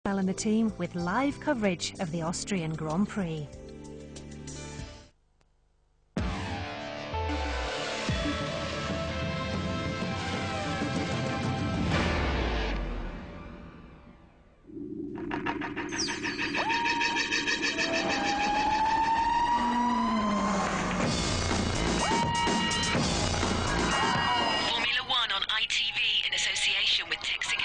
And the team with live coverage of the Austrian Grand Prix. Formula One on ITV in association with Texaco.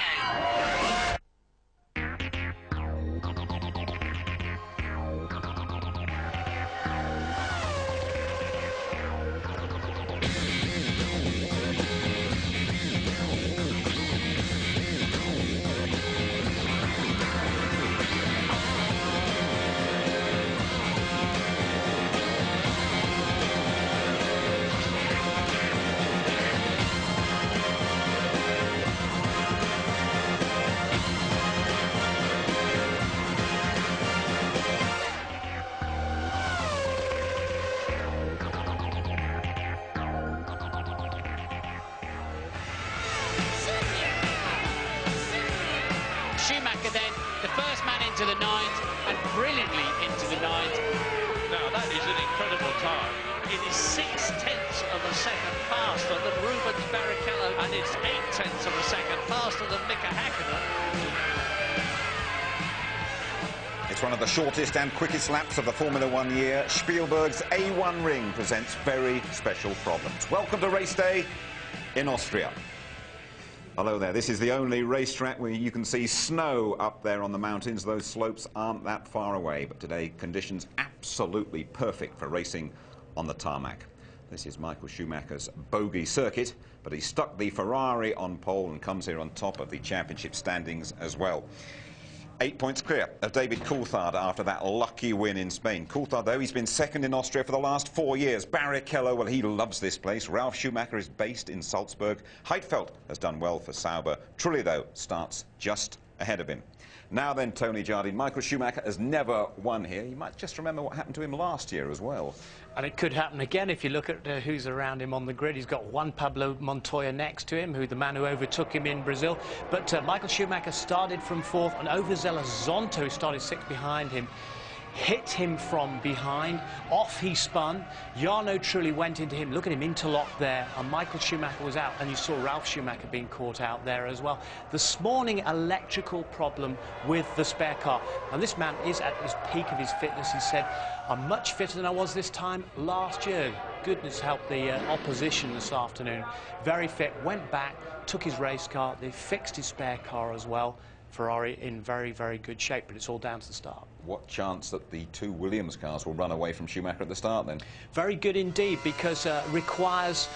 Schumacher then, the first man into the nines, and brilliantly into the nines. Now that is an incredible time. It is 6/10 of a second faster than Rubens Barrichello, and it's 8/10 of a second faster than Mika Häkkinen. It's one of the shortest and quickest laps of the Formula One year. Spielberg's A1 ring presents very special problems. Welcome to race day in Austria. Hello there, this is the only racetrack where you can see snow up there on the mountains. Those slopes aren't that far away, but today conditions absolutely perfect for racing on the tarmac. This is Michael Schumacher's bogey circuit, but he stuck the Ferrari on pole and comes here on top of the championship standings as well. 8 points clear of David Coulthard after that lucky win in Spain. Coulthard, though, he's been second in Austria for the last 4 years. Barrichello, well, he loves this place. Ralf Schumacher is based in Salzburg. Heidfeld has done well for Sauber. Trulli, though, starts just ahead of him. Now then, Tony Jardine, Michael Schumacher has never won here. You might just remember what happened to him last year as well. And it could happen again if you look at who's around him on the grid. He's got Juan Pablo Montoya next to him, the man who overtook him in Brazil. But Michael Schumacher started from fourth, and Overzeller Zonta, who started sixth behind him, hit him from behind. Off he spun. Jarno Trulli went into him. Look at him interlocked there, and Michael Schumacher was out, and you saw Ralf Schumacher being caught out there as well. This morning, electrical problem with the spare car, and this man is at his peak of his fitness. He said, "I'm much fitter than I was this time last year." Goodness help the opposition this afternoon. Very fit, went back, took his race car. They fixed his spare car as well. Ferrari in very, very good shape, but it's all down to the start. What chance that the two Williams cars will run away from Schumacher at the start, then? Very good indeed, because requires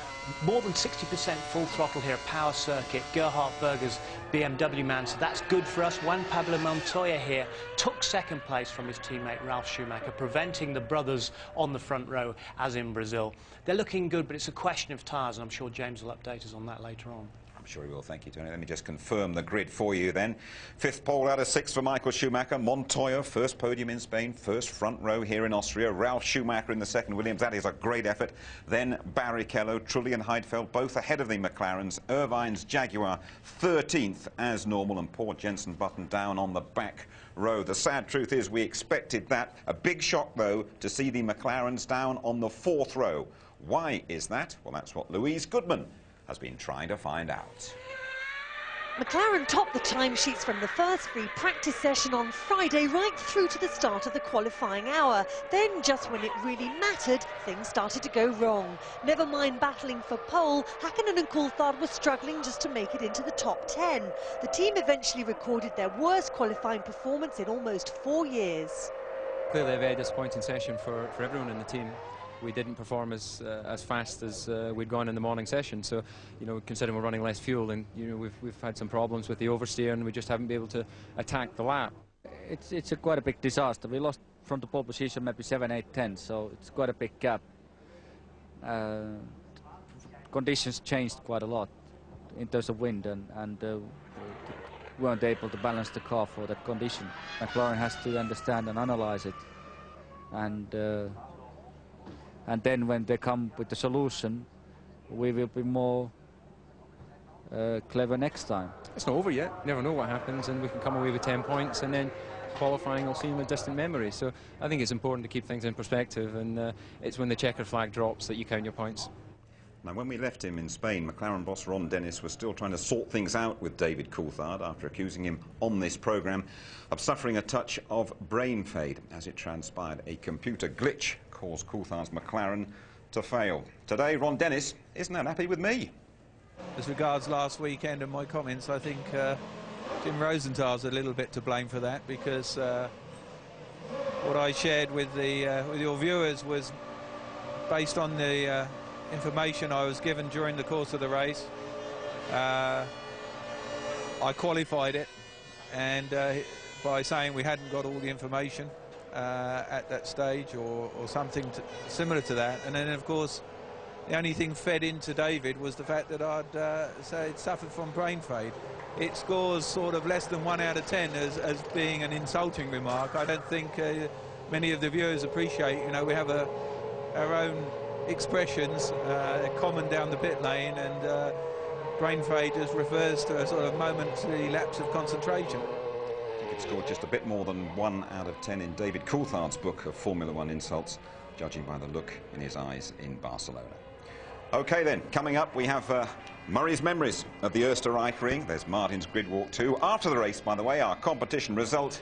more than 60% full throttle here, power circuit. Gerhard Berger's BMW man, so that's good for us. Juan Pablo Montoya here took second place from his teammate Ralf Schumacher, preventing the brothers on the front row, as in Brazil. They're looking good, but it's a question of tyres, and I'm sure James will update us on that later on. I'm sure he will. Thank you, Tony. Let me just confirm the grid for you then. Fifth pole out of six for Michael Schumacher. Montoya, first podium in Spain, first front row here in Austria. Ralf Schumacher in the second Williams. That is a great effort. Then Barrichello, Trulli and Heidfeld, both ahead of the McLarens. Irvine's Jaguar 13th as normal, and poor Jenson Button down on the back row. The sad truth is we expected that. A big shock, though, to see the McLarens down on the fourth row. Why is that? Well, that's what Louise Goodman has been trying to find out. McLaren topped the timesheets from the first free practice session on Friday right through to the start of the qualifying hour. Then, just when it really mattered, things started to go wrong. Never mind battling for pole, Häkkinen and Coulthard were struggling just to make it into the top 10. The team eventually recorded their worst qualifying performance in almost 4 years. Clearly a very disappointing session for everyone in the team. We didn't perform as fast as we'd gone in the morning session. So, you know, considering we're running less fuel, and you know we've had some problems with the oversteer, and we just haven't been able to attack the lap. It's quite a big disaster. We lost from the pole position maybe 7, 8, 10. So it's quite a big gap. Conditions changed quite a lot in terms of wind, and we weren't able to balance the car for that condition. McLaren has to understand and analyze it, and then when they come with the solution, we will be more clever next time. It's not over yet. You never know what happens, and we can come away with 10 points, and then qualifying will seem a distant memory. So I think it's important to keep things in perspective, and it's when the checkered flag drops that you count your points. Now, when we left him in Spain, McLaren boss Ron Dennis was still trying to sort things out with David Coulthard after accusing him on this programme of suffering a touch of brain fade. As it transpired, a computer glitch caused Coulthard's McLaren to fail. Today, Ron Dennis isn't that happy with me. As regards last weekend and my comments, I think Jim Rosenthal's a little bit to blame for that, because what I shared with your viewers was based on the information I was given during the course of the race. I qualified it, and by saying we hadn't got all the information at that stage, or something similar to that. And then, of course, the only thing fed into David was the fact that I'd say he'd suffered from brain fade. It scores sort of less than 1 out of 10 as being an insulting remark. I don't think many of the viewers appreciate, you know, we have our own expressions common down the pit lane, and brain fade just refers to a sort of momentary lapse of concentration. I think it scored just a bit more than 1 out of 10 in David Coulthard's book of Formula One insults, judging by the look in his eyes in Barcelona. OK then, coming up we have Murray's memories of the Oostenrijk ring. There's Martin's grid walk too. After the race, by the way, our competition result.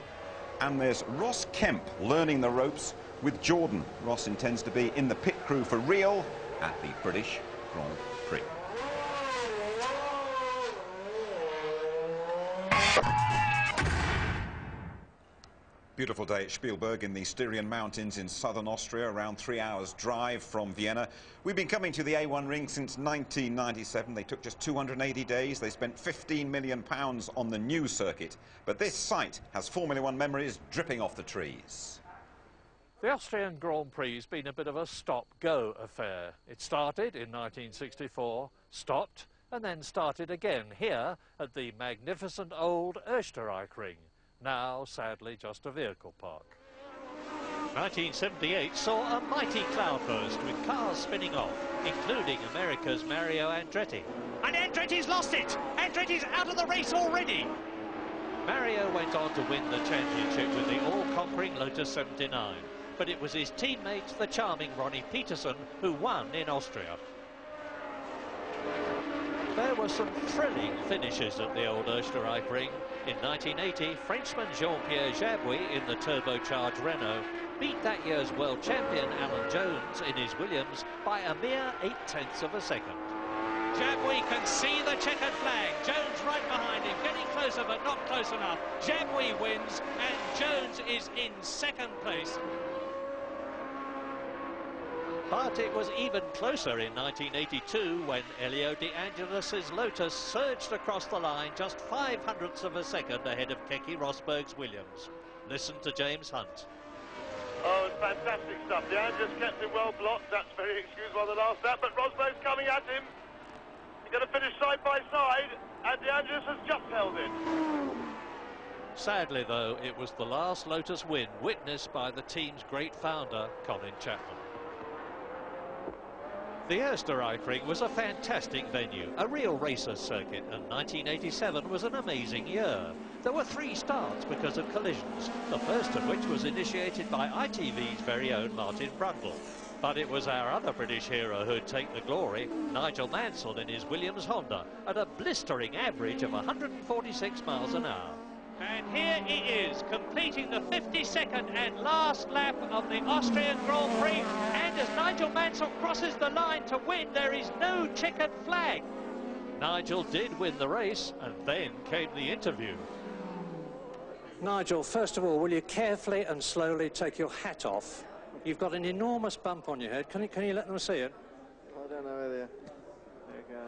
And there's Ross Kemp learning the ropes with Jordan. Ross intends to be in the pit crew for real at the British Grand Prix. Beautiful day at Spielberg in the Styrian Mountains in southern Austria, around 3 hours drive from Vienna. We've been coming to the A1 ring since 1997. They took just 280 days. They spent £15 million on the new circuit. But this site has Formula One memories dripping off the trees. The Austrian Grand Prix has been a bit of a stop-go affair. It started in 1964, stopped, and then started again here at the magnificent old Oostenrijk ring. Now, sadly, just a vehicle park. 1978 saw a mighty cloudburst with cars spinning off, including America's Mario Andretti. And Andretti's lost it! Andretti's out of the race already! Mario went on to win the championship with the all-conquering Lotus 79, but it was his teammate, the charming Ronnie Peterson, who won in Austria. There were some thrilling finishes at the old Oostenrijk ring. In 1980, Frenchman Jean-Pierre Jabouille in the turbocharged Renault beat that year's world champion Alan Jones in his Williams by a mere 0.8 of a second. Jabouille can see the checkered flag. Jones right behind him, getting closer but not close enough. Jabouille wins and Jones is in second place. But it was even closer in 1982 when Elio De Angelis's Lotus surged across the line just 0.05 of a second ahead of Keke Rosberg's Williams. Listen to James Hunt. Oh, it's fantastic stuff. De Angelis kept him well blocked. That's very excused by the last lap, but Rosberg's coming at him. He's going to finish side by side, and De Angelis has just held it. Sadly, though, it was the last Lotus win witnessed by the team's great founder, Colin Chapman. The Oostenrijk ring was a fantastic venue, a real racer's circuit, and 1987 was an amazing year. There were 3 starts because of collisions, the first of which was initiated by ITV's very own Martin Brundle. But it was our other British hero who'd take the glory, Nigel Mansell in his Williams Honda, at a blistering average of 146 miles an hour. And here he is, completing the 52nd and last lap of the Austrian Grand Prix. And as Nigel Mansell crosses the line to win, there is no checkered flag. Nigel did win the race, and then came the interview. Nigel, first of all, will you carefully and slowly take your hat off? You've got an enormous bump on your head. Can you let them see it? I don't know whether...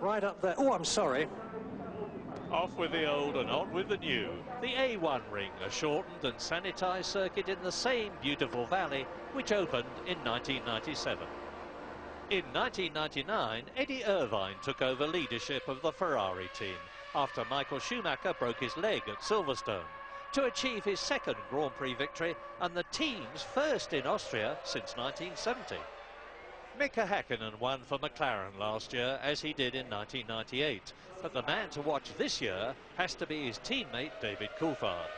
Right up there. Oh, I'm sorry. Off with the old and on with the new. The A1 ring, a shortened and sanitised circuit in the same beautiful valley, which opened in 1997. In 1999, Eddie Irvine took over leadership of the Ferrari team after Michael Schumacher broke his leg at Silverstone, to achieve his second Grand Prix victory and the team's first in Austria since 1970. Mika Häkkinen won for McLaren last year, as he did in 1998. But the man to watch this year has to be his teammate, David Coulthard.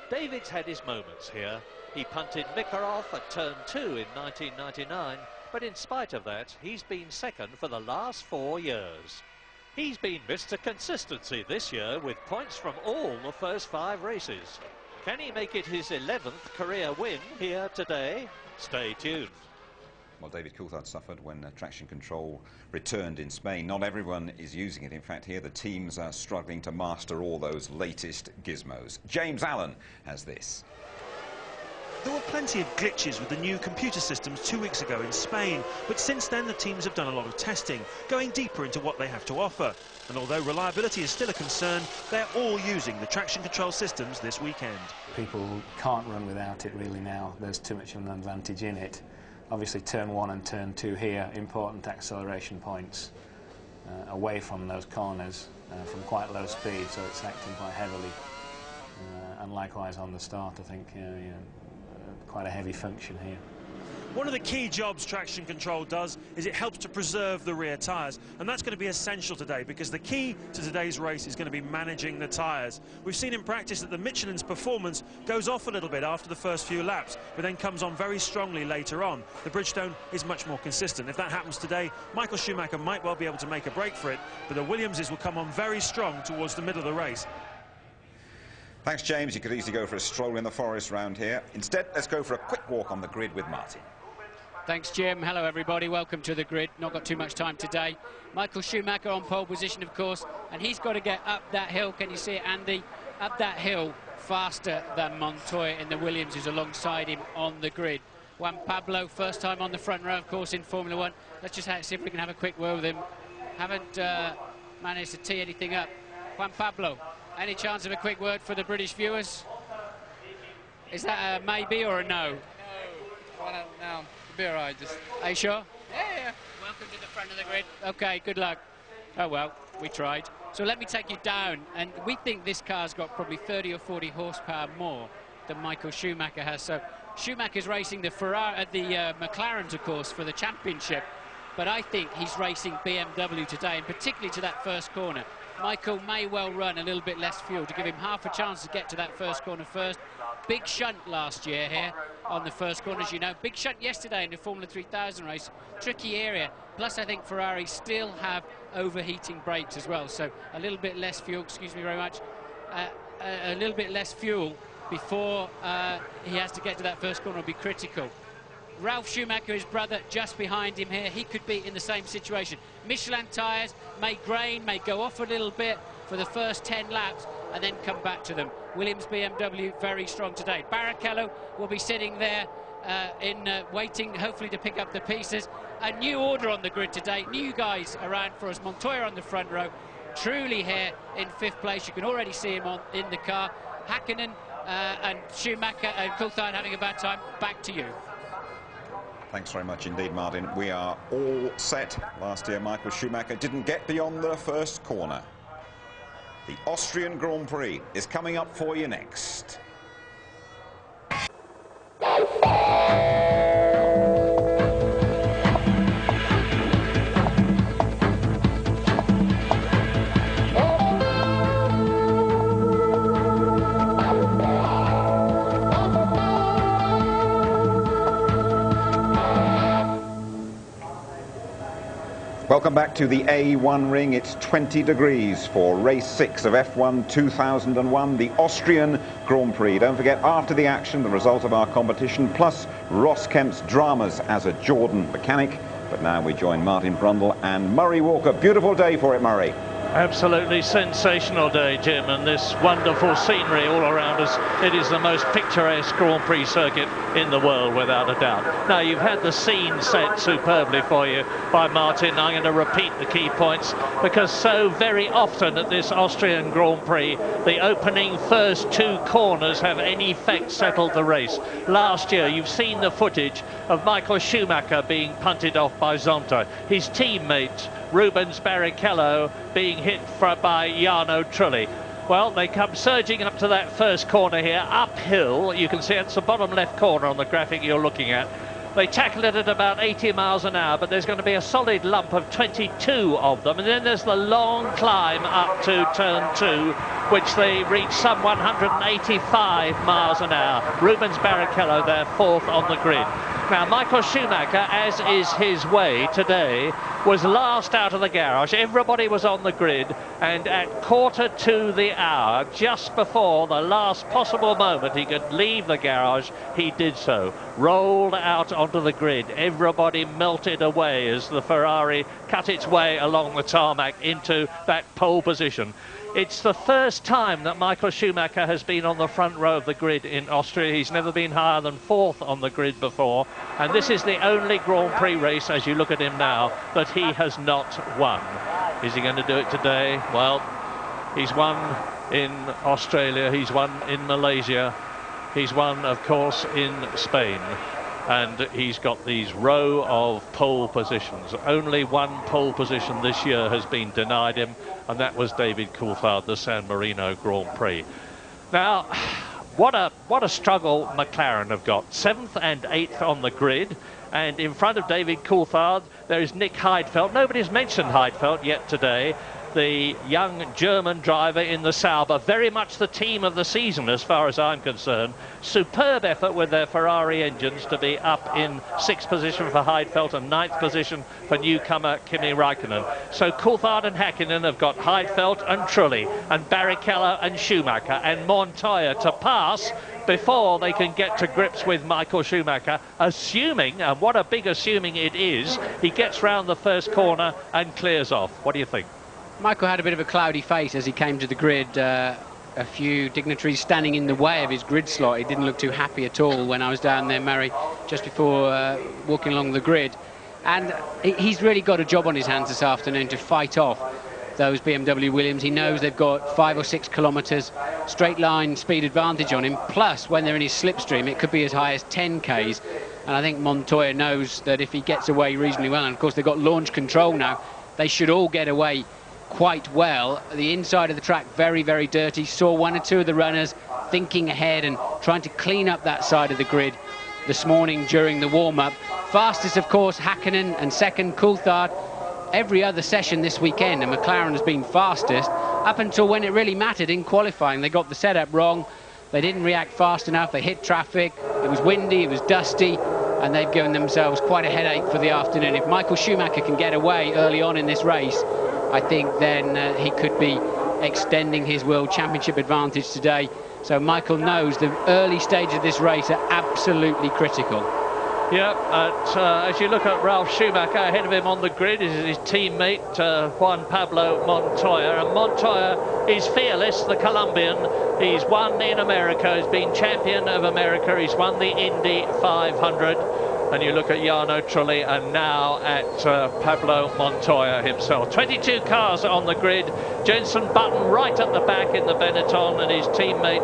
David's had his moments here. He punted Mika off at turn 2 in 1999, but in spite of that, he's been second for the last 4 years. He's been Mr. Consistency this year, with points from all the first 5 races. Can he make it his 11th career win here today? Stay tuned. Well, David Coulthard suffered when traction control returned in Spain. Not everyone is using it. In fact, here the teams are struggling to master all those latest gizmos. James Allen has this. There were plenty of glitches with the new computer systems 2 weeks ago in Spain, but since then the teams have done a lot of testing, going deeper into what they have to offer. And although reliability is still a concern, they're all using the traction control systems this weekend. People can't run without it really now. There's too much of an advantage in it. Obviously turn 1 and turn 2 here, important acceleration points away from those corners from quite low speed, so it's acting quite heavily. And likewise on the start, I think quite a heavy function here. One of the key jobs traction control does is it helps to preserve the rear tyres, and that's going to be essential today, because the key to today's race is going to be managing the tyres. We've seen in practice that the Michelin's performance goes off a little bit after the first few laps, but then comes on very strongly later on. The Bridgestone is much more consistent. If that happens today, Michael Schumacher might well be able to make a break for it, but the Williamses will come on very strong towards the middle of the race. Thanks, James. You could easily go for a stroll in the forest round here. Instead, let's go for a quick walk on the grid with Martin. Thanks, Jim. Hello, everybody. Welcome to the grid. Not got too much time today. Michael Schumacher on pole position, of course, and he's got to get up that hill. Can you see it, Andy? Up that hill faster than Montoya in the Williams, who's alongside him on the grid. Juan Pablo, first time on the front row, of course, in Formula 1. Let's just see if we can have a quick word with him. Haven't managed to tee anything up. Juan Pablo, any chance of a quick word for the British viewers? Is that a maybe or a no? No. Be all right, just... Are you sure? Yeah. Welcome to the front of the grid. Okay, good luck. Oh, well, we tried. So let me take you down, and we think this car's got probably 30 or 40 horsepower more than Michael Schumacher has. So Schumacher's racing the McLarens, of course, for the championship, but I think he's racing BMW today, and particularly to that first corner. Michael may well run a little bit less fuel to give him half a chance to get to that first corner first. Big shunt last year here on the first corner, as you know. Big shunt yesterday in the Formula 3000 race. Tricky area. Plus, I think Ferrari still have overheating brakes as well. So a little bit less fuel, excuse me very much, a little bit less fuel before he has to get to that first corner will be critical. Ralf Schumacher, his brother, just behind him here. He could be in the same situation. Michelin tyres may grain, may go off a little bit for the first 10 laps and then come back to them. Williams BMW very strong today. Barrichello will be sitting there waiting, hopefully, to pick up the pieces. A new order on the grid today. New guys around for us. Montoya on the front row. Truly here in 5th place. You can already see him in the car. Häkkinen and Schumacher and Coulthard having a bad time. Back to you. Thanks very much indeed, Martin. We are all set. Last year, Michael Schumacher didn't get beyond the first corner. The Austrian Grand Prix is coming up for you next. Welcome back to the A1 ring. It's 20 degrees for race 6 of F1 2001, the Austrian Grand Prix. Don't forget, after the action, the result of our competition, plus Ross Kemp's dramas as a Jordan mechanic. But now we join Martin Brundle and Murray Walker. Beautiful day for it, Murray. Absolutely sensational day, Jim, and this wonderful scenery all around us. It is the most picturesque Grand Prix circuit in the world, without a doubt. Now, you've had the scene set superbly for you by Martin. I'm going to repeat the key points, because so very often at this Austrian Grand Prix, the opening first 2 corners have in effect settled the race. Last year, you've seen the footage of Michael Schumacher being punted off by Zonta. His teammate, Rubens Barrichello, being hit by Jarno Trulli. Well, they come surging up to that first corner here, uphill. You can see it's the bottom left corner on the graphic you're looking at. They tackle it at about 80 miles an hour, but there's going to be a solid lump of 22 of them. And then there's the long climb up to turn 2, which they reach some 185 miles an hour. Rubens Barrichello there, 4th on the grid. Now, Michael Schumacher, as is his way today, was last out of the garage. Everybody was on the grid, and at 1/4 to the hour, just before the last possible moment he could leave the garage, he did so. Rolled out onto the grid. Everybody melted away as the Ferrari cut its way along the tarmac into that pole position. It's the first time that Michael Schumacher has been on the front row of the grid in Austria. He's never been higher than 4th on the grid before, and this is the only Grand Prix race, as you look at him now, that he has not won. Is he going to do it today? Well, he's won in Australia, he's won in Malaysia, he's won, of course, in Spain. And he's got these row of pole positions. Only one pole position this year has been denied him, and that was David Coulthard, the San Marino Grand Prix. Now, what a struggle McLaren have got. 7th and 8th on the grid, and in front of David Coulthard there is Nick Heidfeld. Nobody's mentioned Heidfeld yet today. The young German driver in the Sauber, very much the team of the season as far as I'm concerned. Superb effort with their Ferrari engines to be up in 6th position for Heidfeld and 9th position for newcomer Kimi Räikkönen. So Coulthard and Häkkinen have got Heidfeld and Trulli and Barrichello and Schumacher and Montoya to pass before they can get to grips with Michael Schumacher, assuming, and what a big assuming it is, he gets round the first corner and clears off. What do you think? Michael had a bit of a cloudy face as he came to the grid. A few dignitaries standing in the way of his grid slot. He didn't look too happy at all when I was down there, Murray, just before walking along the grid. And he's really got a job on his hands this afternoon to fight off those BMW Williams. He knows they've got 5 or 6 kilometres straight line speed advantage on him. Plus, when they're in his slipstream, it could be as high as 10 Ks. And I think Montoya knows that if he gets away reasonably well, and of course they've got launch control now, they should all get away quite well. The inside of the track very, very dirty. Saw 1 or 2 of the runners thinking ahead and trying to clean up that side of the grid this morning during the warm-up. Fastest, of course, Häkkinen, and second Coulthard. Every other session this weekend, and McLaren has been fastest up until when it really mattered in qualifying. They got the setup wrong. They didn't react fast enough. They hit traffic. It was windy, it was dusty, and they've given themselves quite a headache for the afternoon. If Michael Schumacher can get away early on in this race, I think then he could be extending his World Championship advantage today. So Michael knows the early stages of this race are absolutely critical. Yeah, as you look at Ralf Schumacher, ahead of him on the grid is his teammate Juan Pablo Montoya, and Montoya is fearless, the Colombian. He's won in America, he's been champion of America, he's won the Indy 500. And you look at Jarno Trulli, and now at Pablo Montoya himself. 22 cars on the grid. Jenson Button right at the back in the Benetton, and his teammate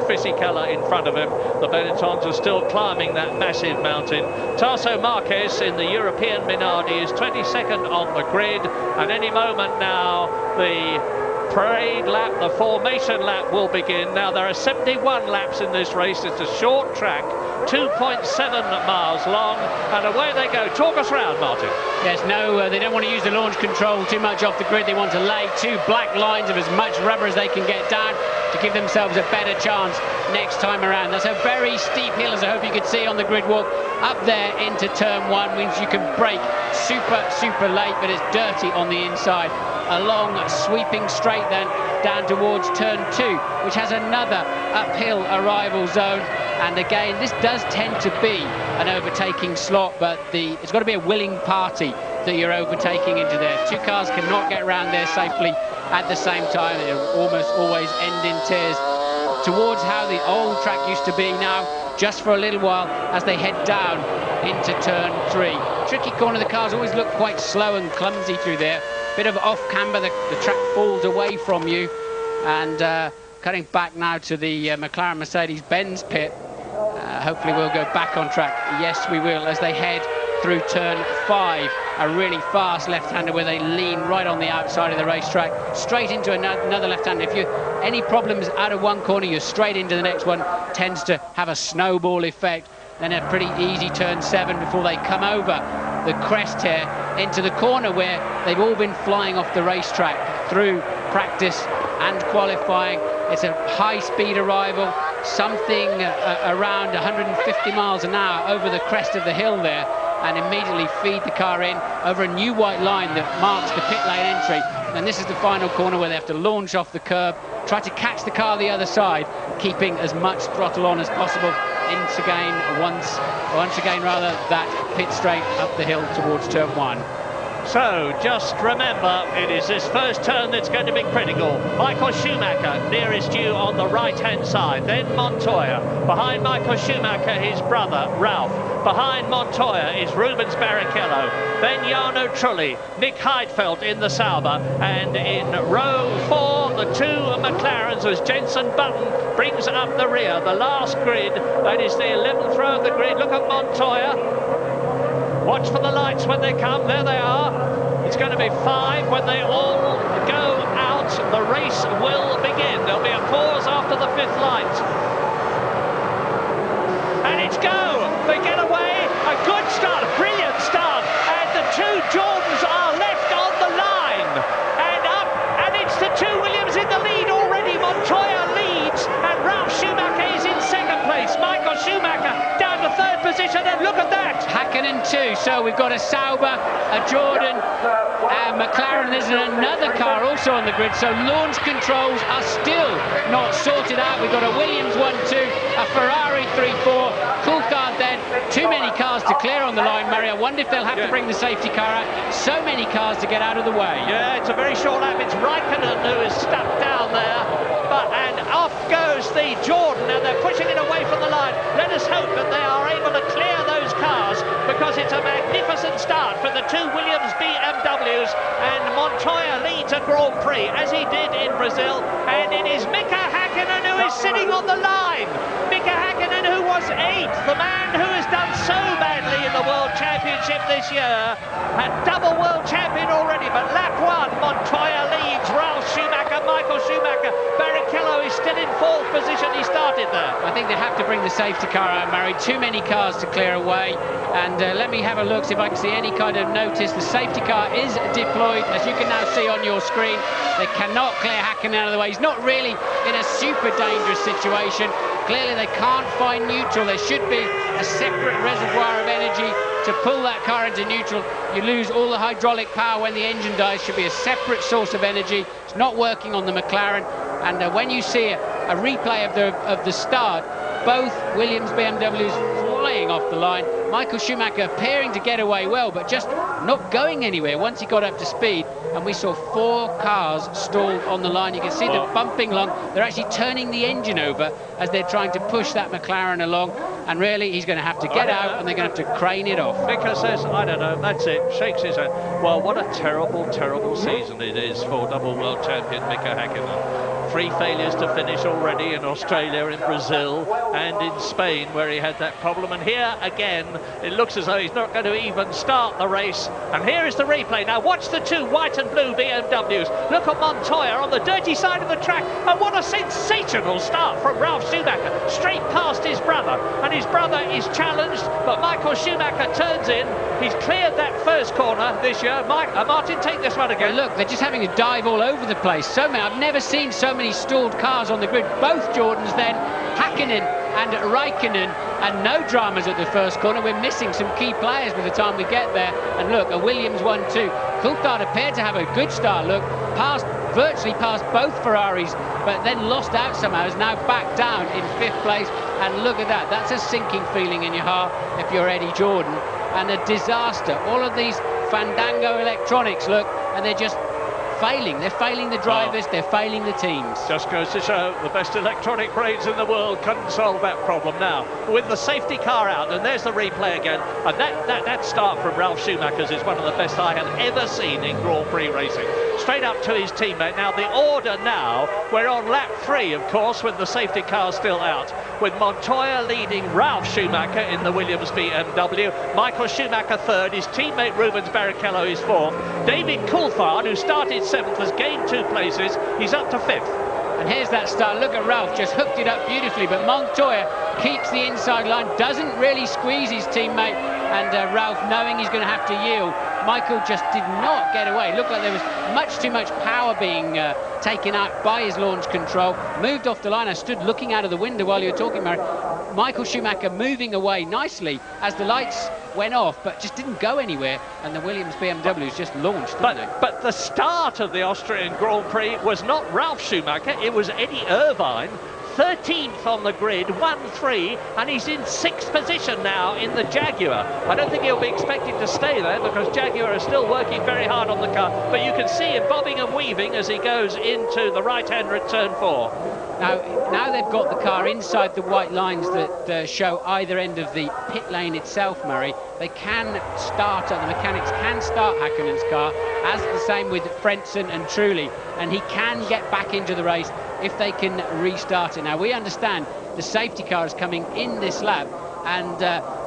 Fisichella in front of him. The Benettons are still climbing that massive mountain. Tasso Marquez in the European Minardi is 22nd on the grid, and any moment now the parade lap, the formation lap will begin. Now there are 71 laps in this race. It's a short track, 2.7 miles long, and away they go. Talk us round, Martin. Yes, no, they don't want to use the launch control too much off the grid. They want to lay 2 black lines of as much rubber as they can get down to give themselves a better chance next time around. That's a very steep hill, as I hope you could see on the grid walk. Up there into turn 1 means you can brake super late, but it's dirty on the inside. A long sweeping straight then down towards turn 2, which has another uphill arrival zone. And again, this does tend to be an overtaking slot, but it's got to be a willing party that you're overtaking into there. 2 cars cannot get around there safely at the same time. It'll almost always end in tears towards how the old track used to be now, just for a little while as they head down into turn 3. Tricky corner, the cars always look quite slow and clumsy through there. Bit of off camber, the track falls away from you. And cutting back now to the McLaren Mercedes-Benz pit. Hopefully we'll go back on track. Yes, we will, as they head through turn 5. A really fast left-hander where they lean right on the outside of the racetrack, straight into another left-hander. If you any problems out of one corner, you're straight into the next one. Tends to have a snowball effect. then a pretty easy turn 7 before they come over the crest here into the corner where they've all been flying off the racetrack through practice and qualifying. It's a high-speed arrival, something around 150 miles an hour over the crest of the hill there, and immediately feed the car in over a new white line that marks the pit lane entry. And this is the final corner where they have to launch off the curb, try to catch the car the other side, keeping as much throttle on as possible into gain once again that pit straight up the hill towards turn 1. So, just remember, it is this first turn that's going to be critical. Michael Schumacher nearest you on the right-hand side, then Montoya. Behind Michael Schumacher, his brother, Ralph. Behind Montoya is Rubens Barrichello. Then Jarno Trulli, Nick Heidfeld in the Sauber. And in row 4, the 2 McLarens as Jenson Button brings up the rear. The last grid, that is the 11th row of the grid. Look at Montoya. Watch for the lights when they come. There they are. It's going to be 5 when they all go out. The race will begin. There'll be a pause after the 5th light. And it's go. They get away. A good start. A brilliant start. And the 2 Jordans are left on the line. And up. And it's the 2 Williams in the lead already. Montoya leads. And Ralf Schumacher is in 2nd place. Michael Schumacher down to 3rd position. And look at that. Hakkinen 2, so we've got a Sauber, a Jordan, a McLaren. There's another car also on the grid, so launch controls are still not sorted out. We've got a Williams 1-2, a Ferrari 3-4, Coulthard then, too many cars to clear on the line, Murray. I wonder if they'll have to bring the safety car out. So many cars to get out of the way. Yeah, it's a very short lap. It's Raikkonen who is stuck down there. And off goes the Jordan, and they're pushing it away from the line. Let us hope that they are able to clear those cars, because it's a magnificent start for the 2 Williams BMWs, and Montoya leads a Grand Prix, as he did in Brazil, and it is Mika Hakkinen who is sitting on the line. Mika Hakkinen, who was 8th, the man who has done so badly in the World Championship this year, a double World Champion already, but lap 1, Montoya leads. Ralf Schumacher, Michael Schumacher, Barrichello is still in 4th position. He started there. I think they have to bring the safety car out, Murray. Too many cars to clear away. And let me have a look, see if I can see any kind of notice. The safety car is deployed, as you can now see on your screen. They cannot clear Hakkinen out of the way. He's not really in a super dangerous situation. Clearly they can't find neutral. There should be a separate reservoir of energy to pull that car into neutral. You lose all the hydraulic power when the engine dies. Should be a separate source of energy. It's not working on the McLaren. And when you see a replay of the start, both Williams BMWs flying off the line. Michael Schumacher appearing to get away well, but just not going anywhere once he got up to speed. And we saw 4 cars stalled on the line. You can see them bumping along. They're actually turning the engine over as they're trying to push that McLaren along. And really, he's going to have to get out, and they're going to have to crane it off. Mika says, I don't know, that's it. Shakes his head. Well, what a terrible, terrible season it is for double world champion Mika Hakkinen. 3 failures to finish already in Australia, in Brazil, and in Spain, where he had that problem. And here, again, it looks as though he's not going to even start the race. And here is the replay. Now, watch the 2 white and blue BMWs. Look at Montoya on the dirty side of the track. And what a sensational start from Ralf Schumacher. Straight past his brother. And his brother is challenged, but Michael Schumacher turns in. He's cleared that first corner this year. Martin, take this one again. Well, look, they're just having to dive all over the place. So many. I've never seen so many stalled cars on the grid. Both Jordans then, Hakkinen and Raikkonen, and no dramas at the first corner. We're missing some key players by the time we get there. And look, a Williams 1-2. Coulthard appeared to have a good start, look, virtually past both Ferraris, but then lost out somehow, is now back down in 5th place. And look at that, that's a sinking feeling in your heart if you're Eddie Jordan. And a disaster. All of these Fandango electronics, look, and they're just failing. They're failing the drivers, they're failing the teams. Just goes to show the best electronic brains in the world couldn't solve that problem. Now, with the safety car out, and there's the replay again, and that start from Ralf Schumacher's is one of the best I have ever seen in Grand Prix racing. Straight up to his teammate. Now, the order now, we're on lap 3, of course, with the safety car still out, with Montoya leading Ralf Schumacher in the Williams BMW, Michael Schumacher 3rd, his teammate Rubens Barrichello is 4th, David Coulthard, who started 7th, has gained 2 places, he's up to 5th. And here's that start. Look at Ralph, just hooked it up beautifully. But Montoya keeps the inside line, doesn't really squeeze his teammate. And Ralph, knowing he's going to have to yield, Michael just did not get away. Looked like there was much too much power being taken out by his launch control. Moved off the line. I stood looking out of the window while you were talking, Murray. Michael Schumacher moving away nicely as the lights went off, but just didn't go anywhere, and the Williams BMWs just launched, didn't they? But the start of the Austrian Grand Prix was not Ralf Schumacher, it was Eddie Irvine. 13th on the grid, 1-3, and he's in 6th position now in the Jaguar. I don't think he'll be expected to stay there because Jaguar are still working very hard on the car, but you can see him bobbing and weaving as he goes into the right-hander at turn 4. Now they've got the car inside the white lines that show either end of the pit lane itself, Murray. They can start, the mechanics can start Häkkönen's car, as the same with Frentzen and Trulli, and he can get back into the race if they can restart it. Now, we understand the safety car is coming in this lap, and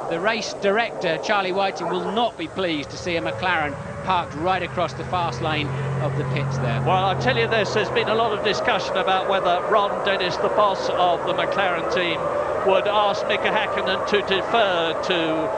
the race director, Charlie Whiting, will not be pleased to see a McLaren parked right across the fast lane of the pits there. Well, I'll tell you this, there's been a lot of discussion about whether Ron Dennis, the boss of the McLaren team, would ask Mika Häkkinen to defer to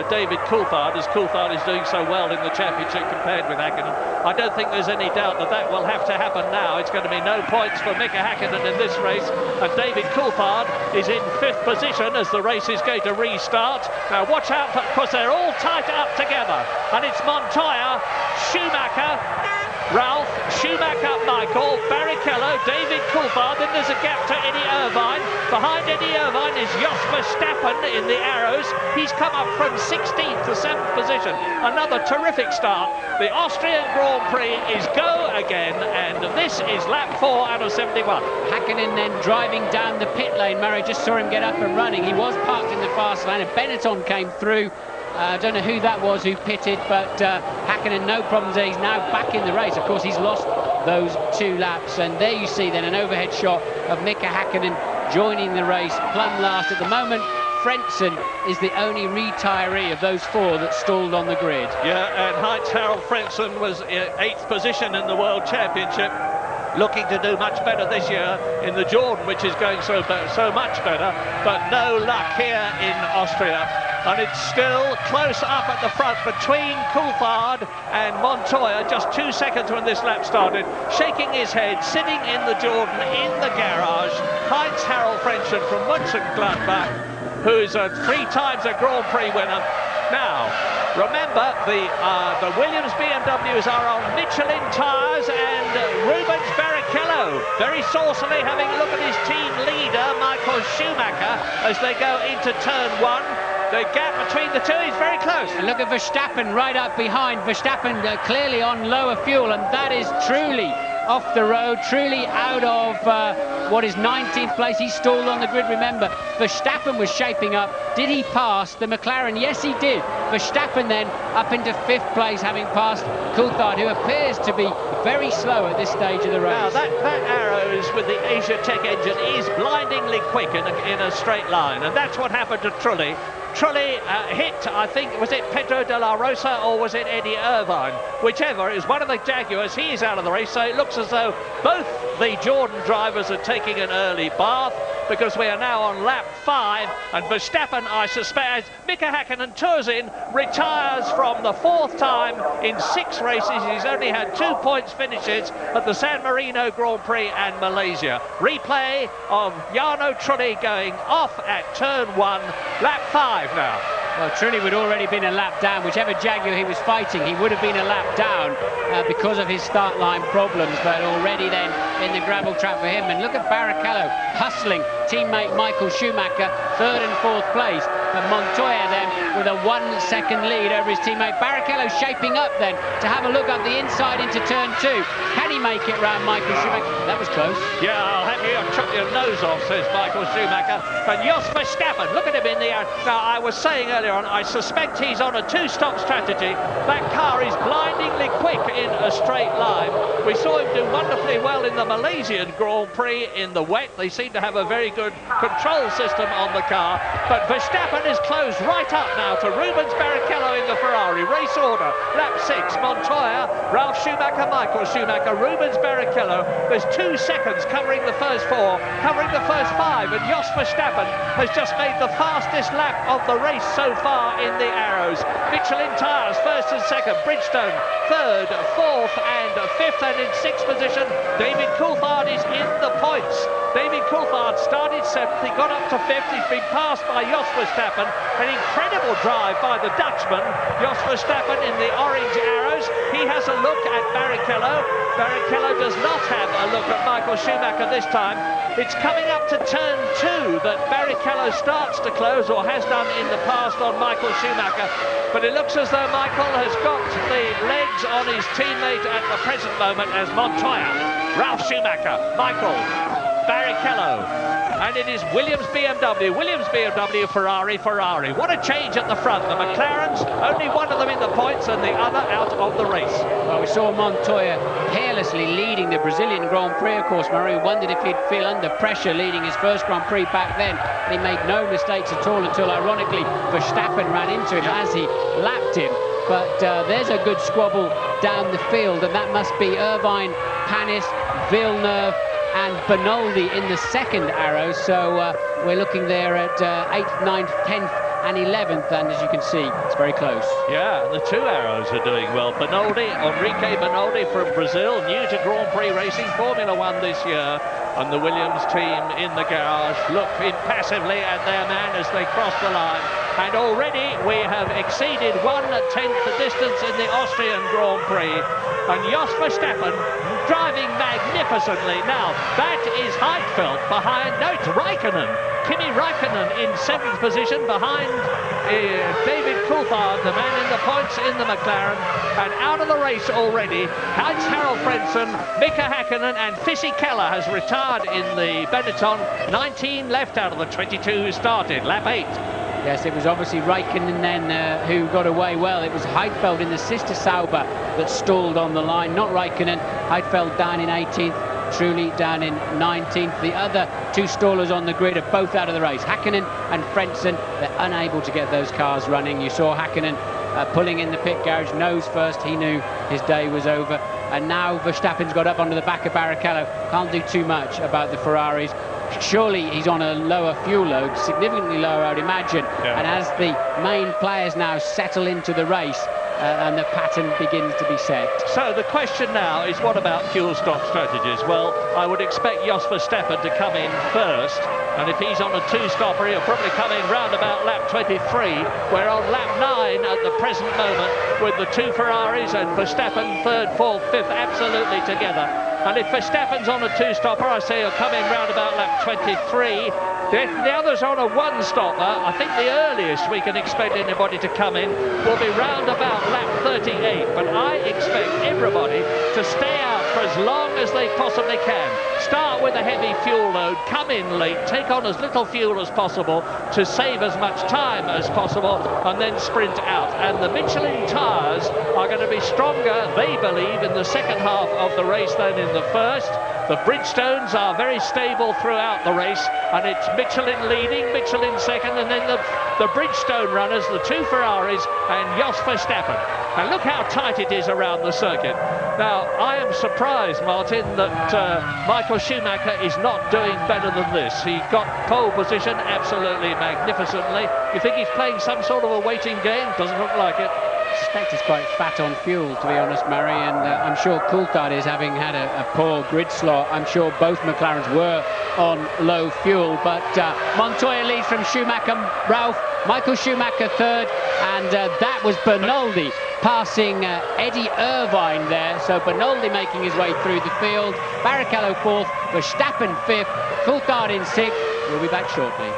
David Coulthard, as Coulthard is doing so well in the championship compared with Häkkinen. I don't think there's any doubt that that will have to happen now. It's going to be no points for Mika Häkkinen in this race, and David Coulthard is in 5th position as the race is going to restart. Now watch out, because they're all tied up together, and it's Montoya, Schumacher, Ralph, Schumacher, Michael, Barrichello, David Coulthard, then there's a gap to Eddie Irvine. Behind Eddie Irvine is Jos Verstappen in the arrows. He's come up from 16th to 7th position. Another terrific start. The Austrian Grand Prix is go again, and this is lap 4 out of 71. Häkkinen then driving down the pit lane. Murray just saw him get up and running. He was parked in the fast lane, and Benetton came through. I don't know who that was who pitted, but Häkkinen, no problems there. He's now back in the race. Of course, he's lost those 2 laps, and there you see then an overhead shot of Mika Häkkinen joining the race, plumb last. At the moment, Frentzen is the only retiree of those 4 that stalled on the grid. Yeah, and Heinz-Harald Frentzen was in 8th position in the World Championship, looking to do much better this year in the Jordan, which is going so much better, but no luck here in Austria. And it's still close up at the front between Coulthard and Montoya, just 2 seconds when this lap started. Shaking his head, sitting in the Jordan in the garage, Heinz-Harald Frentzen from Mönchengladbach, who's 3 times a Grand Prix winner. Now, remember, the Williams BMWs are on Michelin tyres, and Rubens Barrichello very saucily having a look at his team leader, Michael Schumacher, as they go into turn 1. The gap between the 2 is very close. And look at Verstappen right up behind. Verstappen clearly on lower fuel, and that is truly off the road, truly out of what is 19th place. He stalled on the grid, remember. Verstappen was shaping up. Did he pass the McLaren? Yes, he did. Verstappen then up into 5th place, having passed Coulthard, who appears to be very slow at this stage of the race. Now, that arrows with the Asia Tech engine is blindingly quick in a straight line, and that's what happened to Trulli. Trulli hit, I think, was it Pedro de la Rosa or was it Eddie Irvine? Whichever, it was one of the Jaguars. He is out of the race, so it looks as though both the Jordan drivers are taking an early bath, because we are now on lap 5, and Verstappen, I suspect, Mika Häkkinen tours in, retires from the 4th time in 6 races. He's only had 2 points finishes at the San Marino Grand Prix and Malaysia. Replay of Jarno Trulli going off at turn 1, lap 5 now. Well, Trulli would already been a lap down. Whichever Jaguar he was fighting, he would have been a lap down because of his start line problems, but already then in the gravel trap for him. And look at Barrichello hustling teammate Michael Schumacher, 3rd and 4th place. But Montoya then with a 1 second lead over his teammate. Barrichello shaping up then to have a look up the inside into turn 2. Can he make it round Michael Schumacher? That was close. Yeah, I'll have you chop your nose off, says Michael Schumacher. And Jos Verstappen, look at him in the air. Now, I was saying earlier on, I suspect he's on a 2-stop strategy. That car is blindingly quick in a straight line. We saw him do wonderfully well in the Malaysian Grand Prix in the wet. They seem to have a very good control system on the car. But Verstappen and is closed right up now to Rubens Barrichello in the Ferrari. Race order, lap 6, Montoya, Ralf Schumacher, Michael Schumacher, Rubens Barrichello. There's 2 seconds covering the first 4, covering the first 5, and Jos Verstappen has just made the fastest lap of the race so far in the Arrows. Michelin tyres, 1st and 2nd, Bridgestone 3rd, 4th and 5th, and in 6th position, David Coulthard is in the points. David Coulthard started 7th, he got up to 5th, he's been passed by Jos Verstappen. An incredible drive by the Dutchman, Jos Verstappen in the orange Arrows. He has a look at Barrichello. Barrichello does not have a look at Michael Schumacher this time. It's coming up to turn 2 that Barrichello starts to close, or has done in the past, on Michael Schumacher. But it looks as though Michael has got the legs on his teammate at the present moment as Montoya, Ralf Schumacher, Michael, Barrichello, and it is Williams BMW, Ferrari, Ferrari. What a change at the front. The McLarens, only one of them in the points and the other out of the race. Well, we saw Montoya carelessly leading the Brazilian Grand Prix, of course, Murray. We wondered if he'd feel under pressure leading his first Grand Prix back then. He made no mistakes at all until, ironically, Verstappen ran into him as he lapped him. But there's a good squabble down the field, and that must be Irvine, Panis, Villeneuve, and Bernoldi in the second Arrow. So we're looking there at 8th, 9th, 10th and 11th, and as you can see, it's very close. Yeah, the 2 Arrows are doing well. Bernoldi, Enrique Bernoldi from Brazil, new to Grand Prix racing, Formula 1 this year, and the Williams team in the garage look impassively at their man as they cross the line. And already we have exceeded 1/10 the distance in the Austrian Grand Prix, and Jos Verstappen driving magnificently. Now, that is Heidfeld behind, no, it's Raikkonen. Kimi Raikkonen in 7th position behind David Coulthard, the man in the points in the McLaren. And out of the race already, Heinz-Harald Frentzen, Mika Häkkinen and Fisichella has retired in the Benetton. 19 left out of the 22 who started, lap 8. Yes, it was obviously Raikkonen then who got away well. It was Heidfeld in the sister Sauber that stalled on the line, not Raikkonen. Heidfeld down in 18th, Trulli down in 19th. The other 2 stallers on the grid are both out of the race. Häkkinen and Frentzen, they're unable to get those cars running. You saw Häkkinen pulling in the pit garage, nose first. He knew his day was over. And now Verstappen's got up onto the back of Barrichello. Can't do too much about the Ferraris. Surely he's on a lower fuel load, significantly lower, I would imagine. Yeah. And as the main players now settle into the race, and the pattern begins to be set. So the question now is, what about fuel stop strategies? Well, I would expect Jos Verstappen to come in first, and if he's on a 2-stopper, he'll probably come in round about lap 23. We're on lap 9 at the present moment with the 2 Ferraris and Verstappen 3rd, 4th, 5th absolutely together. And if Verstappen's on a 2-stopper, I say he'll come in round about lap 23. If the others are on a 1-stopper, I think the earliest we can expect anybody to come in will be round about lap 38. But I expect everybody to stay out for as long as they possibly can. Start with a heavy fuel load, come in late, take on as little fuel as possible to save as much time as possible, and then sprint out. And the Michelin tyres are going to be stronger, they believe, in the second half of the race than in the first. The Bridgestones are very stable throughout the race, and it's Michelin leading, Michelin second, and then the Bridgestone runners, the 2 Ferraris, and Jos Verstappen. And look how tight it is around the circuit. Now, I am surprised, Martin, that Michael Schumacher is not doing better than this. He got pole position absolutely magnificently. You think he's playing some sort of a waiting game? Doesn't look like it. I suspect he's quite fat on fuel, to be honest, Murray, and I'm sure Coulthard is, having had a poor grid slot. I'm sure both McLarens were on low fuel, but Montoya leads from Schumacher, Ralf, Michael Schumacher 3rd, and that was Bernoldi passing Eddie Irvine there. So Bernoldi making his way through the field, Barrichello 4th, Verstappen 5th, Coulthard in 6th. We'll be back shortly.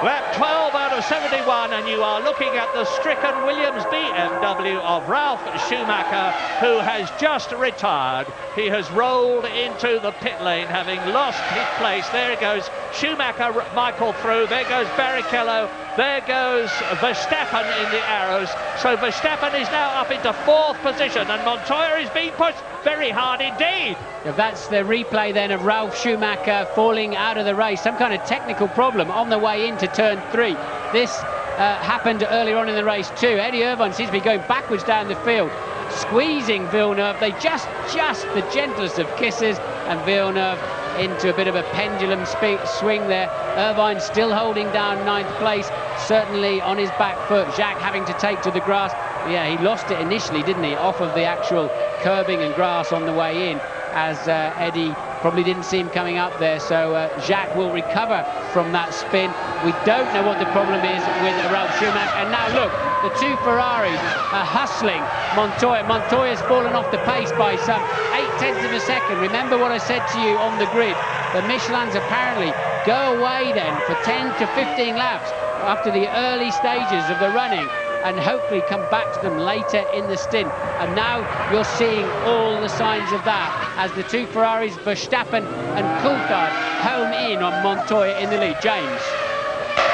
Lap 12 out of 71, and you are looking at the stricken Williams BMW of Ralf Schumacher, who has just retired. He has rolled into the pit lane, having lost his place. There goes Schumacher, Michael through. There goes Barrichello There goes Verstappen in the arrows. So Verstappen is now up into 4th position, and Montoya is being pushed very hard indeed. If that's the replay then of Ralf Schumacher falling out of the race, some kind of technical problem on the way into turn 3. This happened earlier on in the race too. Eddie Irvine seems to be going backwards down the field, squeezing Villeneuve. They just the gentlest of kisses, and Villeneuve into a bit of a pendulum swing there. Irvine still holding down 9th place, certainly on his back foot. Jacques having to take to the grass. Yeah, he lost it initially, didn't he, off of the actual curbing and grass on the way in, as Eddie probably didn't see him coming up there. So Jacques will recover from that spin. We don't know what the problem is with Ralf Schumacher. And now look, the 2 Ferraris are hustling Montoya. Montoya's fallen off the pace by some 0.8 of a second. Remember what I said to you on the grid. The Michelins apparently go away then for 10 to 15 laps after the early stages of the running, and hopefully come back to them later in the stint. And now you're seeing all the signs of that as the 2 Ferraris, Verstappen and Coulthard, home in on Montoya in the lead. James.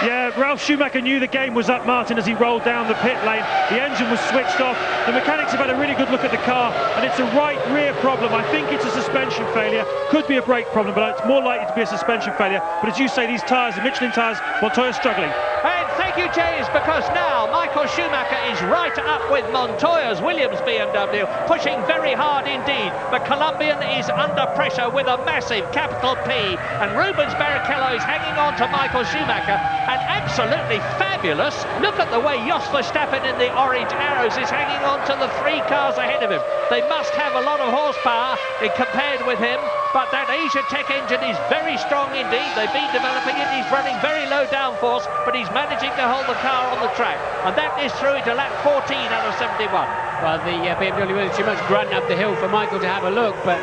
Yeah, Ralf Schumacher knew the game was up, Martin, as he rolled down the pit lane. The engine was switched off. The mechanics have had a really good look at the car, and it's a right rear problem. I think it's a suspension failure. Could be a brake problem, but it's more likely to be a suspension failure. But as you say, these tyres, the Michelin tyres, Montoya's struggling. And thank you, James, because now Michael Schumacher is right up with Montoya's Williams BMW, pushing very hard indeed. The Colombian is under pressure with a massive capital P, and Rubens Barrichello is hanging on to Michael Schumacher, and absolutely fabulous. Look at the way Jos Verstappen in the orange arrows is hanging on to the 3 cars ahead of him. They must have a lot of horsepower compared with him, but that Asia Tech engine is very strong indeed. They've been developing it. He's running very low downforce, but he's managing to hold the car on the track, and that is through into lap 14 out of 71. Well, the BMW was too much grunt up the hill for Michael to have a look, but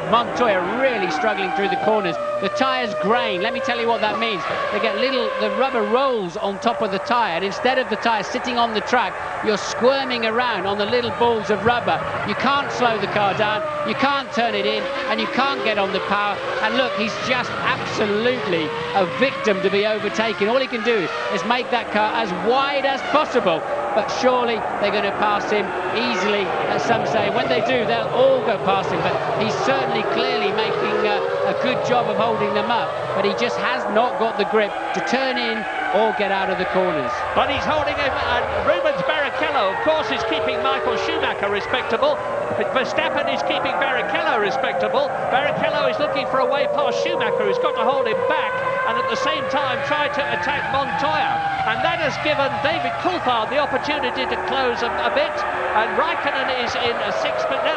Montoya really struggling through the corners. The tyres grain. Let me tell you what that means. They get the rubber rolls on top of the tyre, and instead of the tyre sitting on the track, you're squirming around on the little balls of rubber. You can't slow the car down, you can't turn it in, and you can't get on the power. And look, he's just absolutely a victim to be overtaken. All he can do is make that car as wide as possible, but surely they're going to pass him easily, as some say. When they do, they'll all go past him, but he's certainly clearly making a good job of holding them up, but he just has not got the grip to turn in or get out of the corners. But he's holding him, and Rubens Barrichello, of course, is keeping Michael Schumacher respectable. Verstappen is keeping Barrichello respectable. Barrichello is looking for a way past Schumacher, who's got to hold him back, and at the same time try to attack Montoya. And that has given David Coulthard the opportunity to close a bit, and Raikkonen is in a 6th. But no,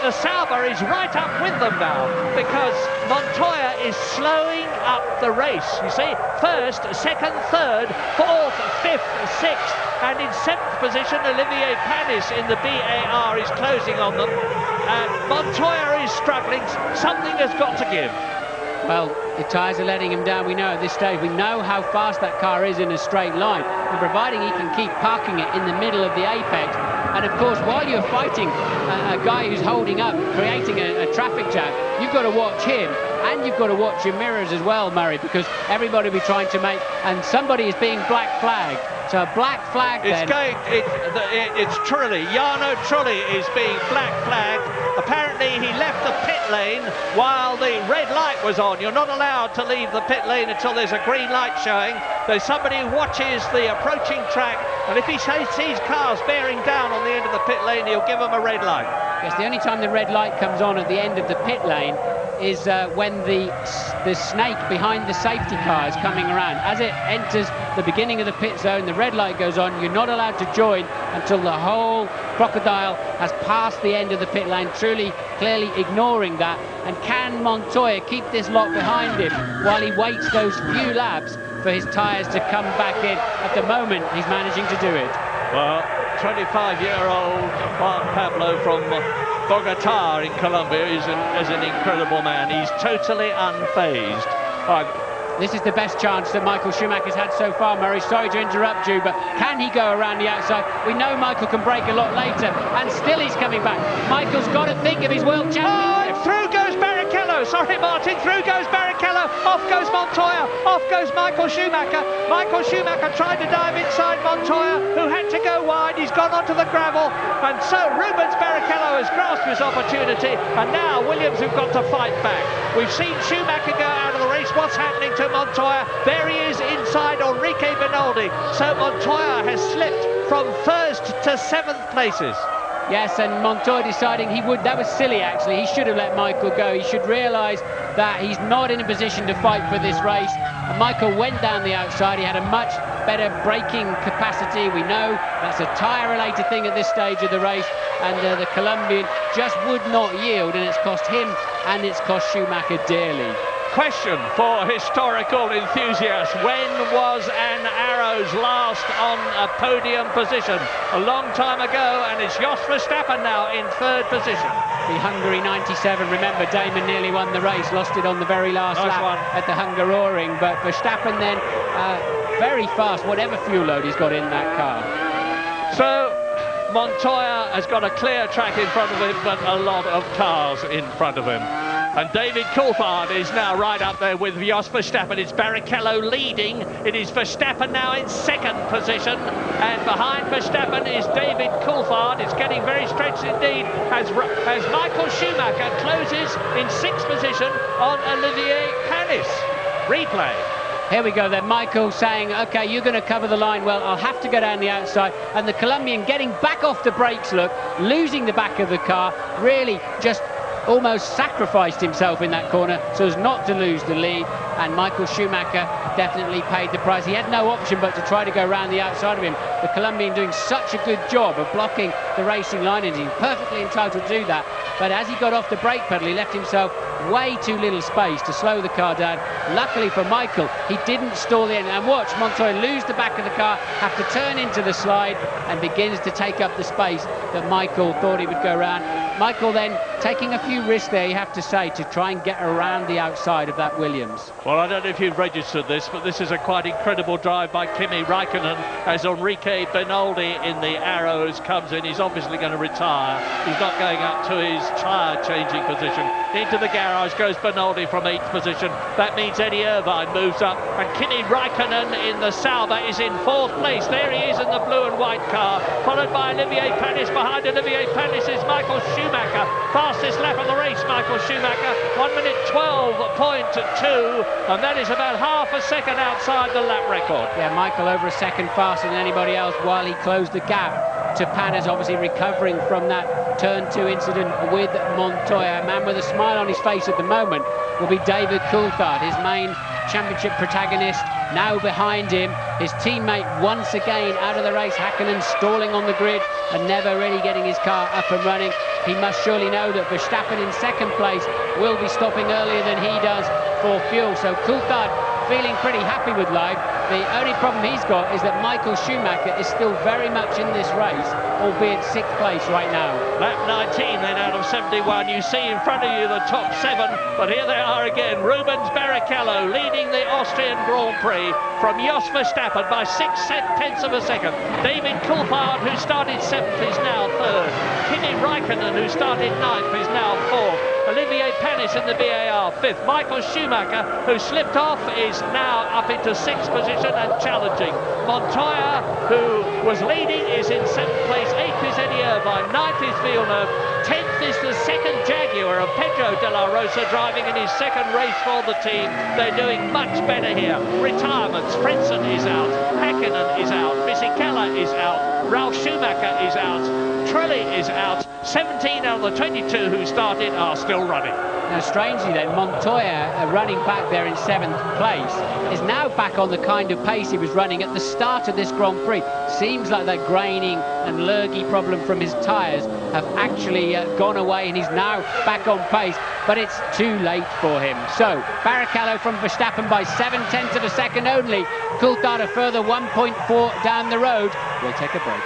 the Sauber is right up with them now, because Montoya is slowing up the race. You see, 1st, 2nd, 3rd, 4th, 5th, 6th, and in 7th position, Olivier Panis in the BAR is closing on them. And Montoya is struggling. Something has got to give. Well, the tyres are letting him down. We know at this stage, we know how fast that car is in a straight line, and providing he can keep parking it in the middle of the apex. And of course, while you're fighting a guy who's holding up, creating a traffic jam, you've got to watch him, and you've got to watch your mirrors as well, Murray, because everybody will be trying to make, and somebody is being black flagged. So a black flag then. It's Trulli. Jarno Trulli is being black flagged. Apparently he left the pit lane while the red light was on. You're not allowed to leave the pit lane until there's a green light showing. There's somebody who watches the approaching track, and if he sees cars bearing down on the end of the pit lane, he'll give them a red light. Yes, the only time the red light comes on at the end of the pit lane is when the snake behind the safety car is coming around. As it enters the beginning of the pit zone, the red light goes on. You're not allowed to join until the whole crocodile has passed the end of the pit lane, truly, clearly ignoring that. And can Montoya keep this lot behind him while he waits those few laps for his tyres to come back in? At the moment, he's managing to do it. Well, 25-year-old Juan Pablo from Bogota in Colombia is an incredible man. He's totally unfazed. This is the best chance that Michael Schumacher's had so far, Murray. Sorry to interrupt you, but can he go around the outside? We know Michael can brake a lot later, and still he's coming back. Michael's got to think of his world championship. Oh, through goes Barrichello. No, sorry, Martin. Through goes Barrichello. Off goes Montoya. Off goes Michael Schumacher. Michael Schumacher tried to dive inside Montoya, who had to go wide. He's gone onto the gravel. And so Rubens Barrichello has grasped his opportunity. And now Williams have got to fight back. We've seen Schumacher go out of the race. What's happening to Montoya? There he is inside Enrique Benoldi. So Montoya has slipped from 1st to 7th places. Yes, and Montoya deciding he would. That was silly, actually. He should have let Michael go. He should realise that he's not in a position to fight for this race. And Michael went down the outside. He had a much better braking capacity. We know that's a tyre-related thing at this stage of the race. And the Colombian just would not yield, and it's cost him and it's cost Schumacher dearly. Question for historical enthusiasts. When was an Arrows last on a podium position? A long time ago, and it's Jos Verstappen now in 3rd position. The Hungary 97, remember Damon nearly won the race, lost it on the very last lap at the Hungaroring, but Verstappen then very fast, whatever fuel load he's got in that car. So Montoya has got a clear track in front of him, but a lot of cars in front of him. And David Coulthard is now right up there with Jos Verstappen. It's Barrichello leading. It is Verstappen now in 2nd position. And behind Verstappen is David Coulthard. It's getting very stretched indeed as Michael Schumacher closes in 6th position on Olivier Panis. Replay. Here we go then, Michael saying, OK, you're going to cover the line. Well, I'll have to go down the outside. And the Colombian getting back off the brakes, look, losing the back of the car, really just almost sacrificed himself in that corner so as not to lose the lead, and Michael Schumacher definitely paid the price. He had no option but to try to go around the outside of him. The Colombian doing such a good job of blocking the racing line, and he's perfectly entitled to do that, but as he got off the brake pedal he left himself way too little space to slow the car down. Luckily for Michael, he didn't stall the end, and watch Montoya lose the back of the car, have to turn into the slide, and begins to take up the space that Michael thought he would go around. Michael then taking a few risks there, you have to say, to try and get around the outside of that Williams. Well, I don't know if you've registered this, but this is a quite incredible drive by Kimi Raikkonen as Enrique Benoldi in the Arrows comes in. He's obviously going to retire. He's not going up to his tyre-changing position. Into the garage goes Benoldi from 8th position. That means Eddie Irvine moves up, and Kimi Raikkonen in the Sauber is in 4th place. There he is in the blue and white car, followed by Olivier Panis. Behind Olivier Panis is Michael Schumacher. Fastest lap of the race, Michael Schumacher, 1 minute 12.2, and that is about half a second outside the lap record. Yeah, Michael over a second faster than anybody else while he closed the gap to Panis, obviously recovering from that turn 2 incident with Montoya. A man with a smile on his face at the moment will be David Coulthard, his main championship protagonist, now behind him. His teammate once again out of the race, Häkkinen stalling on the grid and never really getting his car up and running. He must surely know that Verstappen in 2nd place will be stopping earlier than he does for fuel. So Coulthard feeling pretty happy with life. The only problem he's got is that Michael Schumacher is still very much in this race, albeit 6th place right now. Lap 19 then out of 71. You see in front of you the top 7, but here they are again. Rubens Barrichello leading the Austrian Grand Prix from Jos Verstappen by 6/10 of a second. David Coulthard, who started 7th, is now 3rd. Kimi Raikkonen, who started 9th, is now 4th. Olivier Panis in the BAR 5th. Michael Schumacher, who slipped off, is now up into 6th position and challenging. Montoya, who was leading, is in 7th place. 8th is Eddie Irvine. 9th is Villeneuve. 10th is the 2nd Jaguar of Pedro de la Rosa, driving in his 2nd race for the team. They're doing much better here. Retirements. Frentzen is out. Häkkinen is out. Fisichella is out. Ralf Schumacher is out. Trulli is out. 17 out of the 22 who started are still running. Now, strangely then, Montoya, running back there in 7th place, is now back on the kind of pace he was running at the start of this Grand Prix. Seems like that graining and lurgy problem from his tyres have actually gone away, and he's now back on pace, but it's too late for him. So, Barrichello from Verstappen by 7/10 of a second only. Coulthard a further 1.4 down the road. We'll take a break.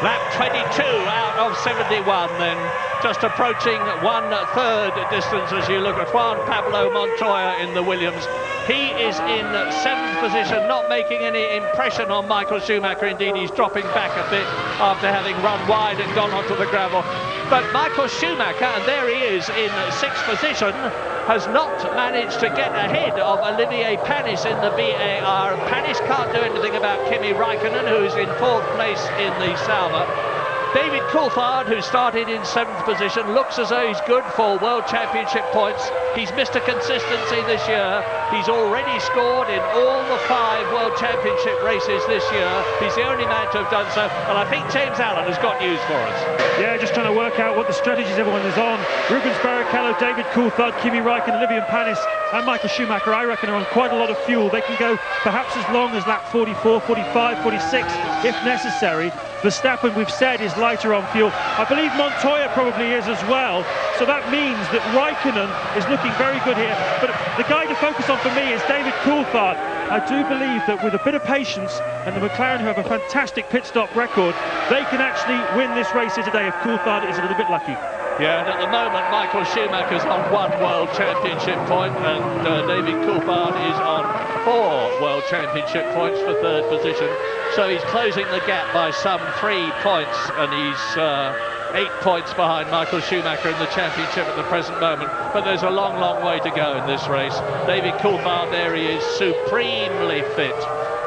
Lap 22 62 out of 71 then, just approaching 1/3 distance as you look at Juan Pablo Montoya in the Williams. He is in 7th position, not making any impression on Michael Schumacher. Indeed, he's dropping back a bit after having run wide and gone onto the gravel. But Michael Schumacher, and there he is in 6th position, has not managed to get ahead of Olivier Panis in the VAR. Panis can't do anything about Kimi Raikkonen, who's in 4th place in the Sauber. David Coulthard, who started in 7th position, looks as though he's good for World Championship points. He's Mr. Consistency this year. He's already scored in all the 5 World Championship races this year. He's the only man to have done so, and I think James Allen has got news for us. Yeah, just trying to work out what the strategies everyone is on. Rubens Barrichello, David Coulthard, Kimi Raikkonen, Olivier Panis and Michael Schumacher, I reckon, are on quite a lot of fuel. They can go perhaps as long as lap 44, 45, 46 if necessary. Verstappen, we've said, is lighter on fuel. I believe Montoya probably is as well. So that means that Raikkonen is looking very good here. But the guy to focus on for me is David Coulthard. I do believe that with a bit of patience and the McLaren, who have a fantastic pit stop record, they can actually win this race here today if Coulthard is a little bit lucky. Yeah, and at the moment, Michael Schumacher's on 1 World Championship point, and David Coulthard is on 4 World Championship points for 3rd position. So he's closing the gap by some 3 points, and he's 8 points behind Michael Schumacher in the championship at the present moment. But there's a long, long way to go in this race. David Coulthard, there he is, supremely fit.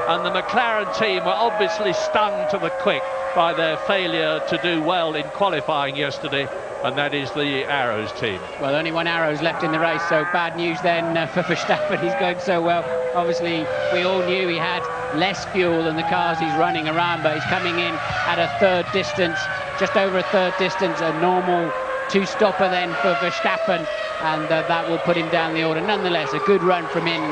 And the McLaren team were obviously stung to the quick by their failure to do well in qualifying yesterday, and that is the Arrows team. Well, only 1 Arrows left in the race, so bad news then for Verstappen. He's going so well. Obviously, we all knew he had less fuel than the cars he's running around, but he's coming in at a 3rd distance, just over a 3rd distance, a normal 2-stopper then for Verstappen, and that will put him down the order. Nonetheless, a good run from him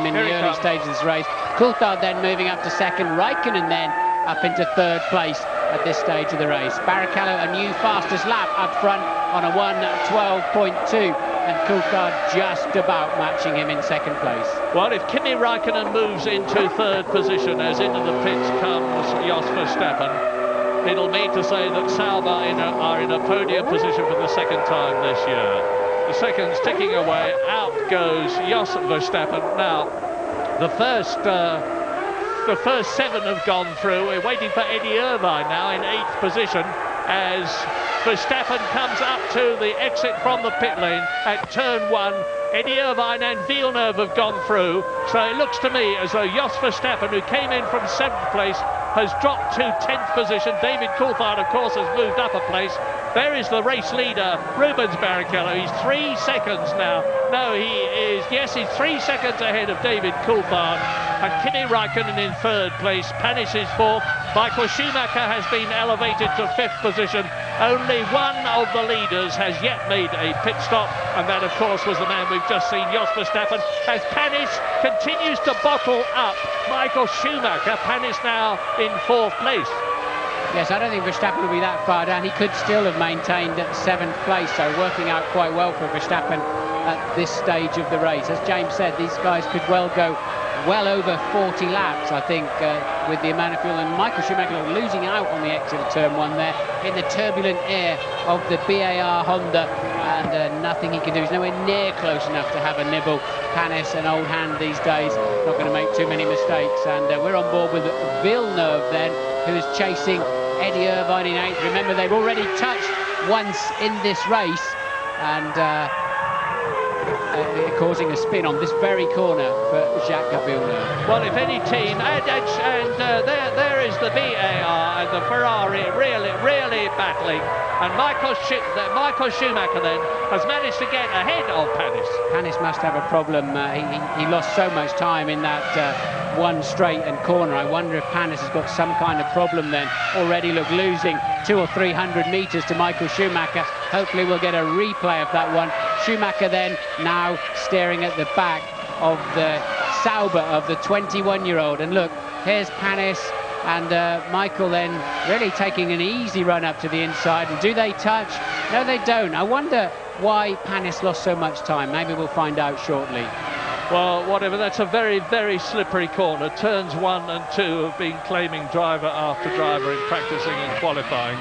in the early stages of this race. Coulthard then moving up to 2nd, Raikkonen then up into 3rd place at this stage of the race. Barrichello, a new fastest lap up front on a 1:12.2, and Coulthard just about matching him in 2nd place. Well, if Kimi Raikkonen moves into 3rd position, as into the pits comes Jos Verstappen, it'll mean to say that Sauber are in a podium position for the 2nd time this year. The second's ticking away, out goes Jos Verstappen. Now, the first 7 have gone through. We're waiting for Eddie Irvine now in 8th position as Verstappen comes up to the exit from the pit lane at turn 1. Eddie Irvine and Villeneuve have gone through, so it looks to me as though Jos Verstappen, who came in from 7th place, has dropped to 10th position. David Coulthard, of course, has moved up a place. There is the race leader, Rubens Barrichello. He's 3 seconds now. No, he is, yes, he's 3 seconds ahead of David Coulthard. And Kimi Raikkonen in 3rd place. Panis is 4th. Michael Schumacher has been elevated to 5th position. Only one of the leaders has yet made a pit stop, and that, of course, was the man we've just seen, Jos Verstappen, as Panis continues to bottle up Michael Schumacher. Panis now in 4th place. Yes, I don't think Verstappen will be that far down. He could still have maintained at 7th place, so working out quite well for Verstappen at this stage of the race. As James said, these guys could well go well over 40 laps, I think, with the amount of fuel. And Michael Schumacher losing out on the exit of turn 1 there in the turbulent air of the BAR Honda, and nothing he can do. He's nowhere near close enough to have a nibble. Panis, an old hand these days, not going to make too many mistakes. And we're on board with Villeneuve then, who is chasing Eddie Irvine in 8th. Remember, they've already touched once in this race, and causing a spin on this very corner for Jacques Villeneuve. Well, if any team, and there is the VAR and the Ferrari really battling, and Michael Schumacher then has managed to get ahead of Panis. Panis must have a problem. He lost so much time in that one straight and corner. I wonder if Panis has got some kind of problem then. Already losing 200 or 300 metres to Michael Schumacher. Hopefully we'll get a replay of that one. Schumacher then now staring at the back of the Sauber of the 21-year-old. And look, here's Panis and Michael then really taking an easy run up to the inside. And do they touch? No, they don't. I wonder why Panis lost so much time. Maybe we'll find out shortly. Well, whatever, that's a very, very slippery corner. Turns 1 and 2 have been claiming driver after driver in practicing and qualifying.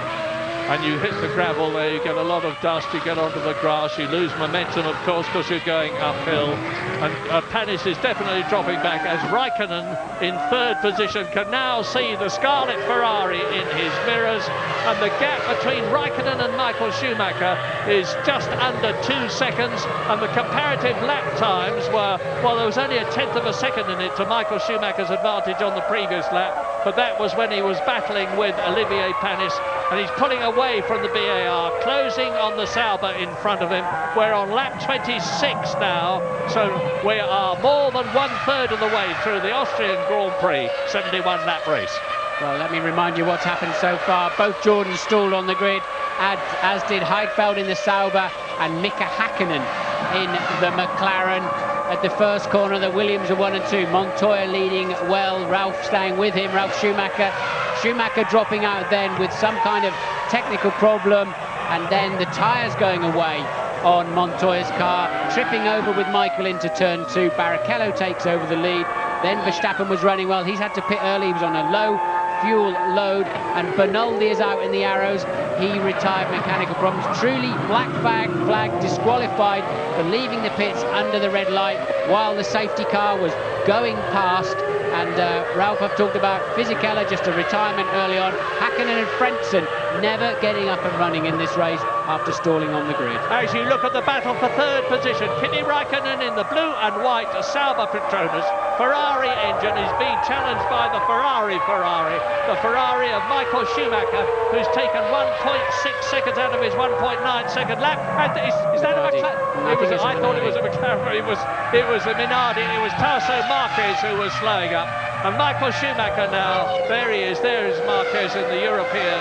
and you hit the gravel there, you get a lot of dust, you get onto the grass, you lose momentum, of course, because you're going uphill. And Panis is definitely dropping back as Raikkonen in third position can now see the Scarlet Ferrari in his mirrors, and the gap between Raikkonen and Michael Schumacher is just under 2 seconds, and the comparative lap times were, well, there was only a tenth of a second in it to Michael Schumacher's advantage on the previous lap, but that was when he was battling with Olivier Panis, and he's pulling away from the BAR, closing on the Sauber in front of him. We're on lap 26 now, so we are more than 1/3 of the way through the Austrian Grand Prix 71 lap race. Well, let me remind you what's happened so far. Both Jordans stalled on the grid, as did Heidfeld in the Sauber and Mika Hakkinen in the McLaren. At the first corner, the Williams are 1 and 2. Montoya leading well, Ralph staying with him, Ralf Schumacher. Schumacher dropping out then with some kind of technical problem, and then the tyres going away on Montoya's car, tripping over with Michael into turn 2. Barrichello takes over the lead. Then Verstappen was running well. He's had to pit early. He was on a low fuel load, and Bernoldi is out in the arrows. He retired mechanical problems. Truly black flag disqualified for leaving the pits under the red light while the safety car was going past. And Ralph, I've talked about Fisichella, just a retirement early on. Hakkinen and Frentzen never getting up and running in this race after stalling on the grid. As you look at the battle for third position, Kimi Raikkonen in the blue and white Sauber Petronas Ferrari engine is being challenged by the Ferrari, the Ferrari of Michael Schumacher, who's taken 1.6 seconds out of his 1.9 second lap. And is that a McLaren? I thought it was a McLaren. It was a Minardi. It was Tasso Marquez who was slowing up. And Michael Schumacher now, there he is. There is Marquez in the European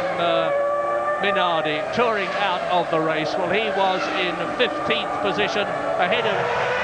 Minardi touring out of the race. Well, he was in 15th position ahead of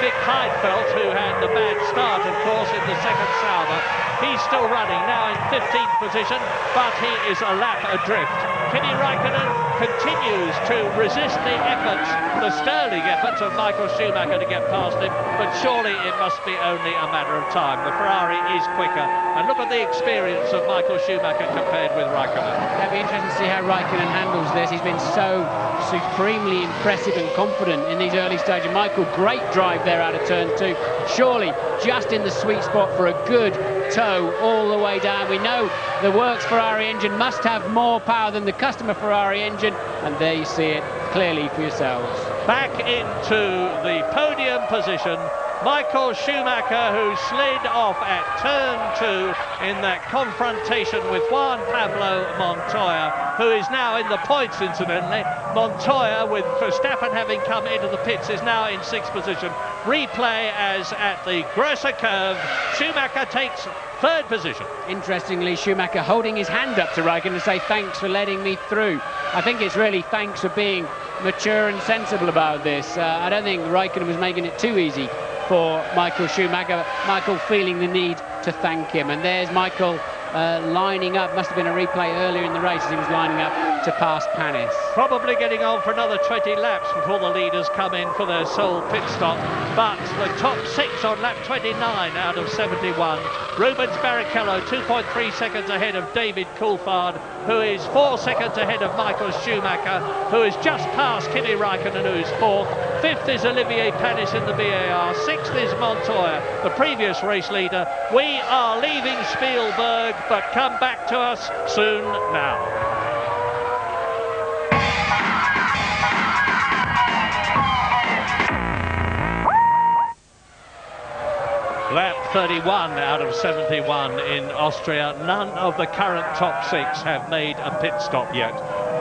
Nick Heidfeld, who had the bad start, of course, in the second Sauber. He's still running now in 15th position, but he is a lap adrift. Kimi Raikkonen continues to resist the efforts, the sterling efforts of Michael Schumacher to get past him, but surely it must be only a matter of time. The Ferrari is quicker, and look at the experience of Michael Schumacher compared with Raikkonen. It'll be interesting to see how Raikkonen handles this. He's been so supremely impressive and confident in these early stages. Michael, great drive there out of turn 2. Surely just in the sweet spot for a good tow all the way down. We know the Works Ferrari engine must have more power than the customer Ferrari engine, and there you see it clearly for yourselves. Back into the podium position, Michael Schumacher, who slid off at turn 2 in that confrontation with Juan Pablo Montoya, who is now in the points, incidentally. Montoya, with Verstappen having come into the pits, is now in 6th position. Replay as at the Grosser curve, Schumacher takes 3rd position. Interestingly, Schumacher holding his hand up to Raikkonen to say thanks for letting me through. I think it's really thanks for being mature and sensible about this. I don't think Raikkonen was making it too easy for Michael Schumacher. Michael feeling the need to thank him. And there's Michael lining up. Must have been a replay earlier in the race as he was lining up to pass Panis. Probably getting on for another 20 laps before the leaders come in for their sole pit stop. But the top 6 on lap 29 out of 71. Rubens Barrichello 2.3 seconds ahead of David Coulthard, who is 4 seconds ahead of Michael Schumacher, who is just past Kimi Raikkonen, who is 4th. 5th is Olivier Panis in the BAR. 6th is Montoya, the previous race leader. We are leaving Spielberg, but come back to us soon now. Lap 31 out of 71 in Austria. None of the current top 6 have made a pit stop yet.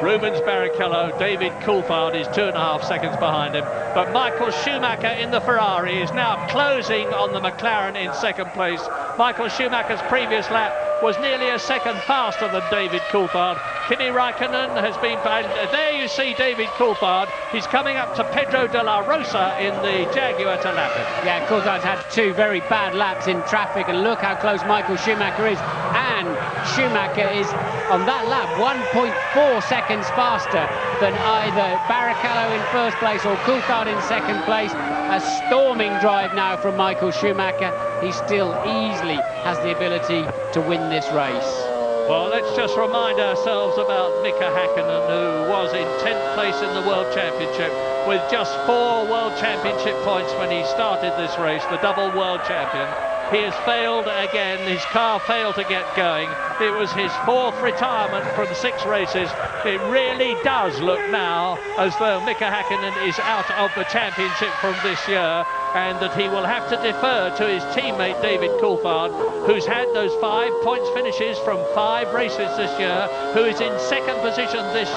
Rubens Barrichello, David Coulthard is 2.5 seconds behind him, but Michael Schumacher in the Ferrari is now closing on the McLaren in 2nd place. Michael Schumacher's previous lap was nearly a second faster than David Coulthard. Kimi Raikkonen has been banned. There you see David Coulthard. He's coming up to Pedro de la Rosa in the Jaguar to lap him. Yeah, Coulthard's had 2 very bad laps in traffic, and look how close Michael Schumacher is. And Schumacher is on that lap 1.4 seconds faster than either Barrichello in 1st place or Coulthard in 2nd place. A storming drive now from Michael Schumacher. He still easily has the ability to win this race. Well, let's just remind ourselves about Mika Häkkinen, who was in 10th place in the World Championship with just 4 World Championship points when he started this race, the double World Champion. He has failed again. His car failed to get going. It was his 4th retirement from 6 races. It really does look now as though Mika Häkkinen is out of the championship from this year, and that he will have to defer to his teammate David Coulthard, who's had those 5 points finishes from 5 races this year, who is in 2nd position this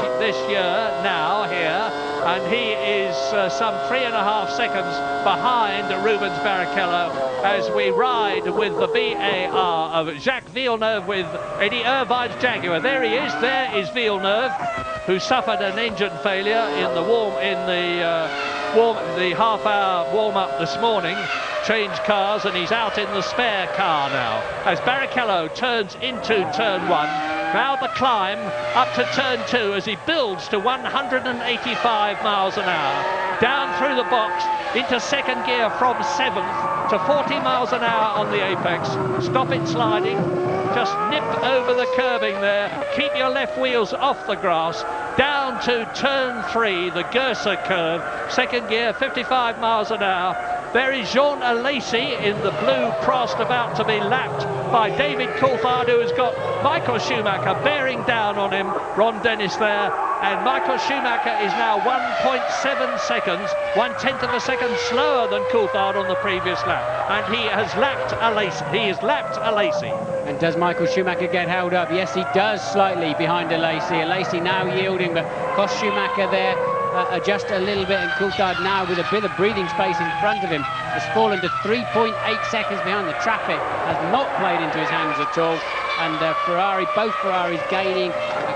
year now here, and he is some 3.5 seconds behind Rubens Barrichello as we ride with the VAR of Jacques Villeneuve with Eddie Irvine's Jaguar. There he is. There is Villeneuve, who suffered an engine failure in the half-hour warm-up this morning. Changed cars, and he's out in the spare car now as Barrichello turns into turn 1. Now the climb up to turn 2 as he builds to 185 miles an hour. Down through the box into 2nd gear from 7th to 40 miles an hour on the apex. Stop it sliding. Just nip over the curbing there. Keep your left wheels off the grass. Down to turn 3, the Gersa curve. 2nd gear, 55 miles an hour. There is Jean Alesi in the blue Prost, about to be lapped by David Coulthard, who has got Michael Schumacher bearing down on him. Ron Dennis there, and Michael Schumacher is now 1.7 seconds, 1/10 of a second slower than Coulthard on the previous lap, and he has lapped Alesi. And does Michael Schumacher get held up? Yes, he does, slightly behind Alesi. Alesi now yielding, but cost Schumacher there just a little bit, and Coulthard now with a bit of breathing space in front of him has fallen to 3.8 seconds behind. The traffic has not played into his hands at all, and both Ferraris gaining,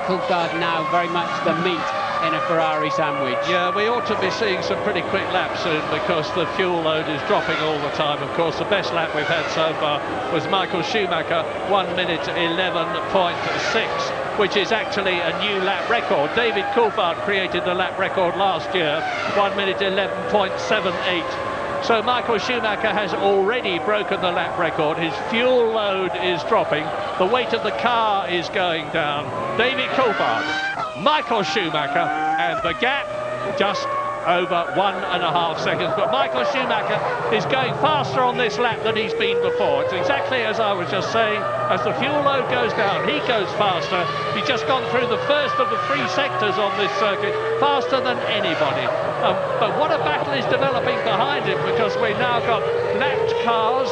Coulthard now very much the meat in a Ferrari sandwich. Yeah, we ought to be seeing some pretty quick laps soon because the fuel load is dropping all the time. Of course, the best lap we've had so far was Michael Schumacher, 1 minute 11.6, which is actually a new lap record. David Coulthard created the lap record last year, 1 minute 11.78. So Michael Schumacher has already broken the lap record. His fuel load is dropping. The weight of the car is going down. David Coulthard, Michael Schumacher, and the gap just over 1.5 seconds. But Michael Schumacher is going faster on this lap than he's been before. It's exactly as I was just saying. As the fuel load goes down, he goes faster. He's just gone through the first of the 3 sectors on this circuit, faster than anybody. But what a battle is developing behind him, because we've now got lapped cars,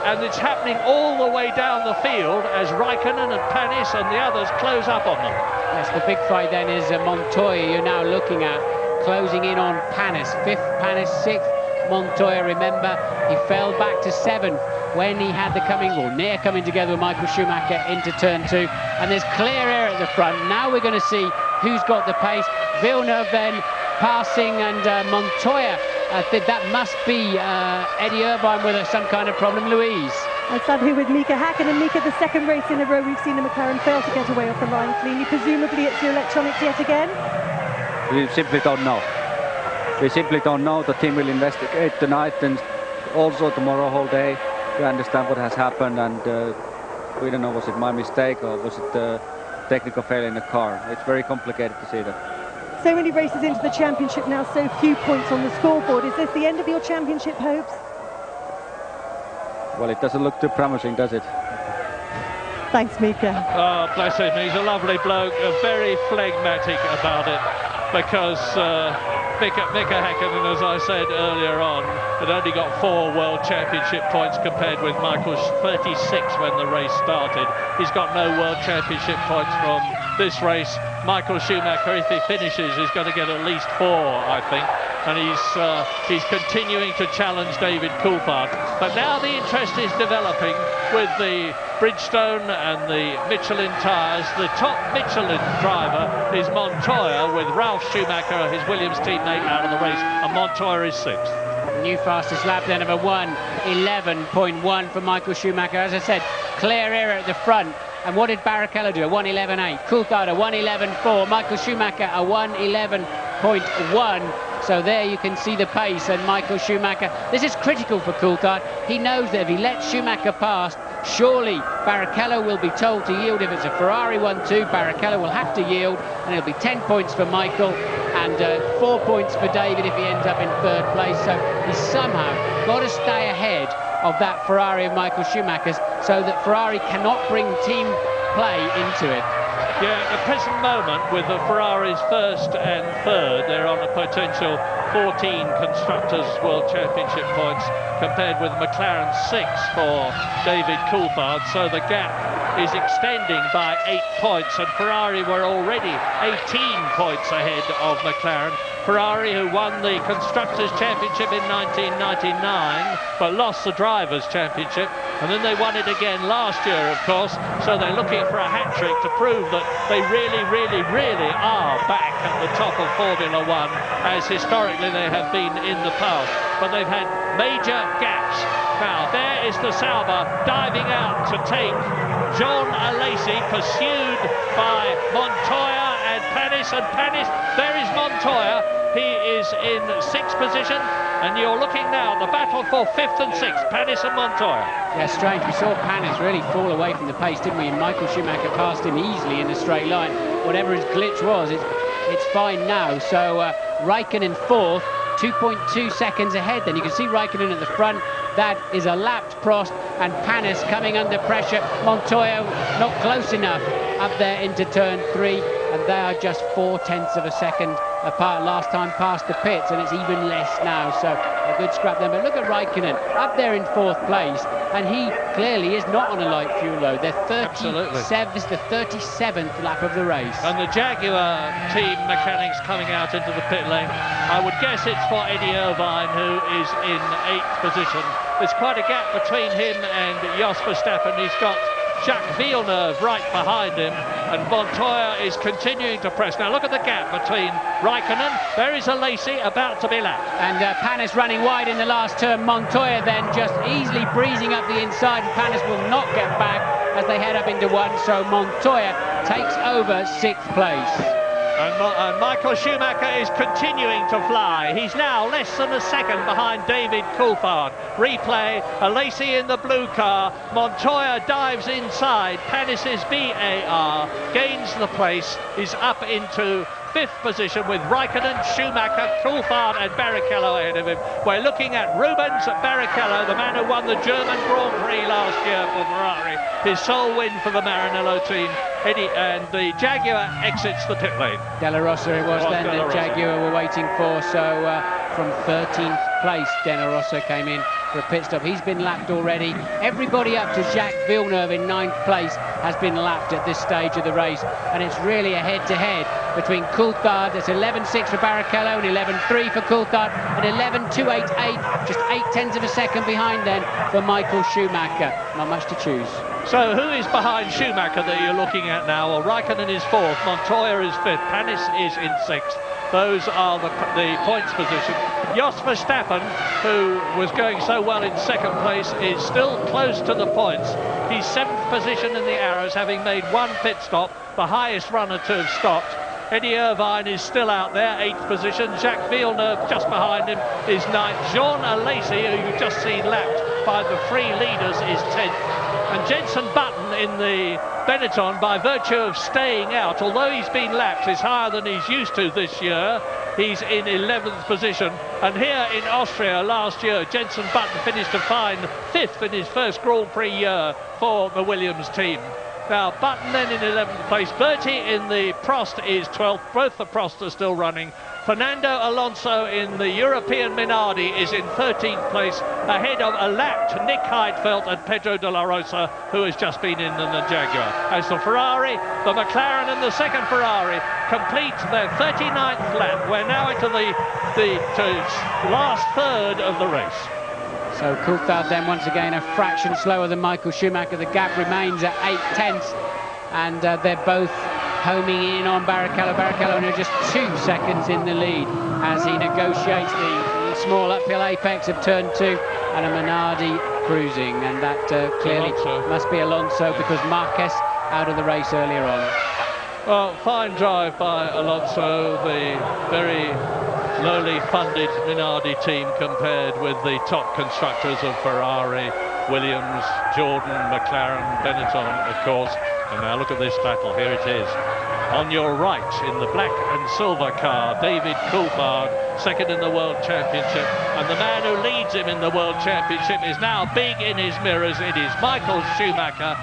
and it's happening all the way down the field as Raikkonen and Panis and the others close up on them. Yes, the big fight then is Montoya you're now looking at, closing in on Panis. 5th, Panis 6th. Montoya, remember, he fell back to 7th when he had the near coming together with Michael Schumacher into turn 2. And there's clear air at the front. Now we're going to see who's got the pace. Villeneuve then passing, and Montoya, I think that must be Eddie Irvine with some kind of problem. Louise. And sadly with Mika Häkkinen, Mika, the 2nd race in a row we've seen the McLaren fail to get away off the line cleanly. Presumably it's your electronics yet again? We simply don't know. We simply don't know. The team will investigate tonight and also tomorrow whole day to understand what has happened, and we don't know, was it my mistake or was it the technical failure in the car? It's very complicated to see that. So many races into the championship now, so few points on the scoreboard. Is this the end of your championship hopes? Well, it doesn't look too promising, does it? Thanks, Mika. Oh, bless him. He's a lovely bloke, very phlegmatic about it, because Mika Häkkinen, as I said earlier on, had only got 4 World Championship points compared with Michael's 36 when the race started. He's got no World Championship points from this race. Michael Schumacher, if he finishes, is going to get at least 4, I think. And he's continuing to challenge David Coulthard. But now the interest is developing with the Bridgestone and the Michelin tyres. The top Michelin driver is Montoya, with Ralf Schumacher, his Williams teammate, out of the race, and Montoya is 6th. New fastest lap then of a 1:11.1 for Michael Schumacher. As I said, clear air at the front. And what did Barrichello do? A 1:11.8. Coulthard a 1:11.4. Michael Schumacher a 1:11.1. So there you can see the pace, and Michael Schumacher, this is critical for Coulthard. He knows that if he lets Schumacher pass, Surely Barrichello will be told to yield. If it's a Ferrari 1-2, Barrichello will have to yield, and it'll be 10 points for Michael and 4 points for David if he ends up in third place. So he's somehow got to stay ahead of that Ferrari of Michael Schumacher's so that Ferrari cannot bring team play into it. Yeah, at the present moment, with the Ferraris first and third, they're on a potential 14 Constructors' World Championship points, compared with McLaren's 6 for David Coulthard. So the gap is extending by 8 points, and Ferrari were already 18 points ahead of McLaren. Ferrari, who won the Constructors' Championship in 1999, but lost the Drivers' Championship, and then they won it again last year, of course, so they're looking for a hat-trick to prove that they really are back at the top of Formula One, as historically they have been in the past, but they've had major gaps. Now, there is the Sauber diving out to take Jean Alesi, pursued by Montoya and Panis, there is Montoya. He is in 6th position, and you're looking now, the battle for 5th and 6th, Panis and Montoya. Yeah, strange. We saw Panis really fall away from the pace, didn't we? And Michael Schumacher passed him easily in a straight line. Whatever his glitch was, it's fine now. So Raikkonen 4th, 2.2 seconds ahead. Then you can see Raikkonen at the front. That is a lapped Prost, and Panis coming under pressure. Montoya not close enough up there into turn 3, and they are just 0.4 of a second apart last time past the pits, and it's even less now. So a good scrap there. But look at Raikkonen up there in 4th place, and he clearly is not on a light fuel load. They're 37th, this is the 37th lap of the race. And the Jaguar team mechanics coming out into the pit lane. I would guess it's for Eddie Irvine, who is in 8th position. There's quite a gap between him and Jos Verstappen. He's got Jacques Villeneuve right behind him, and Montoya is continuing to press. Now look at the gap between Raikkonen. There is Alesi about to be lapped. And Panis running wide in the last turn. Montoya then just easily breezing up the inside, and Panis will not get back as they head up into 1. So Montoya takes over 6th place. And Michael Schumacher is continuing to fly. He's now less than a second behind David Coulthard. Replay, Alesi in the blue car. Montoya dives inside. Panis's VAR gains the place. He's up into 5th position with Raikkonen, Schumacher, Coulthard and Barrichello ahead of him. We're looking at Rubens Barrichello, the man who won the German Grand Prix last year for Ferrari. His sole win for the Maranello team. Eddie, and the Jaguar exits the pit lane. Della Rosa it was then that Jaguar were waiting for, so from 13th place Della Rosa came in for a pit stop. He's been lapped already. Everybody up to Jacques Villeneuve in 9th place has been lapped at this stage of the race, and it's really a head-to-head between Coulthard. It's 11.6 for Barrichello and 11.3 for Coulthard, and 11.288, just 0.8 of a second behind then for Michael Schumacher. Not much to choose. So who is behind Schumacher that you're looking at now? Well, Raikkonen is 4th, Montoya is 5th, Panis is in 6th. Those are the points position. Jos Verstappen, who was going so well in 2nd place, is still close to the points. He's 7th position in the arrows, having made 1 pit stop, the highest runner to have stopped. Eddie Irvine is still out there, 8th position. Jacques Villeneuve just behind him is 9th. Jean Alesi, who you've just seen lapped by the 3 leaders, is 10th. And Jenson Button in the Benetton, by virtue of staying out, although he's been lapped, is higher than he's used to this year. He's in 11th position. And here in Austria last year, Jenson Button finished a fine 5th in his first Grand Prix year for the Williams team. Now, Button then in 11th place. Bertie in the Prost is 12th. Both the Prost are still running. Fernando Alonso in the European Minardi is in 13th place, ahead of a lapped Nick Heidfeld and Pedro de la Rosa, who has just been in the Jaguar. As the Ferrari, the McLaren and the 2nd Ferrari complete their 39th lap. We're now into the last third of the race. So Coulthard then once again a fraction slower than Michael Schumacher. The gap remains at 0.8, and they're both homing in on Barrichello. Barrichello now just 2 seconds in the lead as he negotiates the small uphill apex of turn 2, and a Minardi cruising, and that clearly must be Alonso, because Marquez out of the race earlier on. Well, fine drive by Alonso, the very lowly funded Minardi team compared with the top constructors of Ferrari. Williams, Jordan, McLaren, Benetton, of course. And now look at this battle. Here it is. On your right, in the black and silver car, David Coulthard, second in the World Championship. And the man who leads him in the World Championship is now big in his mirrors. It is Michael Schumacher.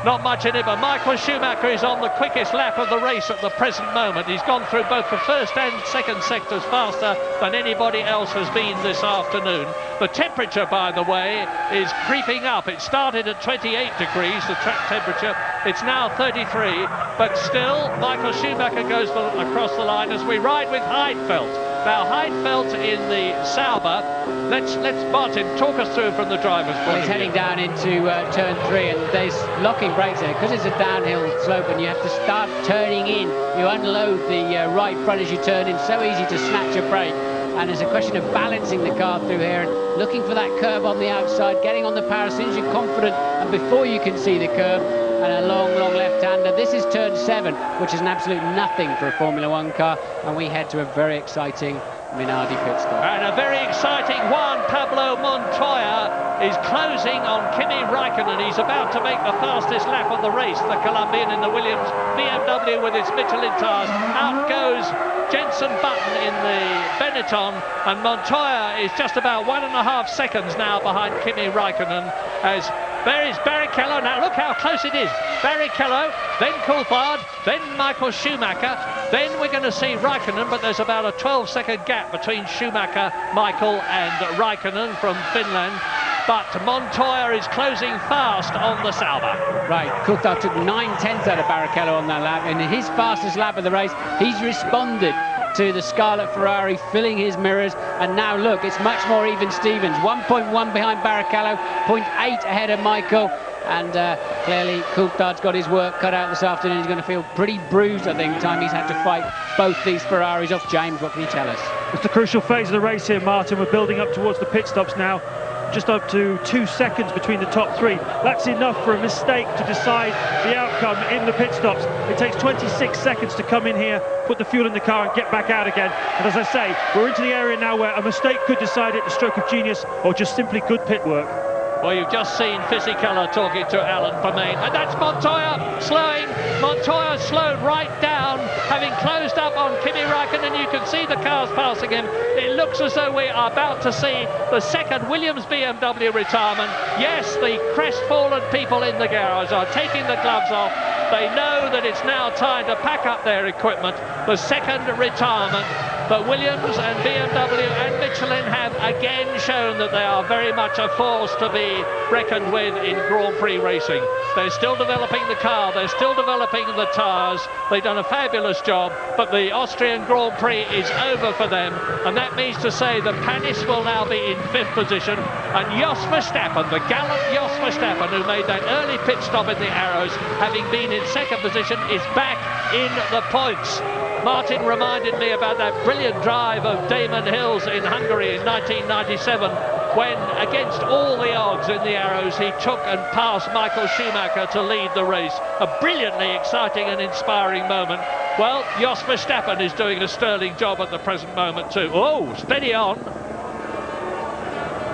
Not much in it, but Michael Schumacher is on the quickest lap of the race at the present moment. He's gone through both the first and second sectors faster than anybody else has been this afternoon. The temperature, by the way, is creeping up. It started at 28 degrees, the track temperature. It's now 33, but still, Michael Schumacher goes across the line as we ride with Heidfeld. Now, Heidfeld in the Sauber. Let's Martin, talk us through from the driver's point of view. He's heading down into turn 3, and there's locking brakes there because it's a downhill slope and you have to start turning in. You unload the right front as you turn in. So easy to snatch a brake. And it's a question of balancing the car through here and looking for that curve on the outside, getting on the power as soon as you're confident and before you can see the curve. And a long left-hander. This is turn 7, which is an absolute nothing for a Formula 1 car. And we head to a very exciting Minardi pit stop. And a very exciting Juan Pablo Montoya is closing on Kimi Raikkonen. He's about to make the fastest lap of the race, the Colombian in the Williams BMW with its Michelin tyres. Out goes Jenson Button in the Benetton, and Montoya is just about 1.5 seconds now behind Kimi Raikkonen as there is Barrichello. Now look how close it is. Barrichello, then Coulthard, then Michael Schumacher, then we're going to see Raikkonen, but there's about a 12-second gap between Schumacher, Michael and Raikkonen from Finland. But Montoya is closing fast on the Sauber. Right, Coulthard took 9/10 out of Barrichello on that lap. In his fastest lap of the race, he's responded to the Scarlet Ferrari filling his mirrors, and now look, it's much more even Stevens. 1.1 behind Barrichello, 0.8 ahead of Michael, and clearly Coulthard's got his work cut out this afternoon. He's going to feel pretty bruised, I think, time he's had to fight both these Ferraris off. James, what can you tell us? It's the crucial phase of the race here, Martin. We're building up towards the pit stops now. Just up to 2 seconds between the top 3. That's enough for a mistake to decide the outcome in the pit stops. It takes 26 seconds to come in here, put the fuel in the car and get back out again. And as I say, we're into the area now where a mistake could decide it, a stroke of genius, or just simply good pit work. Well, you've just seen Fisichella talking to Alan Permain, and that's Montoya slowing. Montoya slowed right down, having closed up on Kimi Raikkonen. You can see the cars passing him. It looks as though we are about to see the second Williams BMW retirement. Yes, the crestfallen people in the garage are taking the gloves off. They know that it's now time to pack up their equipment. The second retirement. But Williams and BMW and Michelin have again shown that they are very much a force to be reckoned with in Grand Prix racing. They're still developing the car, they're still developing the tyres. They've done a fabulous job, but the Austrian Grand Prix is over for them, and that means to say that Panis will now be in 5th position, and Jos Verstappen, the gallant Jos Verstappen, who made that early pit stop in the Arrows, having been in 2nd position, is back in the points. Martin reminded me about that brilliant drive of Damon Hills in Hungary in 1997, when, against all the odds in the Arrows, he took and passed Michael Schumacher to lead the race. A brilliantly exciting and inspiring moment. Well, Jos Verstappen is doing a sterling job at the present moment too. Oh, steady on.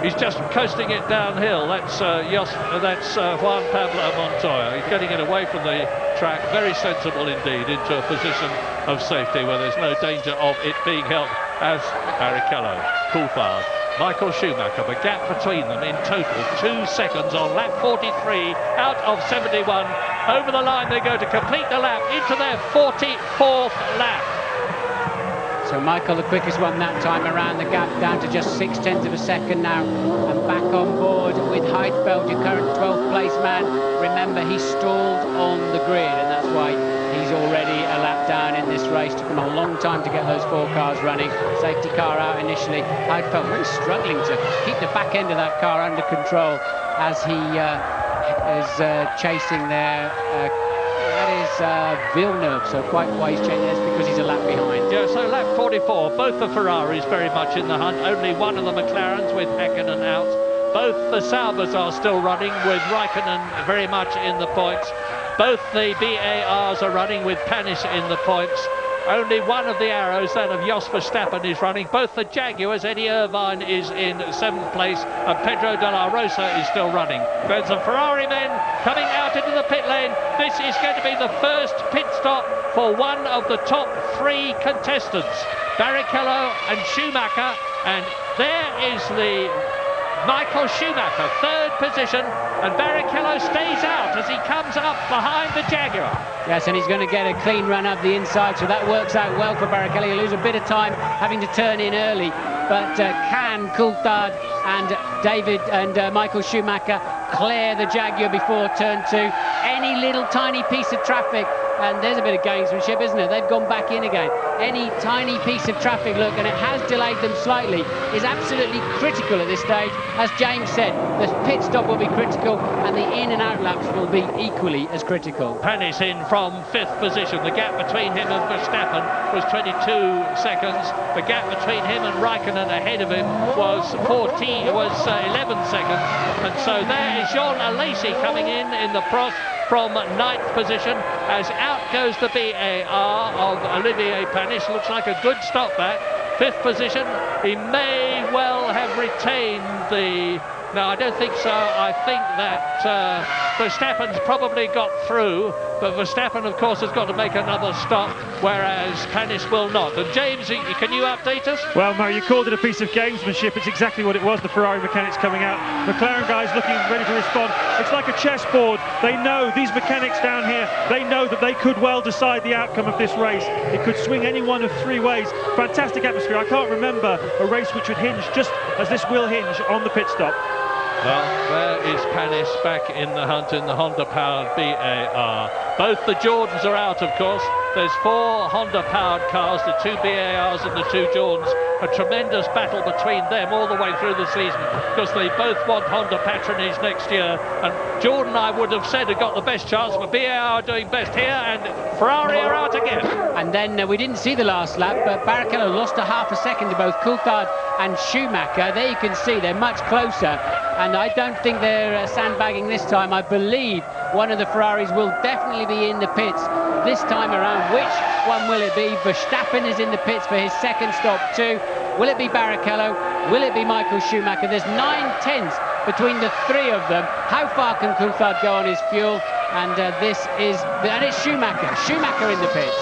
He's just coasting it downhill. That's Juan Pablo Montoya. He's getting it away from the track, very sensible indeed, into a position of safety where there's no danger of it being held as Barrichello, Coulthard, Michael Schumacher. The gap between them in total 2 seconds on lap 43 out of 71. Over the line they go to complete the lap into their 44th lap. So Michael, the quickest one that time around, the gap down to just 0.6 of a second now, and back on board with Heidfeld, your current 12th place man. Remember, he stalled on the grid, and that's why he's already a lap down in this race. Took him a long time to get those 4 cars running. Safety car out initially. Heidfeld really struggling to keep the back end of that car under control as he is chasing there. That is Villeneuve, so quite wise chasing. That's because he's a lap behind. Yeah, so lap 44, both the Ferraris very much in the hunt. Only one of the McLarens with Hakkinen out. Both the Saubers are still running with Raikkonen very much in the points. Both the BARs are running with Panis in the points. Only one of the arrows, that of Jos Verstappen, is running. Both the Jaguars, Eddie Irvine is in 7th place and Pedro de la Rosa is still running. There's the Ferrari men coming out into the pit lane. This is going to be the first pit stop for one of the top 3 contestants, Barrichello and Schumacher, and there is the Michael Schumacher, 3rd position, and Barrichello stays out as he comes up behind the Jaguar. Yes, and he's going to get a clean run up the inside, so that works out well for Barrichello. He'll lose a bit of time having to turn in early, but can Coulthard and David and Michael Schumacher clear the Jaguar before turn 2? Any little tiny piece of traffic, and there's a bit of gamesmanship, isn't it? They've gone back in again. Any tiny piece of traffic, look, and it has delayed them slightly, is absolutely critical at this stage. As James said, the pit stop will be critical and the in and out laps will be equally as critical. Panis in from 5th position. The gap between him and Verstappen was 22 seconds. The gap between him and Raikkonen ahead of him was 11 seconds. And so there is Jean Alesi coming in the Prost from 9th position, as out goes the BAR of Olivier Panis. Looks like a good stop that. 5th position, he may well have retained the... No, I don't think so. I think that Verstappen's probably got through, but Verstappen, of course, has got to make another stop, whereas Panis will not. And James, can you update us? Well, Murray, you called it a piece of gamesmanship. It's exactly what it was, the Ferrari mechanics coming out. McLaren guys looking ready to respond. It's like a chessboard. They know, these mechanics down here, they know that they could well decide the outcome of this race. It could swing any one of 3 ways. Fantastic atmosphere. I can't remember a race which would hinge just as this will hinge on the pit stop. Well, there is Panis back in the hunt in the Honda-powered BAR. Both the Jordans are out, of course. There's 4 Honda-powered cars, the 2 BARs and the 2 Jordans. A tremendous battle between them all the way through the season, because they both want Honda patronage next year. And Jordan, I would have said, had got the best chance, but BAR are doing best here, and Ferrari are out again. And then we didn't see the last lap, but Barrichello lost a half a second to both Coulthard and Schumacher. There you can see they're much closer, and I don't think they're sandbagging this time. I believe one of the Ferraris will definitely be in the pits this time around. Which one will it be? Verstappen is in the pits for his 2nd stop too. Will it be Barrichello? Will it be Michael Schumacher? There's 9/10 between the 3 of them. How far can Coulthard go on his fuel? And it's Schumacher. Schumacher in the pits.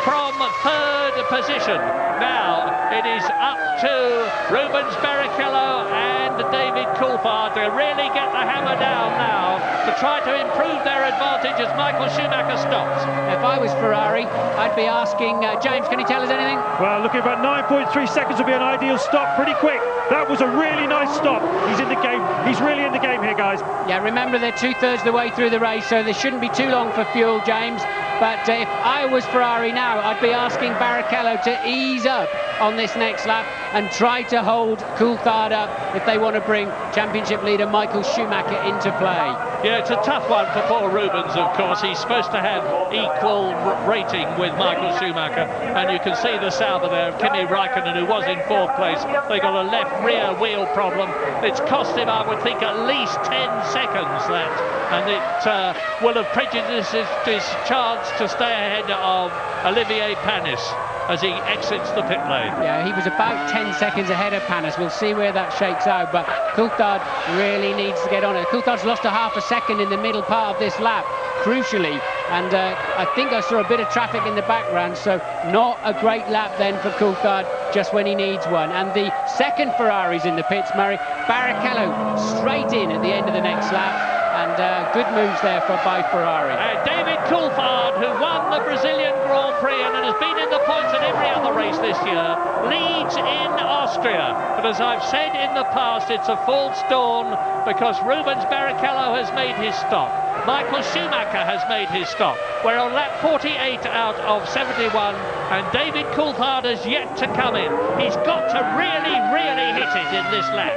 From 3rd position. Now it is up to Rubens Barrichello and David Coulthard to really get the hammer down now to try to improve their advantage as Michael Schumacher stops. If I was Ferrari, I'd be asking, James, can you tell us anything? Well, looking about 9.3 seconds would be an ideal stop, pretty quick. That was a really nice stop. He's in the game. He's really in the game here, guys. Yeah, remember they're 2/3 the way through the race, so they shouldn't be too long for fuel, James. But if I was Ferrari now, I'd be asking Barrichello to ease up on this next lap and try to hold Coulthard up if they want to bring championship leader Michael Schumacher into play. Yeah, it's a tough one for Paul Rubens, of course. He's supposed to have equal rating with Michael Schumacher, and you can see the Sauber there of Kimi Raikkonen, who was in 4th place. They got a left rear wheel problem. It's cost him, I would think, at least 10 seconds, that, and it will have prejudiced his chance to stay ahead of Olivier Panis as he exits the pit lane. Yeah, he was about 10 seconds ahead of Panis. We'll see where that shakes out, but Coulthard really needs to get on it. Coulthard's lost a half a second in the middle part of this lap, crucially, and I think I saw a bit of traffic in the background, so not a great lap then for Coulthard, just when he needs one. And the 2nd Ferrari's in the pits, Murray. Barrichello straight in at the end of the next lap. And good moves there by Ferrari. David Coulthard, who won the Brazilian Grand Prix and has been in the points in every other race this year, leads in Austria. But as I've said in the past, it's a false dawn because Rubens Barrichello has made his stop. Michael Schumacher has made his stop. We're on lap 48 out of 71, and David Coulthard has yet to come in. He's got to really, really hit it in this lap.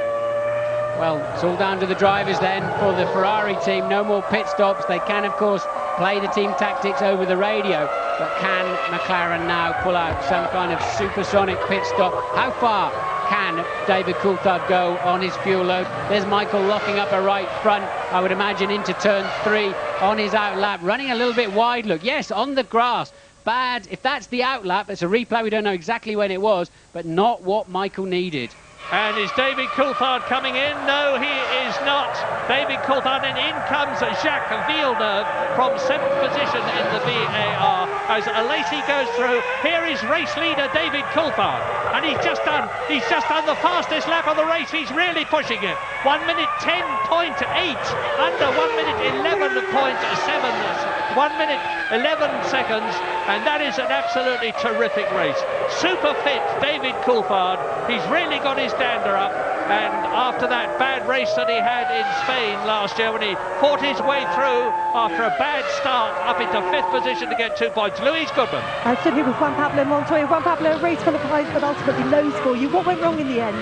Well, it's all down to the drivers then for the Ferrari team. No more pit stops. They can, of course, play the team tactics over the radio. But can McLaren now pull out some kind of supersonic pit stop? How far can David Coulthard go on his fuel load? There's Michael locking up a right front, I would imagine, into turn 3 on his out lap. Running a little bit wide, look. Yes, on the grass. bad. If that's the outlap, it's a replay. We don't know exactly when it was, but not what Michael needed. And is David Coulthard coming in? No, he is not. David Coulthard, and in comes Jacques Villeneuve from 7th position in the VAR as Lacey goes through. Here is race leader David Coulthard, and he's just done the fastest lap of the race. He's really pushing it. 1 minute 10.8 under 1 minute 11.7. 1 minute 11 seconds, and that is an absolutely terrific race. Super fit David Coulthard. He's really got his dander up, and after that bad race that he had in Spain last year when he fought his way through after a bad start up into 5th position to get 2 points. Louise Goodman. I stood here with Juan Pablo Montoya. Juan Pablo, a race full of highs but ultimately lows for you. What went wrong in the end?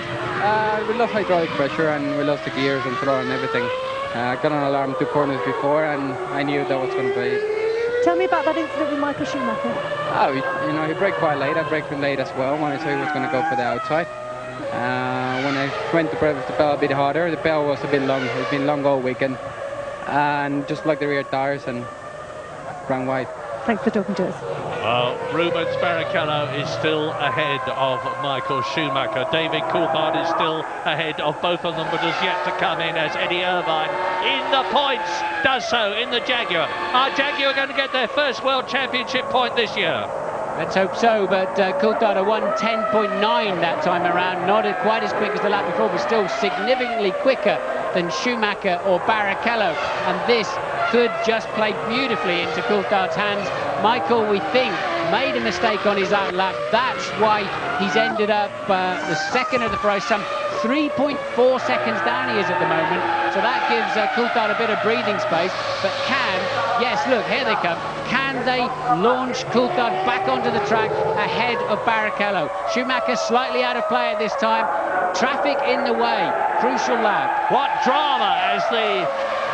We lost hydraulic pressure and we lost the gears and throttle and everything. I got an alarm 2 corners before, and I knew that was going to be. Tell me about that incident with Michael Schumacher. Oh, you know, he braked quite late. I braked late as well when I saw he was going to go for the outside. When I went to press the pedal a bit harder, the pedal was a bit long. It's been long all weekend, and just like the rear tires, and ran wide. Thanks for talking to us. Well, Rubens Barrichello is still ahead of Michael Schumacher. David Coulthard is still ahead of both of them, but has yet to come in as Eddie Irvine in the points does so in the Jaguar. Are Jaguar going to get their first World Championship point this year? Let's hope so, but Coulthard won 10.9 that time around. Not quite as quick as the lap before, but still significantly quicker than Schumacher or Barrichello. And this could just play beautifully into Coulthard's hands. Michael, we think, made a mistake on his outlap. That's why he's ended up the second of the Prix, some 3.4 seconds down he is at the moment. So that gives Coulthard a bit of breathing space. But yes, look, here they come. Can they launch Coulthard back onto the track ahead of Barrichello? Schumacher slightly out of play at this time. Traffic in the way. Crucial lap. What drama as the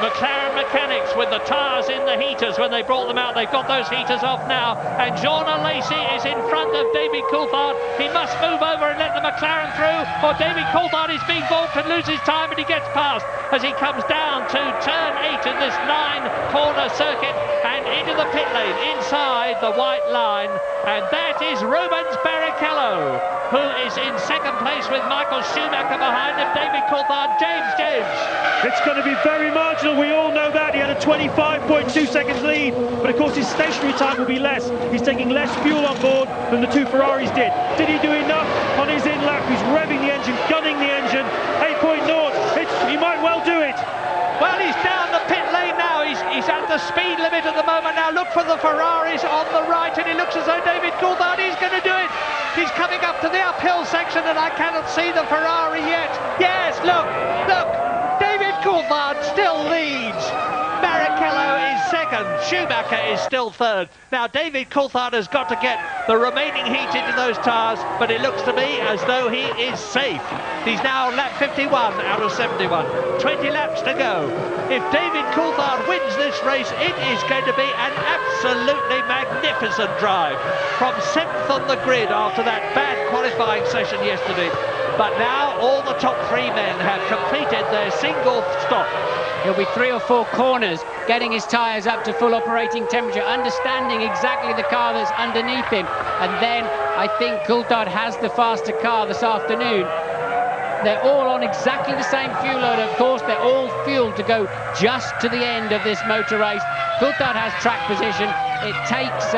McLaren mechanics with the tyres in the heaters when they brought them out. They've got those heaters off now, and Jean Lacey is in front of David Coulthard. He must move over and let the McLaren through, or David Coulthard is being balked and loses time, and he gets past as he comes down to turn 8 in this 9-corner circuit and into the pit lane inside the white line. And that is Rubens Barrichello, who is in second place with Michael Schumacher behind him. David Coulthard. James. It's going to be very marginal, we all know that. He had a 25.2 seconds lead, but of course his stationary time will be less. He's taking less fuel on board than the 2 Ferraris did. Did he do enough on his in lap? He's revving the engine, gunning the engine, 8.0. He might well do it. Well, he's down the pit lane now. He's at the speed limit at the moment now. Look for the Ferraris on the right, and it looks as though David Coulthard is going to do it. He's coming up to the uphill section, and I cannot see the Ferrari yet. Yes, look, David Coulthard still leads. Barrichello is second. Schumacher is still third. Now, David Coulthard has got to get the remaining heat into those tyres, but it looks to me as though he is safe. He's now lap 51 out of 71. 20 laps to go. If David Coulthard wins this race, it is going to be an absolutely magnificent drive. From 7th on the grid after that bad qualifying session yesterday. But now all the top 3 men have completed their single stop. He'll be 3 or 4 corners, getting his tyres up to full operating temperature, understanding exactly the car that's underneath him. And then I think Coulthard has the faster car this afternoon. They're all on exactly the same fuel load. Of course, they're all fueled to go just to the end of this motor race. Coulthard has track position. It takes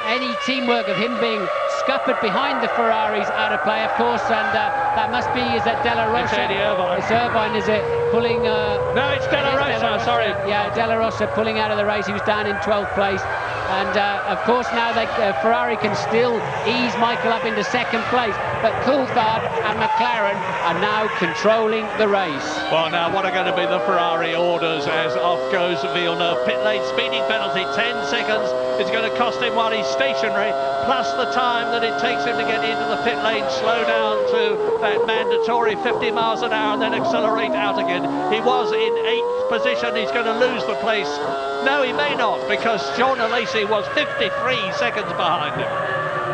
any teamwork of him being scuppered behind the Ferraris out of play, of course, and that must be, is that Della Rosa? It's Eddie Irvine. It's Irvine, is it? Pulling... No, it's Della Rosa, sorry. Yeah, Della Rosa pulling out of the race. He was down in 12th place. And, of course, now Ferrari can still ease Michael up into second place. But Coulthard and McLaren are now controlling the race. Well, now, what are going to be the Ferrari orders as off goes Villeneuve? Pit lane speeding penalty, 10 seconds. It's going to cost him while he's stationary, plus the time that it takes him to get into the pit lane, slow down to that mandatory 50 miles an hour and then accelerate out again. He was in 8th position. He's going to lose the place. No, he may not, because Jean Lacey was 53 seconds behind him.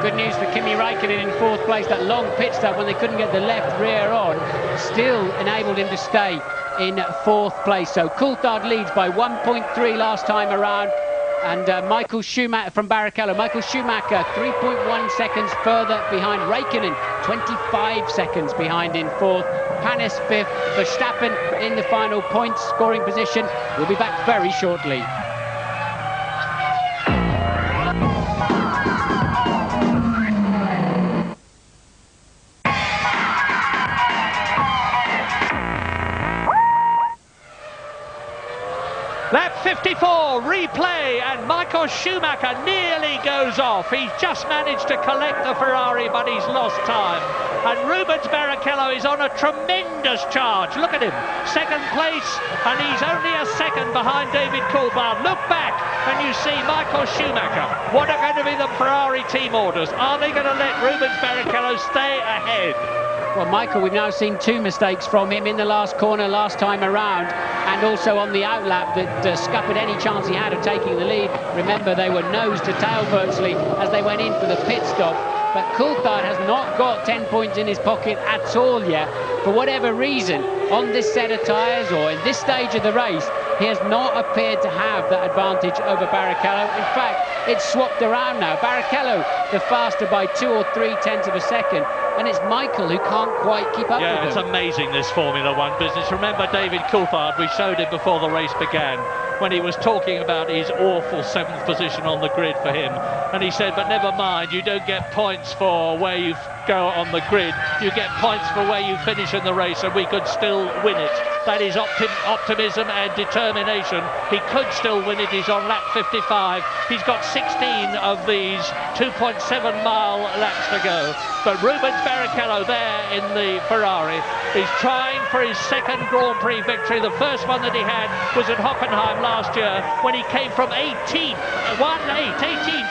Good news for Kimi Raikkonen in 4th place. That long pit stop when they couldn't get the left rear on still enabled him to stay in 4th place. So Coulthard leads by 1.3 last time around. And Michael Schumacher from Barrichello. Michael Schumacher 3.1 seconds further behind Räikkönen, 25 seconds behind in fourth. Panis fifth. Verstappen in the final points scoring position. We'll be back very shortly. Lap 54, replay, and Michael Schumacher nearly goes off. He's just managed to collect the Ferrari, but he's lost time. And Rubens Barrichello is on a tremendous charge. Look at him, second place, and he's only a second behind David Coulthard. Look back, and you see Michael Schumacher. What are going to be the Ferrari team orders? Are they going to let Rubens Barrichello stay ahead? Well, Michael, we've now seen two mistakes from him in the last corner last time around, and also on the outlap that scuppered any chance he had of taking the lead. Remember, they were nose to tail virtually as they went in for the pit stop. But Coulthard has not got 10 points in his pocket at all yet. For whatever reason, on this set of tyres or in this stage of the race, he has not appeared to have that advantage over Barrichello. In fact, it's swapped around now. Barrichello, the faster by 2 or 3 tenths of a second, and it's Michael who can't quite keep up with him. Yeah, it's amazing, this Formula One business. Remember David Coulthard, we showed him before the race began, when he was talking about his awful 7th position on the grid for him. And he said, but never mind, you don't get points for where you go on the grid. You get points for where you finish in the race, and we could still win it. That is optimism and determination. He could still win it. He's on lap 55. He's got 16 of these 2.7-mile laps to go. But Rubens Barrichello there in the Ferrari is trying for his second Grand Prix victory. The first one that he had was at Hockenheim last year when he came from 18th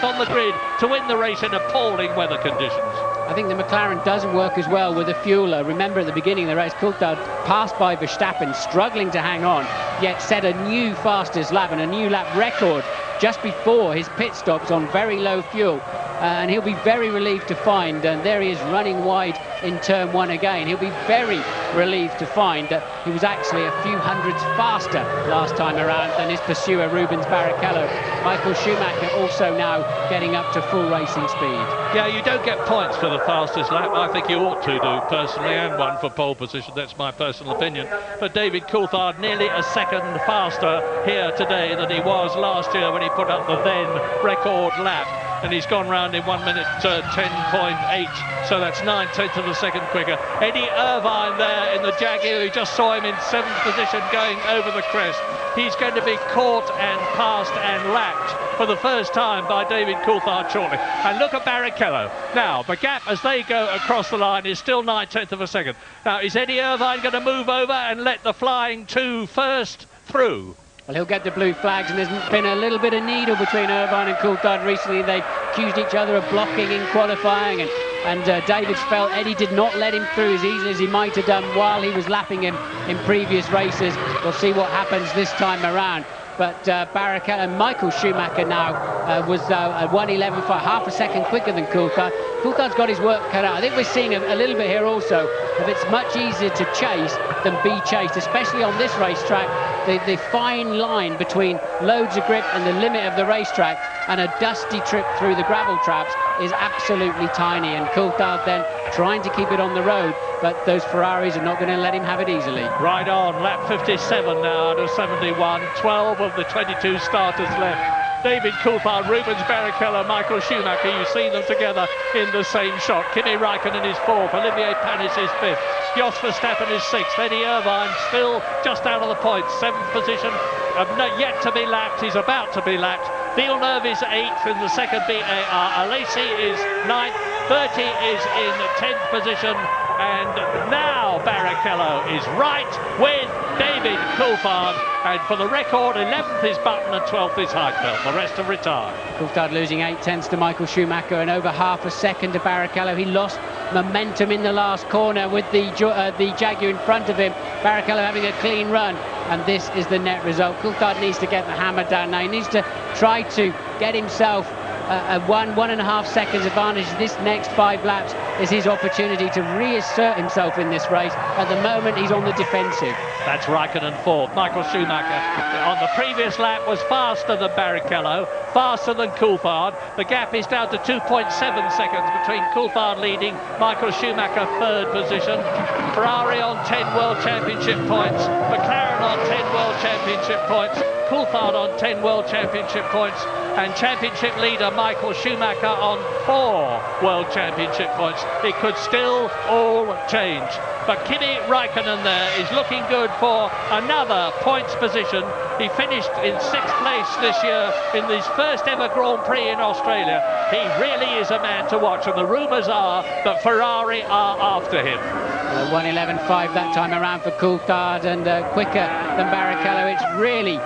on the grid to win the race in appalling weather conditions. I think the McLaren doesn't work as well with the fueler. Remember at the beginning of the race, Coulthard passed by Verstappen, struggling to hang on, yet set a new fastest lap and a new lap record just before his pit stops on very low fuel. And he'll be very relieved to find, and there he is running wide in turn 1 again. He'll be very relieved to find that he was actually a few hundreds faster last time around than his pursuer Rubens Barrichello. Michael Schumacher also now getting up to full racing speed. Yeah, you don't get points for the fastest lap. I think you ought to do personally, and one for pole position. That's my personal opinion. But David Coulthard nearly a second faster here today than he was last year when he put up the then record lap. And he's gone round in 1 minute 10.8, so that's 9 tenths of a second quicker. Eddie Irvine there in the Jaguar, who just saw him in 7th position going over the crest. He's going to be caught and passed and lapped for the first time by David Coulthard shortly. And look at Barrichello. Now, the gap as they go across the line is still 9 tenths of a second. Now, is Eddie Irvine going to move over and let the flying two first through? Well, he'll get the blue flags, and there's been a little bit of needle between Irvine and Coulthard recently. They've accused each other of blocking in qualifying, and David's felt Eddie did not let him through as easily as he might have done while he was lapping him in previous races. We'll see what happens this time around. But Barrichello and Michael Schumacher now was at 1:11 for half a second quicker than Coulthard. Coulthard's got his work cut out. I think we're seeing a little bit here also of it's much easier to chase than be chased, especially on this racetrack. The fine line between loads of grip and the limit of the racetrack and a dusty trip through the gravel traps is absolutely tiny, and Coulthard then trying to keep it on the road, but those Ferraris are not going to let him have it easily. Right on, lap 57 now out of 71, 12 of the 22 starters left. David Coulthard, Rubens Barrichello, Michael Schumacher, you see them together in the same shot. Kimi Räikkönen is 4th, Olivier Panis is 5th, Jos Verstappen is 6th, Eddie Irvine still just out of the points, 7th position, yet to be lapped, he's about to be lapped. Villeneuve is 8th in the second BAR, Alesi is 9th, 30 is in 10th position, and now Barrichello is right with David Coulthard, and for the record 11th is Button and 12th is Heidfeld. The rest have retired. Coulthard losing 8 tenths to Michael Schumacher and over half a second to Barrichello. He lost momentum in the last corner with the Jaguar in front of him. Barrichello having a clean run, and this is the net result. Coulthard needs to get the hammer down now. He needs to try to get himself a 1.5 seconds advantage. This next 5 laps is his opportunity to reassert himself in this race. At the moment, he's on the defensive. That's Raikkonen fourth. Michael Schumacher on the previous lap was faster than Barrichello, faster than Coulthard. The gap is down to 2.7 seconds between Coulthard leading, Michael Schumacher third position. Ferrari on 10 World Championship points, McLaren on 10 World Championship points, Coulthard on 10 World Championship points, and championship leader Michael Schumacher on 4 World Championship points. It could still all change. But Kimi Raikkonen there is looking good for another points position. He finished in 6th place this year in his first ever Grand Prix in Australia. He really is a man to watch, and the rumours are that Ferrari are after him. 1:11.5 that time around for Coulthard, and quicker than Barrichello. It's really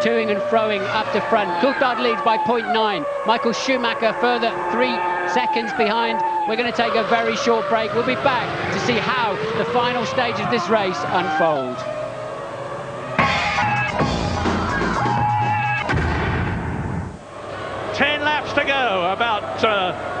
toing and froing up to front. Coulthard leads by 0.9. Michael Schumacher further 3 seconds behind. We're going to take a very short break. We'll be back to see how the final stage of this race unfolds. Laps to go, about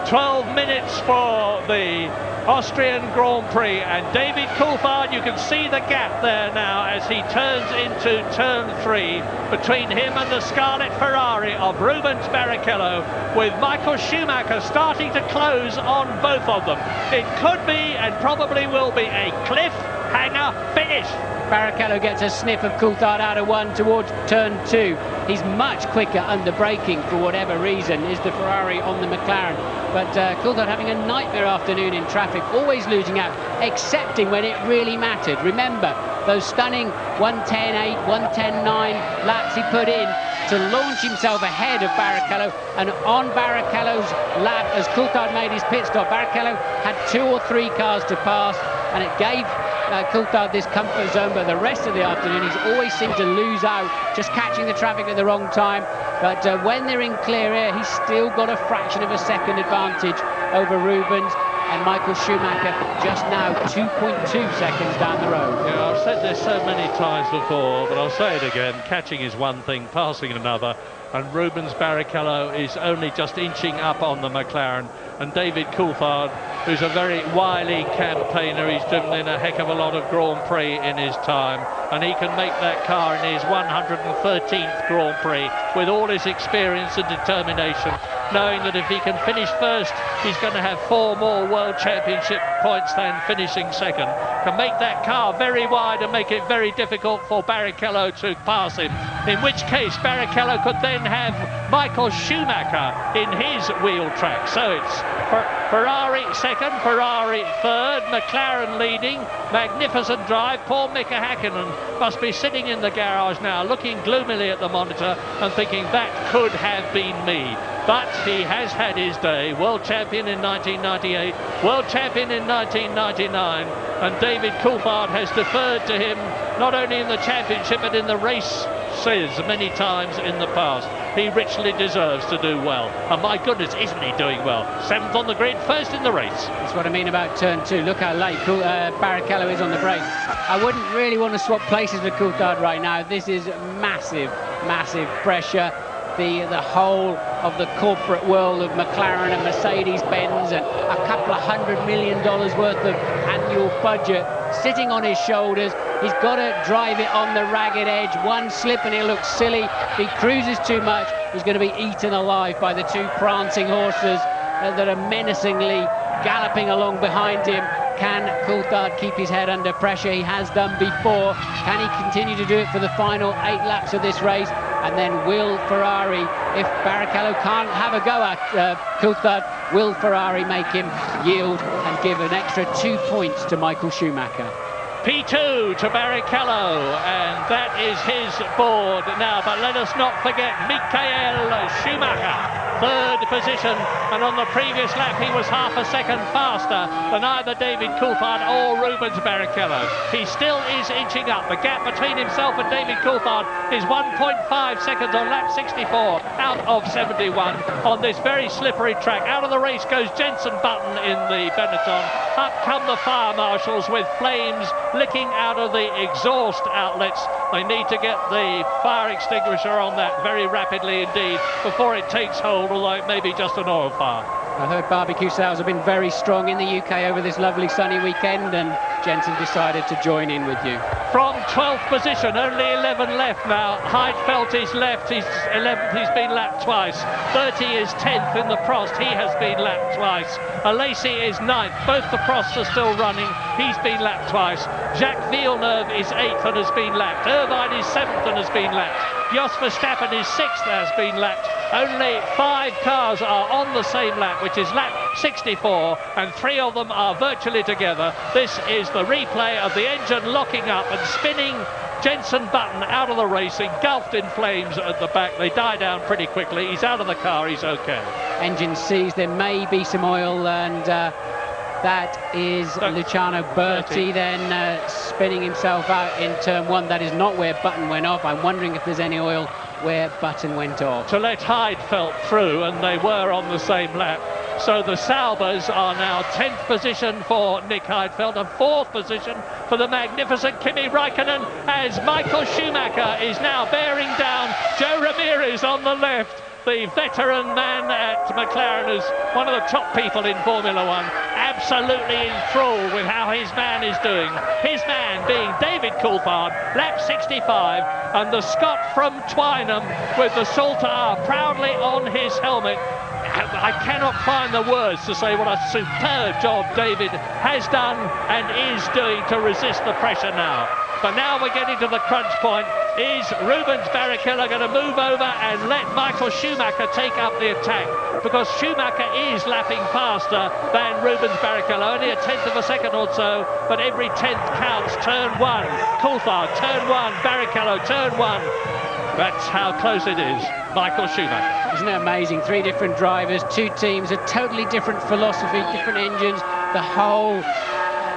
12 minutes for the Austrian Grand Prix, and David Coulthard, you can see the gap there now as he turns into turn 3 between him and the Scarlet Ferrari of Rubens Barrichello, with Michael Schumacher starting to close on both of them. It could be, and probably will be, a cliffhanger finish. Barrichello gets a sniff of Coulthard out of 1 towards turn 2. He's much quicker under braking for whatever reason, is the Ferrari on the McLaren. But Coulthard having a nightmare afternoon in traffic, always losing out, excepting when it really mattered. Remember, those stunning 1:10.8, 1:10.9 laps he put in to launch himself ahead of Barrichello, and on Barrichello's lap, as Coulthard made his pit stop, Barrichello had 2 or 3 cars to pass, and it gave Coulthard this comfort zone. But the rest of the afternoon, he's always seemed to lose out, just catching the traffic at the wrong time. But when they're in clear air, he's still got a fraction of a second advantage over Rubens. And Michael Schumacher just now 2.2 seconds down the road. Yeah, I've said this so many times before, but I'll say it again. Catching is one thing, passing another. And Rubens Barrichello is only just inching up on the McLaren. And David Coulthard, who's a very wily campaigner, he's driven in a heck of a lot of Grand Prix in his time, and he can make that car in his 113th Grand Prix with all his experience and determination, knowing that if he can finish first, he's going to have 4 more World Championship points than finishing second. Can make that car very wide and make it very difficult for Barrichello to pass him, in which case Barrichello could then have Michael Schumacher in his wheel track. So it's Ferrari second, Ferrari third, McLaren leading. Magnificent drive. Poor Mika Häkkinen must be sitting in the garage now, looking gloomily at the monitor and thinking that could have been me. But he has had his day. World champion in 1998, world champion in 1999, and David Coulthard has deferred to him not only in the championship but in the race many times in the past. He richly deserves to do well, and my goodness, isn't he doing well? 7th on the grid, 1st in the race. That's what I mean about turn 2. Look how late Barrichello is on the brake. I wouldn't really want to swap places with Coulthard right now. This is massive, massive pressure. The whole of the corporate world of McLaren and Mercedes-Benz, and a couple of $100 million worth of annual budget sitting on his shoulders. He's got to drive it on the ragged edge. One slip and he'll look silly. If he cruises too much, he's going to be eaten alive by the 2 prancing horses that are menacingly galloping along behind him. Can Coulthard keep his head under pressure? He has done before. Can he continue to do it for the final 8 laps of this race? And then will Ferrari, if Barrichello can't have a go at Coulthard, will Ferrari make him yield and give an extra 2 points to Michael Schumacher? P2 to Barrichello, and that is his board now. But let us not forget Michael Schumacher, 3rd position, and on the previous lap he was half a second faster than either David Coulthard or Rubens Barrichello. He still is inching up. The gap between himself and David Coulthard is 1.5 seconds on lap 64 out of 71 on this very slippery track. Out of the race goes Jenson Button in the Benetton. Up come the fire marshals with flames licking out of the exhaust outlets. They need to get the fire extinguisher on that very rapidly indeed before it takes hold, although it may be just an oil fire. I heard barbecue sales have been very strong in the UK over this lovely sunny weekend, and Jensen decided to join in with you. From 12th position, only 11 left now. Heidfeld is left, he's 11th, he's been lapped twice. Bertie is 10th in the Prost, he has been lapped twice. Alesi is 9th, both the Prosts are still running, he's been lapped twice. Jacques Villeneuve is 8th and has been lapped. Irvine is 7th and has been lapped. Jos Verstappen is 6th and has been lapped. Only 5 cars are on the same lap, which is lap 64, and 3 of them are virtually together. This is the replay of the engine locking up and spinning Jenson Button out of the race, engulfed in flames at the back. They die down pretty quickly. He's out of the car, he's okay. Engine sees there may be some oil, and that is Luciano Berti then spinning himself out in turn 1. That is not where Button went off. I'm wondering if there's any oil where Button went off. To let Heidfeld through, and they were on the same lap. So the Saubers are now 10th position for Nick Heidfeld and 4th position for the magnificent Kimi Raikkonen, as Michael Schumacher is now bearing down Joe Ramirez on the left. The veteran man at McLaren is one of the top people in Formula One, absolutely enthralled with how his man is doing. His man being David Coulthard, lap 65, and the Scot from Twynham with the Salter proudly on his helmet. I cannot find the words to say what a superb job David has done and is doing to resist the pressure now. But now we're getting to the crunch point. Is Rubens Barrichello going to move over and let Michael Schumacher take up the attack? Because Schumacher is lapping faster than Rubens Barrichello, only a 1/10 of a second or so, but every 10th counts. Turn 1, Coulthard, turn 1, Barrichello, turn 1. That's how close it is. Michael Schumacher. Isn't it amazing? 3 different drivers, 2 teams, a totally different philosophy, different engines. The whole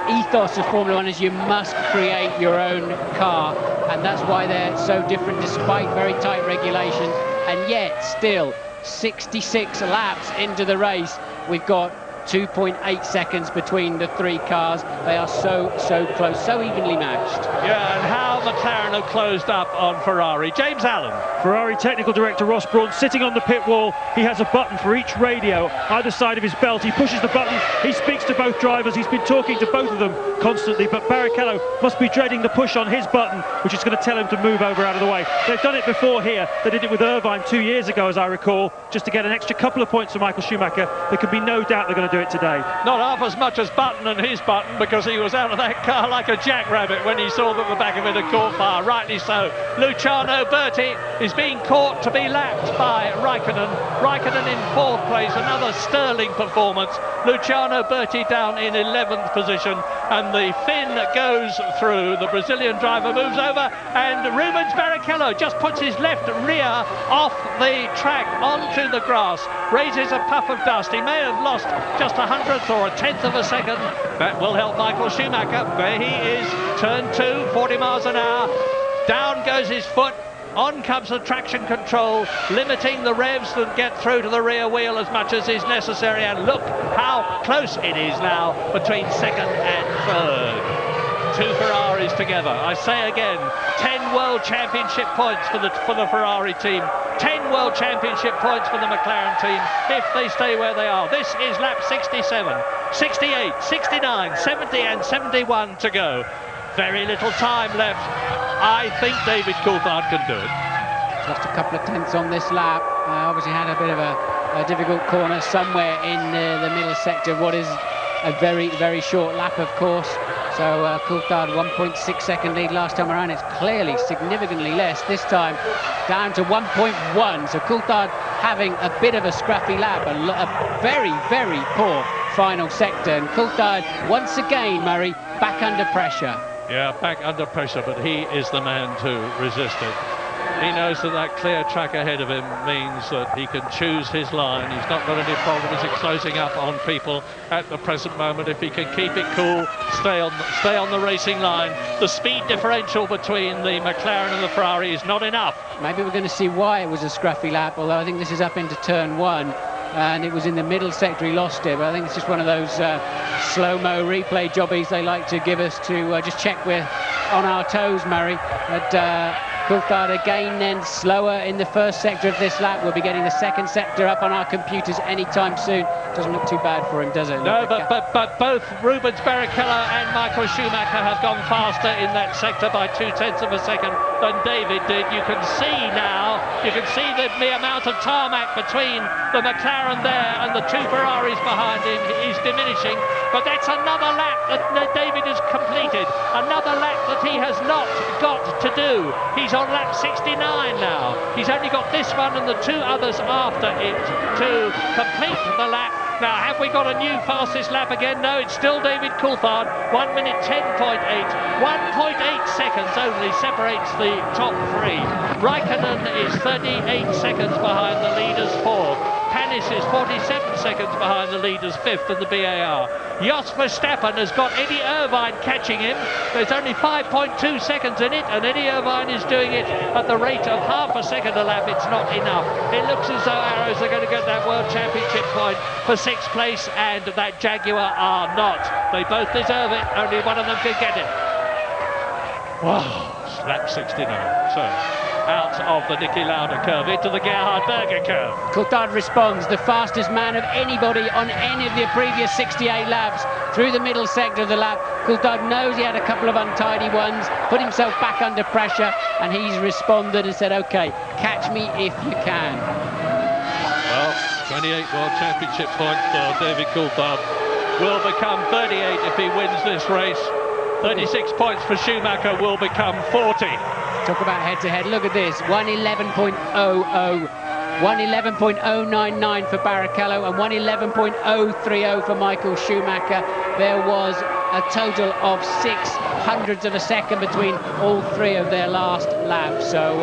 ethos of Formula One is you must create your own car, and that's why they're so different despite very tight regulations. And yet still 66 laps into the race, we've got 2.8 seconds between the 3 cars. They are so close, so evenly matched. Yeah, and how McLaren have closed up on Ferrari. James Allen. Ferrari technical director Ross Brawn sitting on the pit wall. He has a button for each radio either side of his belt. He pushes the button, he speaks to both drivers. He's been talking to both of them constantly, but Barrichello must be dreading the push on his button, which is going to tell him to move over out of the way. They've done it before here. They did it with Irvine 2 years ago, as I recall, just to get an extra couple of points for Michael Schumacher. There can be no doubt they're going to do it today. Not half as much as Button and his button, because he was out of that car like a jackrabbit when he saw that the back of it had caught fire. Rightly so. Luciano Berti is being caught to be lapped by Raikkonen. Raikkonen in 4th place, another sterling performance. Luciano Berti down in 11th position, and the Finn goes through. The Brazilian driver moves over, and Rubens Barrichello just puts his left rear off the track onto the grass, raises a puff of dust. He may have lost just a 100th or a 10th of a second. That will help Michael Schumacher. There he is, turn 2, 40 miles an hour. Down goes his foot. On comes the traction control, limiting the revs that get through to the rear wheel as much as is necessary. And look how close it is now between 2nd and 3rd. 2 Ferraris together. I say again, 10 World Championship points for the Ferrari team. 10 World Championship points for the McLaren team if they stay where they are. This is lap 67, 68, 69, 70 and 71 to go. Very little time left. I think David Coulthard can do it. Just a couple of tenths on this lap. Obviously had a bit of a difficult corner somewhere in the middle sector of what is a very short lap, of course. So Coulthard 1.6 second lead last time around. It's clearly significantly less this time, down to 1.1. So Coulthard having a bit of a scrappy lap, a very poor final sector. And Coulthard once again, Murray, back under pressure. Yeah, back under pressure, but he is the man to resist it. He knows that that clear track ahead of him means that he can choose his line. He's not got any problems in closing up on people at the present moment. If he can keep it cool, stay on the racing line. The speed differential between the McLaren and the Ferrari is not enough. Maybe we're going to see why it was a scruffy lap, although I think this is up into turn 1. and it was in the middle sector he lost it. But I think it's just one of those slow-mo replay jobbies they like to give us to just check we're on our toes, Murray. But Coulthard again then slower in the first sector of this lap. We'll be getting the second sector up on our computers anytime soon. Doesn't look too bad for him, does it? No, but both Rubens Barrichello and Michael Schumacher have gone faster in that sector by 0.2 of a second than David did. You can see now, you can see the amount of tarmac between the McLaren there and the two Ferraris behind him is diminishing. But that's another lap that David has completed, another lap that he has not got to do. He's on lap 69 now. He's only got this one and the two others after it to complete the lap. Now, have we got a new fastest lap again? No, it's still David Coulthard. 1 minute 10.8. 1.8 seconds only separates the top three. Raikkonen is 38 seconds behind the leaders fourth. Panis is 47 seconds behind the leaders fifth in the BAR. Jos Verstappen has got Eddie Irvine catching him. There's only 5.2 seconds in it, and Eddie Irvine is doing it at the rate of half a second a lap. It's not enough. It looks as though Arrows are going to get that World Championship point for sixth place, and that Jaguar are not. They both deserve it. Only one of them can get it. Wow, lap 69. So, out of the Niki Lauda curve into the Gerhard Berger curve. Coulthard responds, the fastest man of anybody on any of the previous 68 laps through the middle sector of the lap. Coulthard knows he had a couple of untidy ones, put himself back under pressure, and he's responded and said, OK, catch me if you can. Well, 28 World Championship points for David Coulthard. Will become 38 if he wins this race. 36 points for Schumacher will become 40. Talk about head-to-head. Look at this, 111.00, 111.099 for Barrichello and 111.030 for Michael Schumacher. There was a total of 0.06 of a second between all three of their last laps. So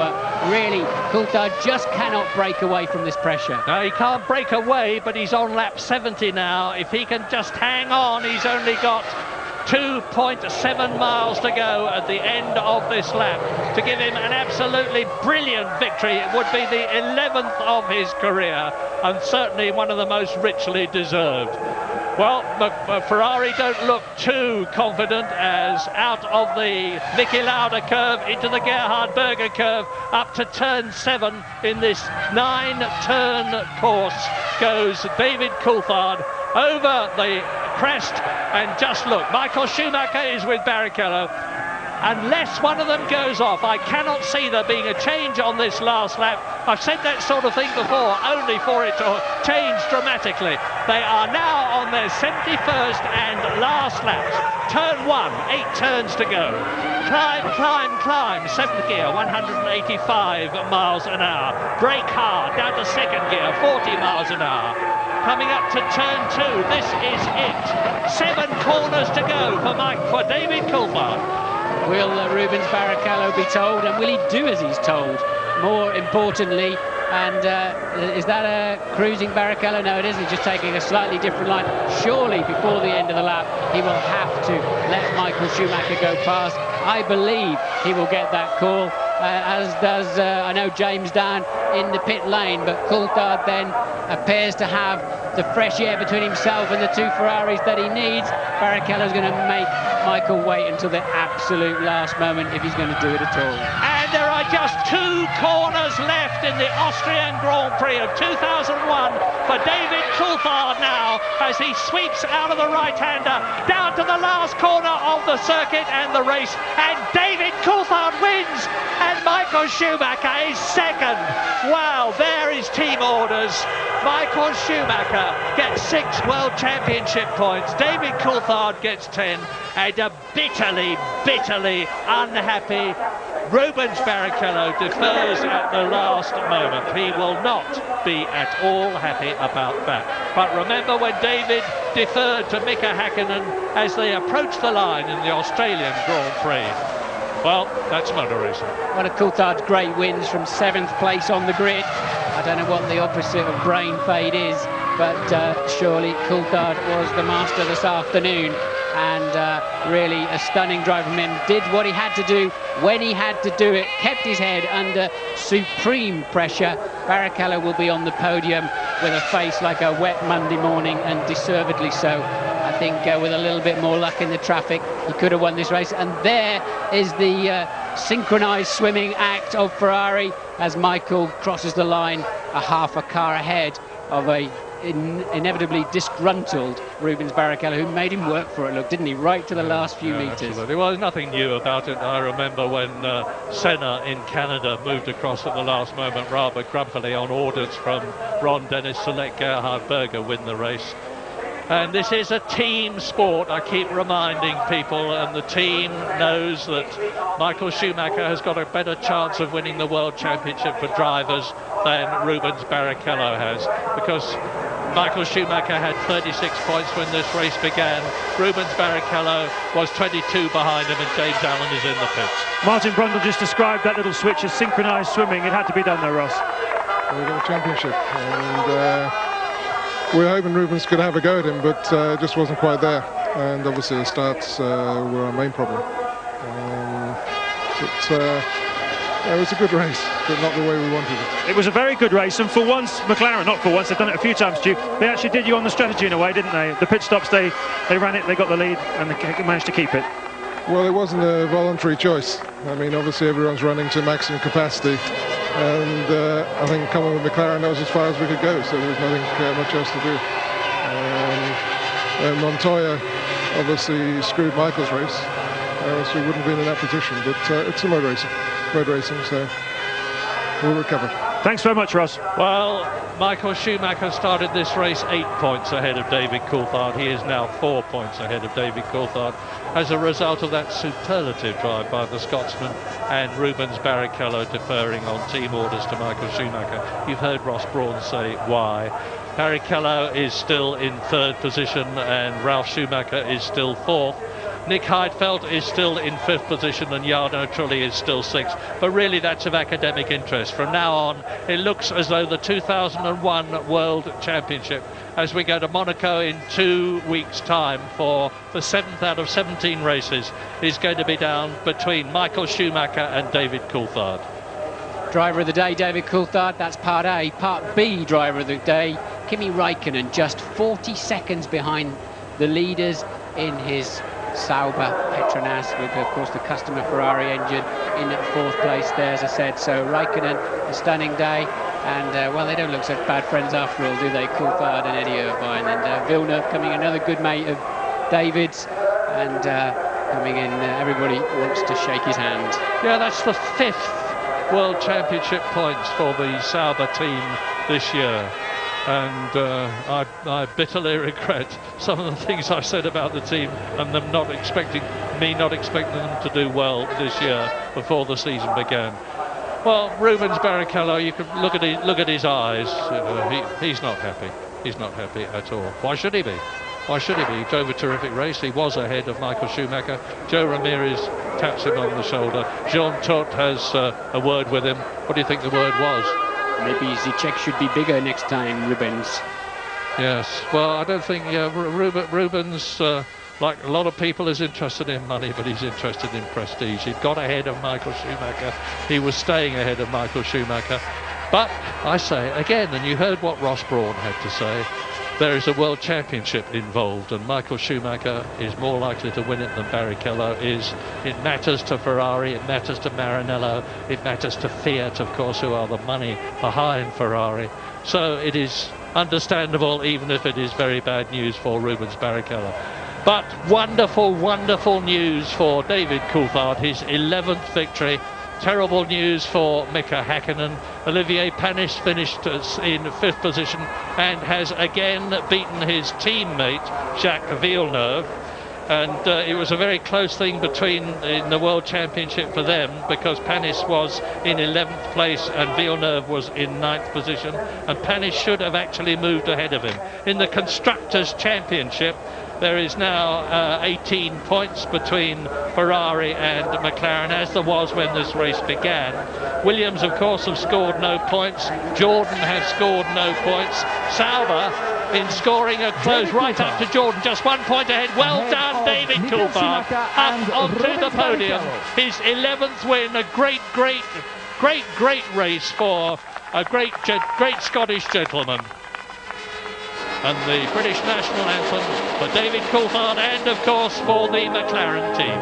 really, Coulthard just cannot break away from this pressure. No, he can't break away, but he's on lap 70 now. If he can just hang on, he's only got 2.7 miles to go at the end of this lap to give him an absolutely brilliant victory. It would be the 11th of his career and certainly one of the most richly deserved. Well, Ferrari don't look too confident as out of the Niki Lauda curve into the Gerhard Berger curve up to turn 7 in this 9-turn course goes David Coulthard over the crest, and just look, Michael Schumacher is with Barrichello. Unless one of them goes off, I cannot see there being a change on this last lap. I've said that sort of thing before, only for it to change dramatically. They are now on their 71st and last laps. Turn 1, 8 turns to go. Climb, climb, climb. 7th gear, 185 miles an hour. Brake hard, down to 2nd gear, 40 miles an hour. Coming up to turn 2, this is it. 7 corners to go for David Coulthard. Will Rubens Barrichello be told, and will he do as he's told? More importantly, and is that a cruising Barrichello? No, it isn't. He's just taking a slightly different line. Surely before the end of the lap, he will have to let Michael Schumacher go past. I believe he will get that call, as does, I know, James down in the pit lane, but Coulthard then appears to have the fresh air between himself and the two Ferraris that he needs. Barrichello's going to make Michael wait until the absolute last moment if he's going to do it at all. And there are just 2 corners left in the Austrian Grand Prix of 2001 for David Coulthard now as he sweeps out of the right-hander down to the last corner of the circuit and the race, and David Coulthard wins and Michael Schumacher is second. Wow, there is team orders. Michael Schumacher gets 6 World Championship points. David Coulthard gets 10, and a bitterly, bitterly unhappy Rubens Barrichello defers at the last moment. He will not be at all happy about that. But remember when David deferred to Mika Häkkinen as they approached the line in the Australian Grand Prix? Well, that's another reason. One of Coulthard's great wins from 7th place on the grid. I don't know what the opposite of brain fade is, but surely Coulthard was the master this afternoon. And really a stunning drive from him. Did what he had to do when he had to do it. Kept his head under supreme pressure. Barrichello will be on the podium. with a face like a wet Monday morning, and deservedly so. I think with a little bit more luck in the traffic, he could have won this race. And there is the synchronised swimming act of Ferrari as Michael crosses the line a half a car ahead of a inevitably disgruntled Rubens Barrichello, who made him work for it, look, didn't he, right to the last few metres. Absolutely. Well, there's nothing new about it. I remember when Senna in Canada moved across at the last moment rather grumpily on orders from Ron Dennis to let Gerhard Berger win the race. And this is a team sport, I keep reminding people, and the team knows that Michael Schumacher has got a better chance of winning the World Championship for drivers than Rubens Barrichello has, because Michael Schumacher had 36 points when this race began. Rubens Barrichello was 22 behind him, and James Allen is in the pits. Martin Brundle just described that little switch as synchronised swimming. It had to be done though, Ross. We've got a championship, and we're hoping Rubens could have a go at him, but it just wasn't quite there. And obviously the starts were our main problem. It was a good race, but not the way we wanted it. It was a very good race, and for once, McLaren, not for once, they've done it a few times, Stu, they actually did you on the strategy in a way, didn't they? The pit stops, they ran it, they got the lead, and they managed to keep it. Well, it wasn't a voluntary choice. I mean, obviously everyone's running to maximum capacity, and I think coming with McLaren, that was as far as we could go, so there was nothing much else to do. And Montoya obviously screwed Michael's race, so we wouldn't have been in that position, but it's a road racing, so we'll recover. Thanks very much, Ross. Well, Michael Schumacher started this race 8 points ahead of David Coulthard. He is now 4 points ahead of David Coulthard as a result of that superlative drive by the Scotsman and Rubens Barrichello deferring on team orders to Michael Schumacher. You've heard Ross Brawn say why. Barrichello is still in 3rd position and Ralf Schumacher is still 4th. Nick Heidfeld is still in 5th position and Jarno Trulli is still 6th. But really that's of academic interest. From now on, it looks as though the 2001 World Championship, as we go to Monaco in 2 weeks' time for the 7th out of 17 races, is going to be down between Michael Schumacher and David Coulthard. Driver of the day, David Coulthard, that's part A. Part B, driver of the day, Kimi Räikkönen, just 40 seconds behind the leaders in his Sauber Petronas, with of course the customer Ferrari engine in at 4th place there, as I said. So Räikkönen, a stunning day, and well, they don't look such bad friends after all, do they, Coulthard and Eddie Irvine? And Villeneuve coming, another good mate of David's, and coming in, everybody wants to shake his hand. Yeah, that's the 5th World Championship points for the Sauber team this year. And I bitterly regret some of the things I've said about the team and them not expecting them to do well this year before the season began. Well, Rubens Barrichello, you can look at his eyes. He's not happy. He's not happy at all. Why should he be? Why should he be? He drove a terrific race. He was ahead of Michael Schumacher. Joe Ramirez taps him on the shoulder. Jean Todt has a word with him. What do you think the word was? Maybe the check should be bigger next time, Rubens. Yes, well, I don't think Rubens, like a lot of people, is interested in money, but he's interested in prestige. He'd got ahead of Michael Schumacher. He was staying ahead of Michael Schumacher. But I say again, and you heard what Ross Brawn had to say, there is a World Championship involved, and Michael Schumacher is more likely to win it than Barrichello is. It matters to Ferrari, it matters to Maranello, it matters to Fiat, of course, who are the money behind Ferrari. So it is understandable, even if it is very bad news for Rubens Barrichello. But wonderful, wonderful news for David Coulthard, his 11th victory. Terrible news for Mika Häkkinen. Olivier Panis finished in 5th position and has again beaten his teammate Jacques Villeneuve. And it was a very close thing in the World Championship for them, because Panis was in 11th place and Villeneuve was in 9th position, and Panis should have actually moved ahead of him. In the Constructors' Championship, there is now 18 points between Ferrari and McLaren, as there was when this race began. Williams, of course, have scored no points. Jordan has scored no points. Sauber, in scoring, are close right up to Jordan, just 1 point ahead. Well done, David Coulthard, up onto the podium. His 11th win, a great race for a great Scottish gentleman. and the British national anthem for David Coulthard and, of course, for the McLaren team.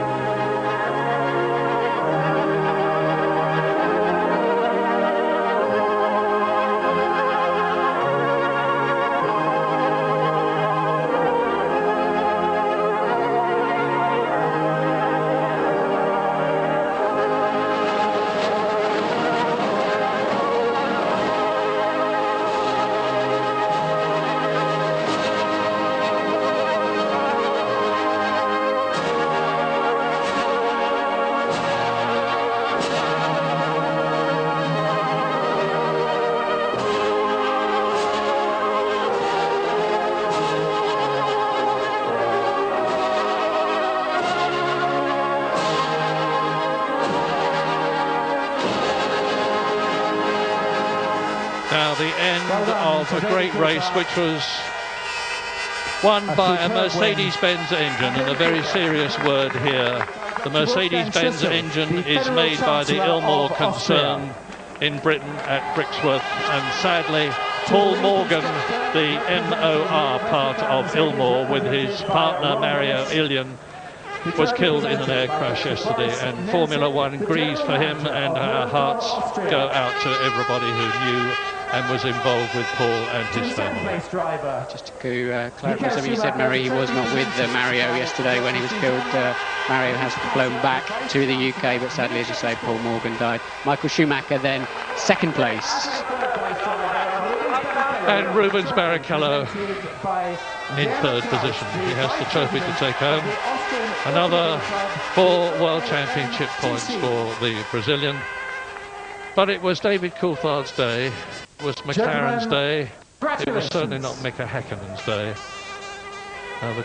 Now the end of a great race, which was won by a Mercedes-Benz engine, and a very serious word here. The Mercedes-Benz engine is made by the Ilmor concern in Britain at Brixworth, and sadly Paul Morgan, the MOR part of Ilmor, with his partner Mario Ilian, was killed in an air crash yesterday, and Formula One grieves for him, and our hearts go out to everybody who knew and was involved with Paul and his family. Just to clarify something you said, Mary, he was not with Mario yesterday when he was killed. Mario has flown back to the UK, but sadly, as you say, Paul Morgan died. Michael Schumacher then second place. And Rubens Barrichello in third position. He has the trophy to take home. Another 4 World Championship points for the Brazilian. But it was David Coulthard's day. It was McLaren's day. It was certainly not Mika Häkkinen's day. The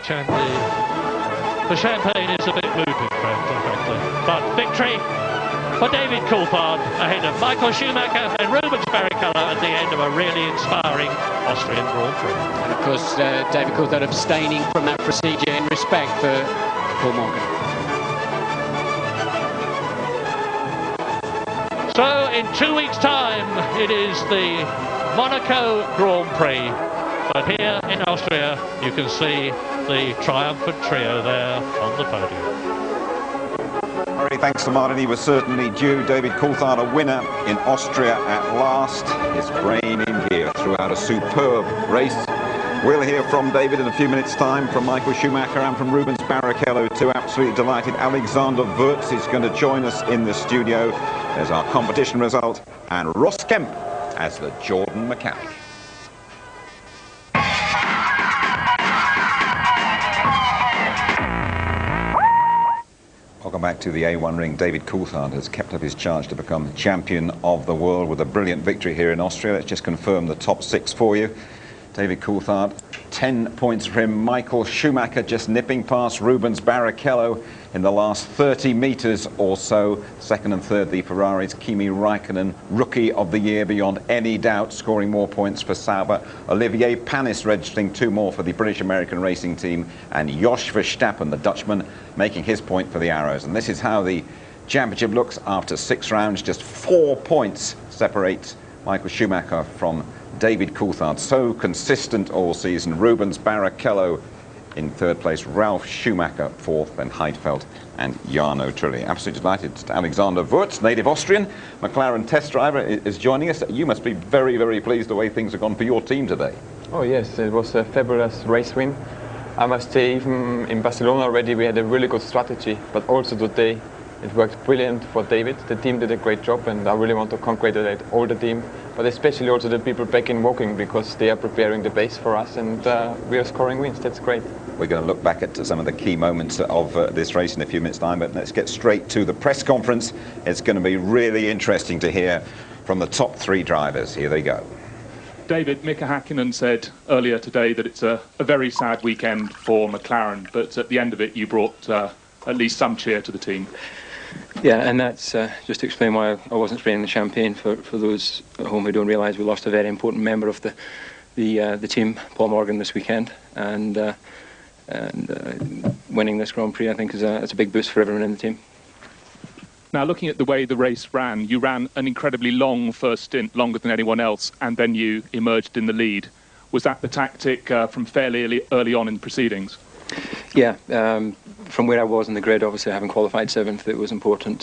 champagne is a bit looping, frankly. But victory for David Coulthard ahead of Michael Schumacher and Rubens Barrichello at the end of a really inspiring Austrian Grand Prix. And of course, David Coulthard abstaining from that procedure in respect for Paul Morgan. So in 2 weeks' time, it is the Monaco Grand Prix. But here in Austria, you can see the triumphant trio there on the podium. Very thanks to Martin. He was certainly due. David Coulthard, a winner in Austria at last. His brain in gear throughout a superb race. We'll hear from David in a few minutes' time, from Michael Schumacher and from Rubens Barrichello too. Absolutely delighted. Alexander Wurz is going to join us in the studio. There's our competition result, and Ross Kemp as the Jordan mechanic. Welcome back to the A1 ring. David Coulthard has kept up his charge to become champion of the world with a brilliant victory here in Austria. Let's just confirm the top 6 for you. David Coulthard, 10 points for him. Michael Schumacher just nipping past Rubens Barrichello in the last 30 metres or so. Second and third, the Ferraris. Kimi Räikkönen, Rookie of the Year beyond any doubt, scoring more points for Sauber. Olivier Panis registering 2 more for the British-American racing team. And Jos Verstappen, the Dutchman, making his point for the Arrows. And this is how the championship looks after 6 rounds. Just 4 points separates Michael Schumacher from David Coulthard, so consistent all season. Rubens Barrichello in third place, Ralf Schumacher fourth, then Heidfeld and Jarno Trulli. Absolutely delighted. Alexander Wurz, native Austrian, McLaren test driver, is joining us. You must be very, very pleased the way things have gone for your team today. Oh yes, it was a fabulous race win. I must say, even in Barcelona already we had a really good strategy, but also today it worked brilliant for David. The team did a great job, and I really want to congratulate all the team, but especially also the people back in Woking, because they are preparing the base for us, and we are scoring wins. That's great. We're going to look back at some of the key moments of this race in a few minutes' time, but let's get straight to the press conference. It's going to be really interesting to hear from the top 3 drivers. Here they go. David, Mika Häkkinen said earlier today that it's a very sad weekend for McLaren, but at the end of it you brought at least some cheer to the team. Yeah, and that's just to explain why I wasn't spraying the champagne for those at home who don't realise we lost a very important member of the team, Paul Morgan, this weekend, and winning this Grand Prix I think is a big boost for everyone in the team. Now, looking at the way the race ran, you ran an incredibly long first stint, longer than anyone else, and then you emerged in the lead. Was that the tactic from fairly early on in the proceedings? Yeah, from where I was in the grid, obviously having qualified 7th, it was important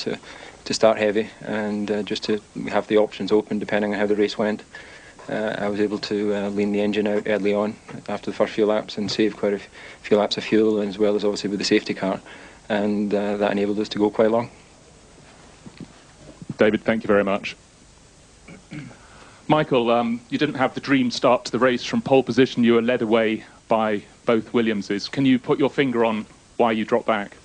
to start heavy and just to have the options open depending on how the race went. I was able to lean the engine out early on after the first few laps and save quite a few laps of fuel, as well as obviously with the safety car, and that enabled us to go quite long. David, thank you very much. Michael, you didn't have the dream start to the race. From pole position, you were led away by both Williamses. Can you put your finger on why you dropped back?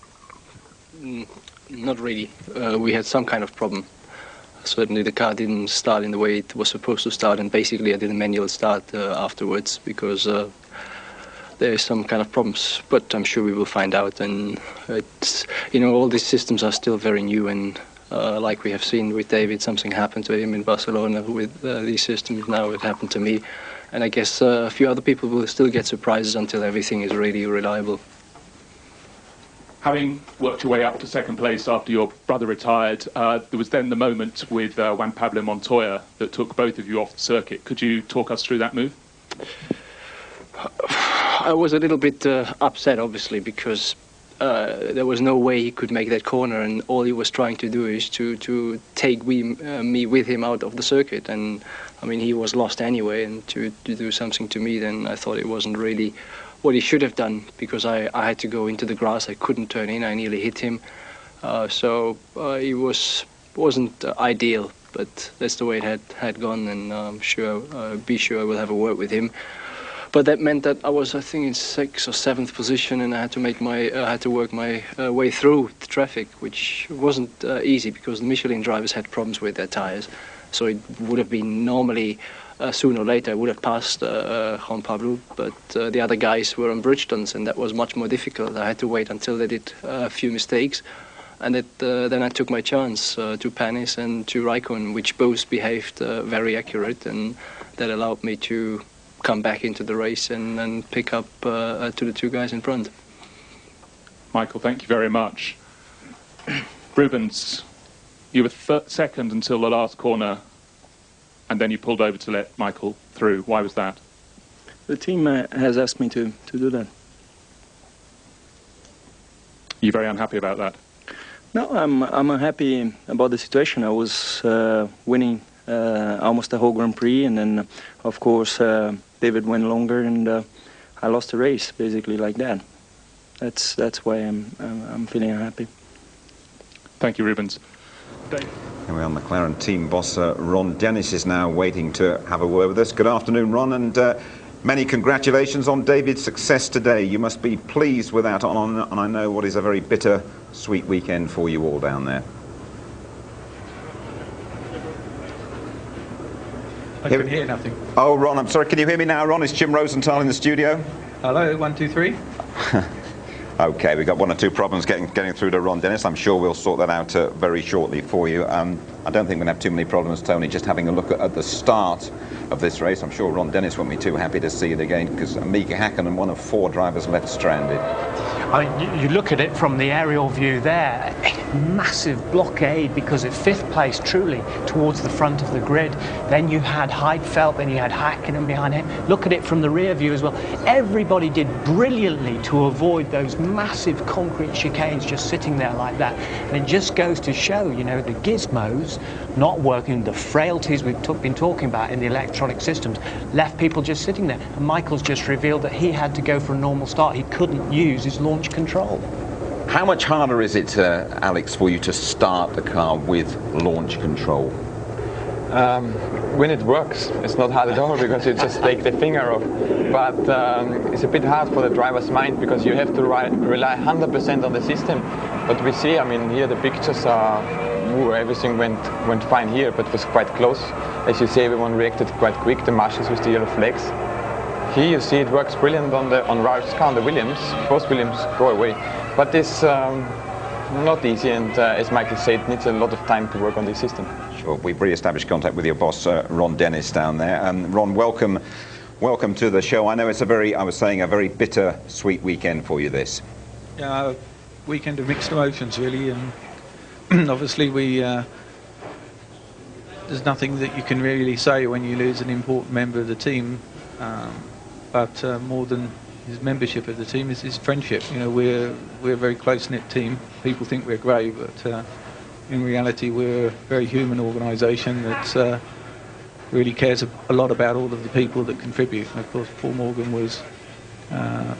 Not really. We had some kind of problem. Certainly the car didn't start in the way it was supposed to start, and basically I did a manual start afterwards because there is some kind of problems, but I'm sure we will find out. And it's, you know, all these systems are still very new, and like we have seen with David, something happened to him in Barcelona with these systems. Now it happened to me, and I guess a few other people will still get surprises until everything is really reliable. Having worked your way up to second place after your brother retired, there was then the moment with Juan Pablo Montoya that took both of you off the circuit. Could you talk us through that move? I was a little bit upset, obviously, because there was no way he could make that corner, and all he was trying to do is to take me with him out of the circuit. And I mean, he was lost anyway, and to do something to me, then I thought it wasn't really what he should have done, because I had to go into the grass. I couldn't turn in. I nearly hit him. So it wasn't ideal, but that's the way it had gone, and I'm sure, be sure I will have a word with him. But that meant that I was, I think, in 6th or 7th position, and I had to work my way through the traffic, which wasn't easy because the Michelin drivers had problems with their tires. So it would have been normally sooner or later I would have passed Juan Pablo, but the other guys were on Bridgestones, and that was much more difficult. I had to wait until they did a few mistakes, and then I took my chance to Panis and to Raikkonen, which both behaved very accurate, and that allowed me to come back into the race and pick up to the two guys in front. Michael, thank you very much. Rubens, you were second until the last corner, and then you pulled over to let Michael through. Why was that? The team has asked me to do that. You're very unhappy about that? No, I'm unhappy about the situation. I was winning almost the whole Grand Prix, and then of course David went longer, and I lost the race basically like that. That's why I'm feeling unhappy. Thank you, Rubens. Dave. Here we are, McLaren team boss Ron Dennis is now waiting to have a word with us. Good afternoon, Ron, and many congratulations on David's success today. You must be pleased with that, and I know what is a very bitter sweet weekend for you all down there. I can hear nothing. Oh, Ron, I'm sorry. Can you hear me now, Ron? Is Jim Rosenthal in the studio? Hello, 1, 2, 3. OK, we've got 1 or 2 problems getting through to Ron Dennis. I'm sure we'll sort that out very shortly for you. I don't think we're going to have too many problems, Tony, just having a look at the start of this race. I'm sure Ron Dennis won't be too happy to see it again, because Mika Häkkinen, one of 4 drivers left stranded. I mean, you look at it from the aerial view there, massive blockade because at 5th place, truly, towards the front of the grid. Then you had Heidfeld, then you had Häkkinen behind him. Look at it from the rear view as well. Everybody did brilliantly to avoid those massive concrete chicanes just sitting there like that. And it just goes to show, you know, the gizmos not working, the frailties we've been talking about in the electronic systems, left people just sitting there. And Michael's just revealed that he had to go for a normal start. He couldn't use his launch control. How much harder is it, Alex, for you to start the car with launch control? When it works, it's not hard at all, because you just take the finger off. But it's a bit hard for the driver's mind, because you have to rely 100% on the system. But we see, I mean, here the pictures are, everything went fine here, but it was quite close. As you say, everyone reacted quite quick, the marshals with the yellow flags. Here you see it works brilliant on Ralph's car, on the Williams. Both Williams go away. But it's not easy, and as Michael said, it needs a lot of time to work on this system. Sure, we've re-established contact with your boss, Ron Dennis, down there. Ron, welcome to the show. I know it's a very bitter, sweet weekend for you, this. Yeah, weekend of mixed emotions, really, and obviously there's nothing that you can really say when you lose an important member of the team. but more than his membership of the team is his friendship. You know, we're a very close-knit team. People think we're grey, but in reality we're a very human organisation that really cares a lot about all of the people that contribute. And of course Paul Morgan was a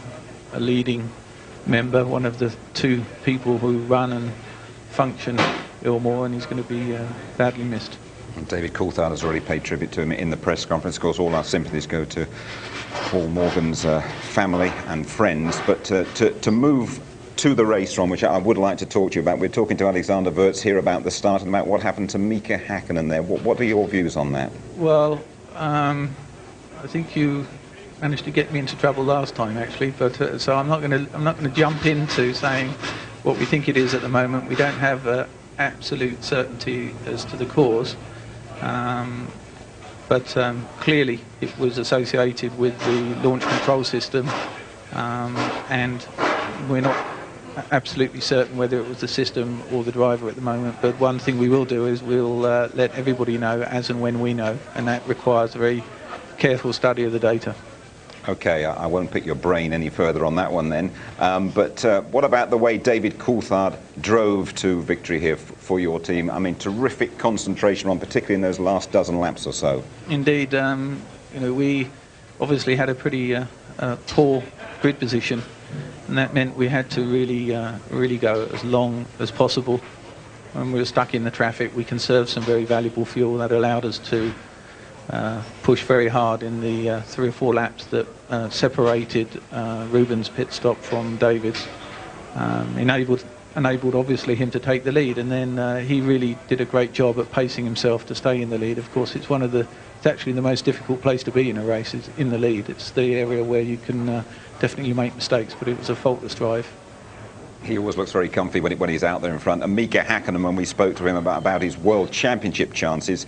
leading member, one of the two people who run and function Ilmore, and he's going to be badly missed. And David Coulthard has already paid tribute to him in the press conference. Of course, all our sympathies go to Paul Morgan's family and friends. But to move to the race, Ron, which I would like to talk to you about, we're talking to Alexander Wirtz here about the start and about what happened to Mika Häkkinen there. What are your views on that? Well, I think you managed to get me into trouble last time, actually. But so I'm not going to jump into saying what we think it is at the moment. We don't have absolute certainty as to the cause. But clearly it was associated with the launch control system, and we're not absolutely certain whether it was the system or the driver at the moment. But one thing we will do is we'll let everybody know as and when we know, and that requires a very careful study of the data. Okay, I won't pick your brain any further on that one then. But what about the way David Coulthard drove to victory here for your team? I mean, terrific concentration on, particularly in those last dozen laps or so. Indeed, you know, we obviously had a pretty poor grid position, and that meant we had to really go as long as possible. When we were stuck in the traffic, we conserved some very valuable fuel that allowed us to push very hard in the 3 or 4 laps that separated Ruben's pit stop from David's. Enabled obviously him to take the lead, and then he really did a great job at pacing himself to stay in the lead. Of course, it's actually the most difficult place to be in a race, is in the lead. It's the area where you can definitely make mistakes, but it was a faultless drive. He always looks very comfy when he's out there in front. And Mika Häkkinen, when we spoke to him about his World Championship chances,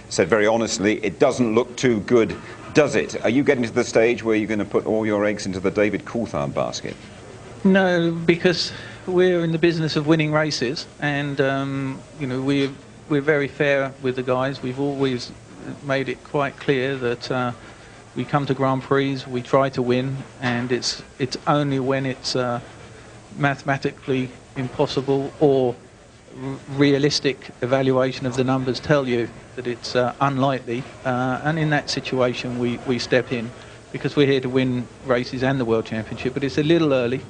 said very honestly, it doesn't look too good, does it? Are you getting to the stage where you're going to put all your eggs into the David Coulthard basket? No, because we're in the business of winning races, and you know, we're very fair with the guys. We've always made it quite clear that we come to Grand Prix, we try to win, and it's only when it's mathematically impossible or realistic evaluation of the numbers tell you that it's unlikely, and in that situation we step in, because we're here to win races and the World Championship. But it's a little early,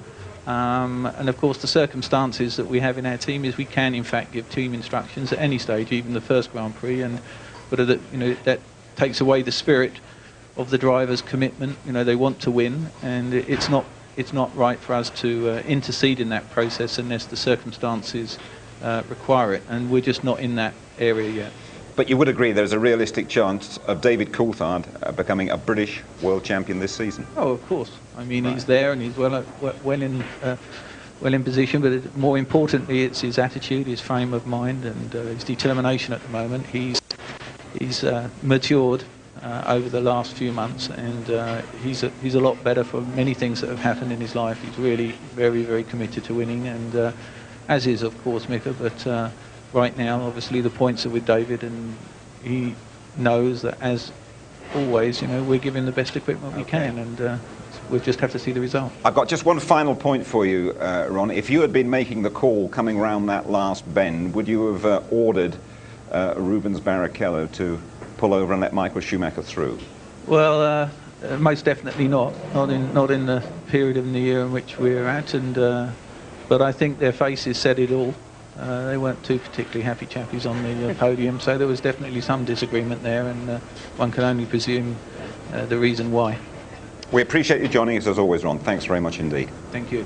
and of course the circumstances that we have in our team is we can in fact give team instructions at any stage, even the first Grand Prix, but you know, that takes away the spirit of the driver's commitment. You know, they want to win, and it's not right for us to intercede in that process unless the circumstances require it, and we're just not in that area yet. But you would agree there's a realistic chance of David Coulthard becoming a British world champion this season? Oh, of course. I mean, right. He's there and he's well in position, but more importantly, it's his attitude, his frame of mind, and his determination at the moment. He's matured over the last few months, and he's a lot better for many things that have happened in his life. He's really very, very committed to winning, and as is, of course, Mika, but right now, obviously, the points are with David, and he knows that, as always, you know, we're giving the best equipment we can, and we'll just have to see the result. I've got just one final point for you, Ron. If you had been making the call coming round that last bend, would you have ordered Rubens Barrichello to pull over and let Michael Schumacher through? Well, most definitely not. Not in the period of the year in which we're at, and but I think their faces said it all. They weren't too particularly happy chappies on the podium, so there was definitely some disagreement there, and one can only presume the reason why. We appreciate you joining us as always, Ron. Thanks very much indeed. Thank you.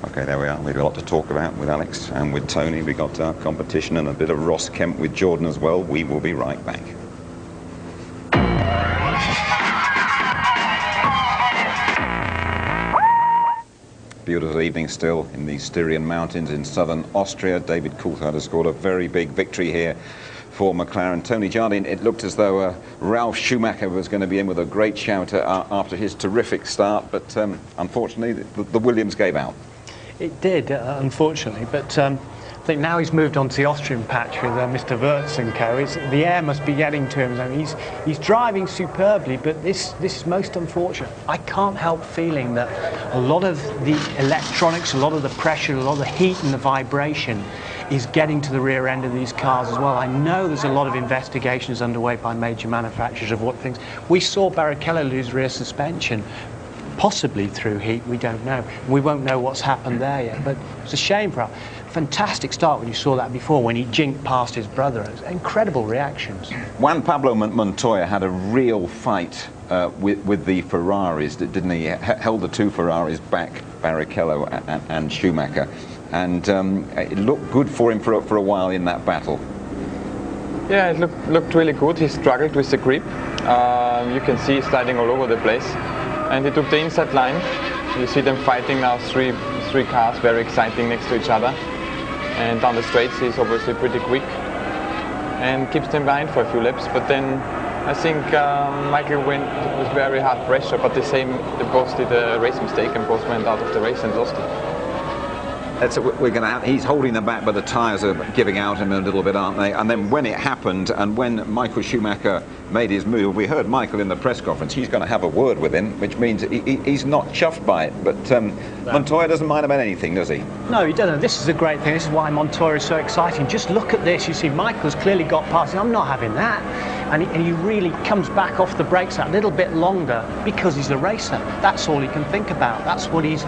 Okay, there we are. We've got a lot to talk about with Alex and with Tony. We got our competition and a bit of Ross Kemp with Jordan as well. We will be right back. Beautiful evening still in the Styrian Mountains in southern Austria. David Coulthard has scored a very big victory here for McLaren. Tony Jardine, it looked as though Ralf Schumacher was going to be in with a great shout after his terrific start, but unfortunately the Williams gave out. It did, unfortunately, but I think now he's moved on to the Austrian patch with Mr. Wirtz and co. The air must be getting to him. I mean, he's driving superbly, but this is most unfortunate. I can't help feeling that a lot of the electronics, a lot of the pressure, a lot of the heat and the vibration is getting to the rear end of these cars as well. I know there's a lot of investigations underway by major manufacturers of what things. We saw Barrichello lose rear suspension, possibly through heat, we don't know. We won't know what's happened there yet, but it's a shame for us. Fantastic start when you saw that before, when he jinked past his brother. It was incredible reactions. Juan Pablo Montoya had a real fight with the Ferraris, didn't he? Held the two Ferraris back, Barrichello and Schumacher, and it looked good for him for a while in that battle. Yeah, it looked really good. He struggled with the grip. You can see he's sliding all over the place. And he took the inside line. You see them fighting now, three cars, very exciting next to each other. And down the straights he's obviously pretty quick and keeps them behind for a few laps. But then I think Michael went with very hard pressure, but they both did a race mistake and both went out of the race and lost it. He's holding them back, but the tyres are giving out him a little bit, aren't they? And then when it happened, and when Michael Schumacher made his move, we heard Michael in the press conference. He's going to have a word with him, which means he's not chuffed by it. But Montoya doesn't mind about anything, does he? No, he doesn't. This is a great thing. This is why Montoya is so exciting. Just look at this. You see, Michael's clearly got past him. I'm not having that. And he really comes back off the brakes that little bit longer because he's a racer. That's all he can think about. That's what he's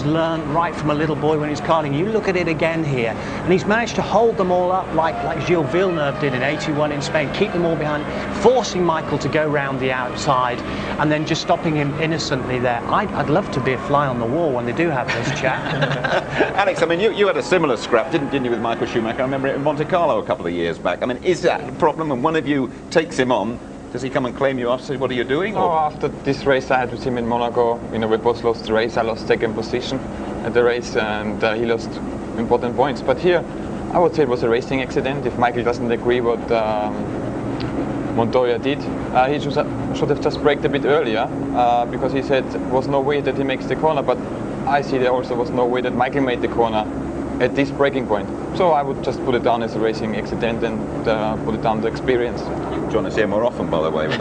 learned right from a little boy when he's karting. You look at it again here, and he's managed to hold them all up like Gilles Villeneuve did in '81 in Spain, keep them all behind, forcing Michael to go round the outside, and then just stopping him innocently there. I'd love to be a fly on the wall when they do have this chat. Alex, I mean, you had a similar scrap, didn't you, with Michael Schumacher? I remember it in Monte Carlo a couple of years back. I mean, is that a problem when one of you takes him on? Does he come and claim you after, what are you doing? Oh, after this race I had with him in Monaco, you know, we both lost the race. I lost second position at the race and he lost important points. But here, I would say it was a racing accident. If Michael doesn't agree what Montoya did, he should have just braked a bit earlier because he said there was no way that he makes the corner. But I see there also was no way that Michael made the corner at this braking point. So I would just put it down as a racing accident and put it down to experience. You want to see him more often, by the way, but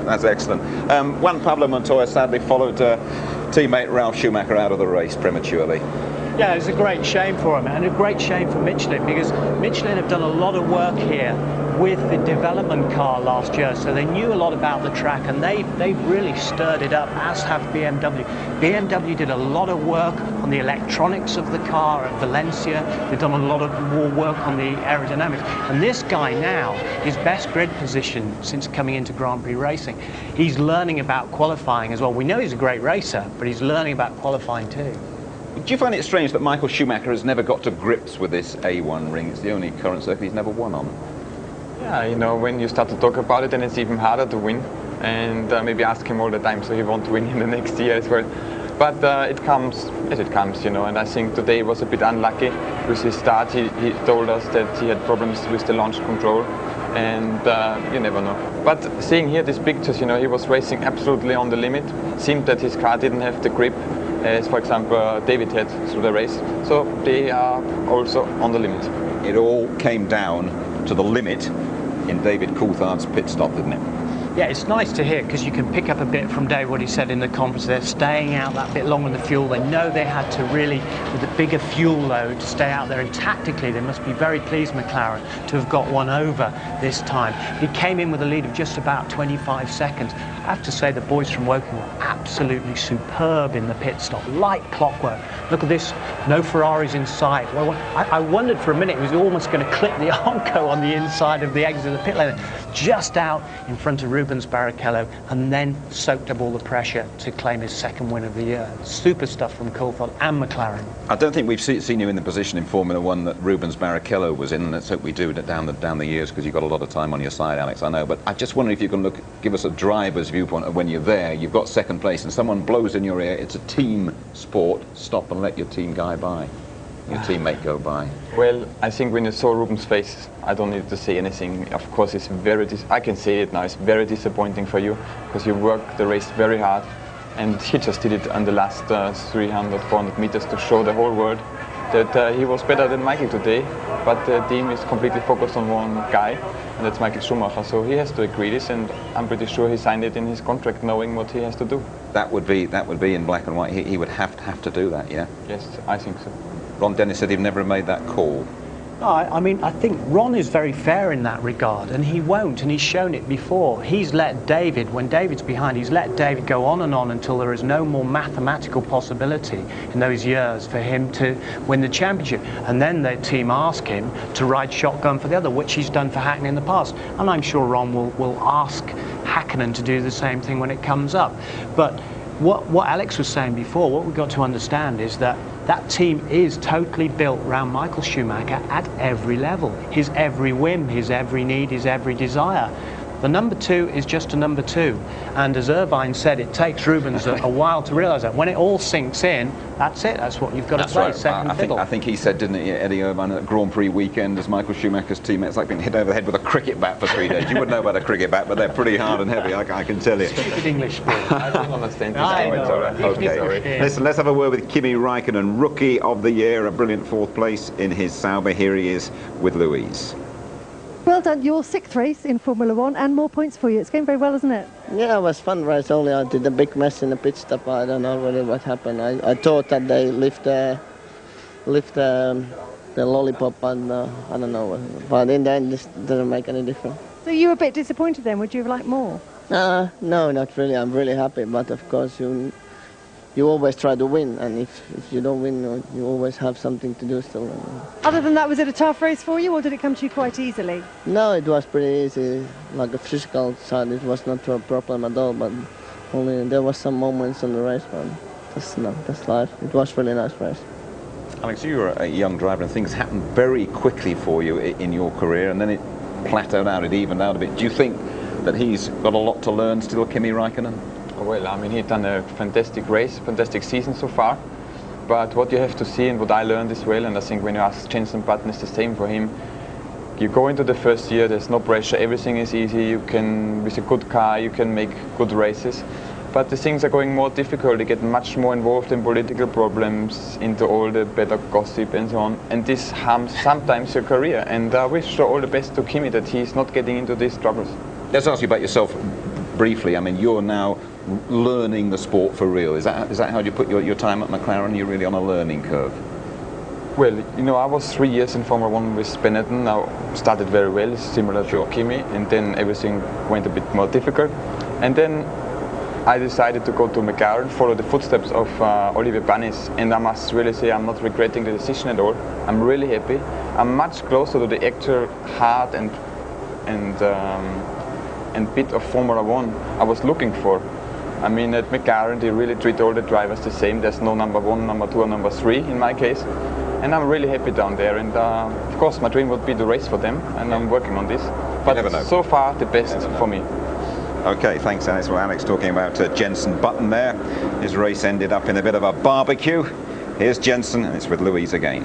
that's excellent. Juan Pablo Montoya sadly followed teammate Ralf Schumacher out of the race prematurely. Yeah, it's a great shame for him, and a great shame for Michelin, because Michelin have done a lot of work here with the development car last year, so they knew a lot about the track, and they've really stirred it up, as have BMW. BMW did a lot of work on the electronics of the car at Valencia. They've done a lot of more work on the aerodynamics, and this guy now, his best grid position since coming into Grand Prix racing, he's learning about qualifying as well. We know he's a great racer, but he's learning about qualifying too. Do you find it strange that Michael Schumacher has never got to grips with this A1 ring? It's the only current circuit he's never won on. Yeah, you know, when you start to talk about it, then it's even harder to win. And maybe ask him all the time so he won't win in the next year as well. But it comes as it comes, you know, and I think today he was a bit unlucky with his start. He told us that he had problems with the launch control, and you never know. But seeing here these pictures, you know, he was racing absolutely on the limit. Seemed that his car didn't have the grip as, for example, David had through the race. So they are also on the limit. It all came down to the limit in David Coulthard's pit stop, didn't it? Yeah, it's nice to hear, because you can pick up a bit from Dave what he said in the conference. They're staying out that bit longer in the fuel. They know they had to really, with the bigger fuel load, to stay out there. And tactically, they must be very pleased, McLaren, to have got one over this time. He came in with a lead of just about 25 seconds. I have to say the boys from Woking were absolutely superb in the pit stop, like clockwork. Look at this, no Ferraris in sight. Well, I wondered for a minute, he was almost going to clip the Armco on the inside of the exit of the pit lane, just out in front of Rubens Barrichello, and then soaked up all the pressure to claim his second win of the year. Super stuff from Coulthard and McLaren. I don't think we've seen you in the position in Formula One that Rubens Barrichello was in, and let's hope we do down the years, because you've got a lot of time on your side, Alex, I know. But I just wonder if you can give us a driver's viewpoint of when you're there, you've got second place, and someone blows in your ear. It's a team sport. Stop and let your team guy by. Your teammate go by. Well, I think when you saw Ruben's face, I don't need to say anything. Of course, it's I can say it now, it's very disappointing for you, because you worked the race very hard, and he just did it on the last 300, 400 meters to show the whole world that he was better than Michael today, but the team is completely focused on one guy, and that's Michael Schumacher. So he has to agree this, and I'm pretty sure he signed it in his contract, knowing what he has to do. That would be in black and white. He would have to do that, yeah. Yes, I think so. Ron Dennis said he'd never made that call. No, I mean, I think Ron is very fair in that regard, and he won't, and he's shown it before. He's let David, when David's behind, he's let David go on and on until there is no more mathematical possibility in those years for him to win the championship. And then the team ask him to ride shotgun for the other, which he's done for Hakkinen in the past. And I'm sure Ron will ask Hakkinen to do the same thing when it comes up. But what Alex was saying before, what we've got to understand is that that team is totally built around Michael Schumacher at every level. His every whim, his every need, his every desire. The number 2 is just a number 2. And as Irvine said, it takes Rubens a while to realise that. When it all sinks in, that's it. That's what you've got to play, right. second fiddle. I think he said, didn't he, Eddie Irvine, at Grand Prix weekend as Michael Schumacher's teammate, it's like being hit over the head with a cricket bat for 3 days. You wouldn't know about a cricket bat, but they're pretty hard and heavy, I can tell you. Stupid English sport. I don't understand this. It's all right. Okay. Listen, let's have a word with Kimi Räikkönen, Rookie of the Year, a brilliant 4th place in his Sauber. Here he is with Louise. Well done, your 6th race in Formula 1 and more points for you. It's going very well, isn't it? Yeah, it was fun race. Only I did a big mess in the pit stop. I don't know really what happened. I thought that they lift the lollipop, and I don't know. But in the end, this doesn't make any difference. So you were a bit disappointed then. Would you have liked more? No, not really. I'm really happy. But of course, you always try to win, and if you don't win, you always have something to do still. Other than that, was it a tough race for you, or did it come to you quite easily? No, it was pretty easy. Like a physical side, it was not a problem at all, but only there was some moments on the race, but that's life. It was really nice race. Alex, you were a young driver and things happened very quickly for you in your career, and then it plateaued out, it evened out a bit. Do you think that he's got a lot to learn still, Kimi Räikkönen? Well, I mean, he's done a fantastic race, fantastic season so far. But what you have to see, and what I learned as well, and I think when you ask Jenson Button, it's the same for him. You go into the first year, there's no pressure, everything is easy. You can, with a good car, you can make good races. But the things are going more difficult. You get much more involved in political problems, into all the better gossip and so on. And this harms sometimes your career. And I wish all the best to Kimi that he's not getting into these troubles. Let's ask you about yourself briefly. I mean, you're now learning the sport for real. Is that how you put your time at McLaren? You're really on a learning curve? Well, you know, I was 3 years in Formula 1 with Benetton. I started very well, similar to Kimi, and then everything went a bit more difficult. And then I decided to go to McLaren, follow the footsteps of Olivier Panis, and I must really say I'm not regretting the decision at all. I'm really happy. I'm much closer to the actual heart and bit of Formula 1 I was looking for. I mean, at McLaren they really treat all the drivers the same. There's no number 1, number 2, or number 3 in my case. And I'm really happy down there. And of course, my dream would be to race for them, and I'm working on this. But so far, the best for me. Okay, thanks, Alex. Well, Alex talking about Jenson Button there. His race ended up in a bit of a barbecue. Here's Jenson, and it's with Louise again.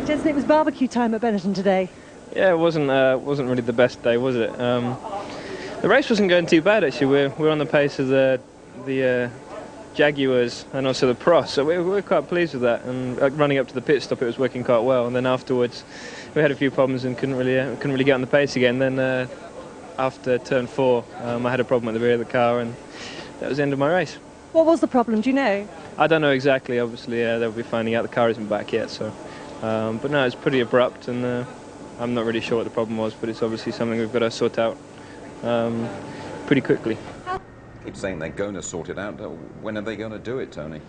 Jenson, it was barbecue time at Benetton today. Yeah, it wasn't really the best day, was it? The race wasn't going too bad actually. We're on the pace of the Jaguars and also the Prix, so we were quite pleased with that. And running up to the pit stop, it was working quite well. And then afterwards, we had a few problems and couldn't really get on the pace again. Then after turn 4, I had a problem at the rear of the car, and that was the end of my race. What was the problem? Do you know? I don't know exactly. Obviously, they'll be finding out. The car isn't back yet, so. But no, it's pretty abrupt, and I'm not really sure what the problem was. But it's obviously something we've got to sort out pretty quickly. Keep saying they're going to sort it out. When are they going to do it, Tony?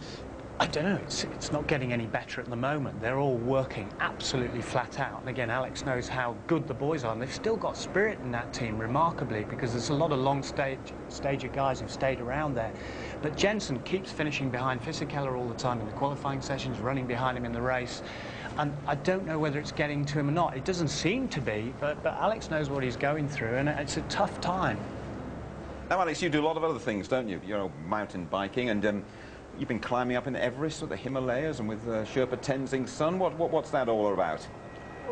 I don't know. It's not getting any better at the moment. They're all working absolutely flat out. And again, Alex knows how good the boys are. And they've still got spirit in that team, remarkably, because there's a lot of long-stager guys who've stayed around there. But Jenson keeps finishing behind Fisichella all the time in the qualifying sessions, running behind him in the race. And I don't know whether it's getting to him or not. It doesn't seem to be, but Alex knows what he's going through, and it's a tough time. Now, Alex, you do a lot of other things, don't you? You know, mountain biking, and you've been climbing up in Everest or the Himalayas and with Sherpa Tenzing's son. What's that all about?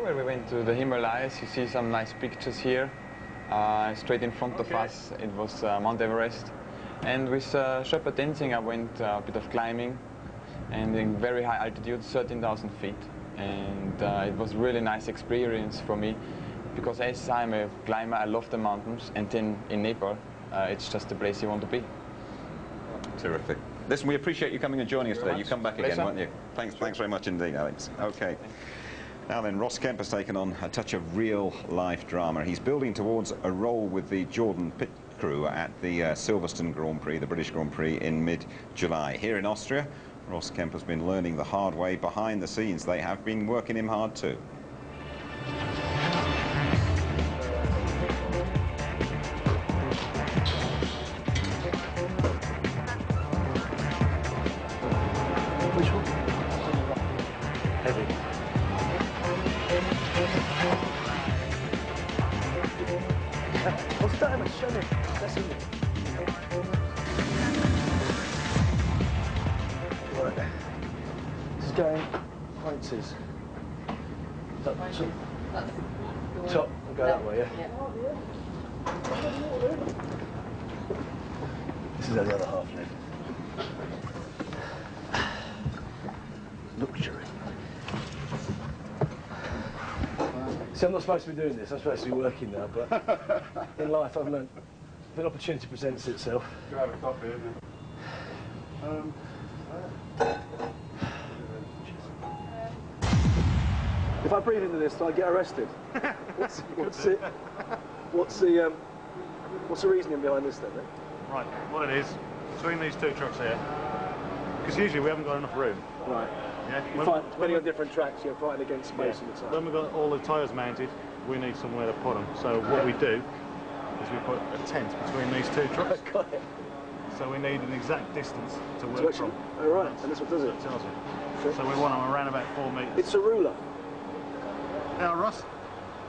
Well, we went to the Himalayas. You see some nice pictures here. Straight in front of us, it was Mount Everest. And with Sherpa Tenzing, I went a bit of climbing, and in very high altitude, 13,000 feet. and it was a really nice experience for me, because as I'm a climber, I love the mountains, and then in Nepal, it's just the place you want to be. Terrific. Listen, we appreciate you coming and joining us today. You come back again, Pleasure. won't you? Thanks very much indeed, Alex. Okay. Now then, Ross Kemp has taken on a touch of real-life drama. He's building towards a role with the Jordan pit crew at the Silverstone Grand Prix, the British Grand Prix, in mid-July. Here in Austria, Ross Kemp has been learning the hard way behind the scenes. They have been working him hard too. Right. This is going pointers. Top. Top. We'll go that way, yeah? This is how the other half live. Luxury. See, I'm not supposed to be doing this. I'm supposed to be working now, but in life I've learned if an opportunity presents itself. Grab a coffee, isn't it? If I breathe into this, do I get arrested? What's the reasoning behind this then? Eh? Right, what it is, between these two trucks here, because usually we haven't got enough room. Right. Yeah. Depending on different tracks, you're fighting against space all the time. When we've got all the tyres mounted, we need somewhere to put them. So what we do is we put a tent between these two trucks. Got it. So we need an exact distance to work from. Oh, right, and that's what does it? Tells you. So we want them around about 4 metres. It's a ruler. Now, Russ,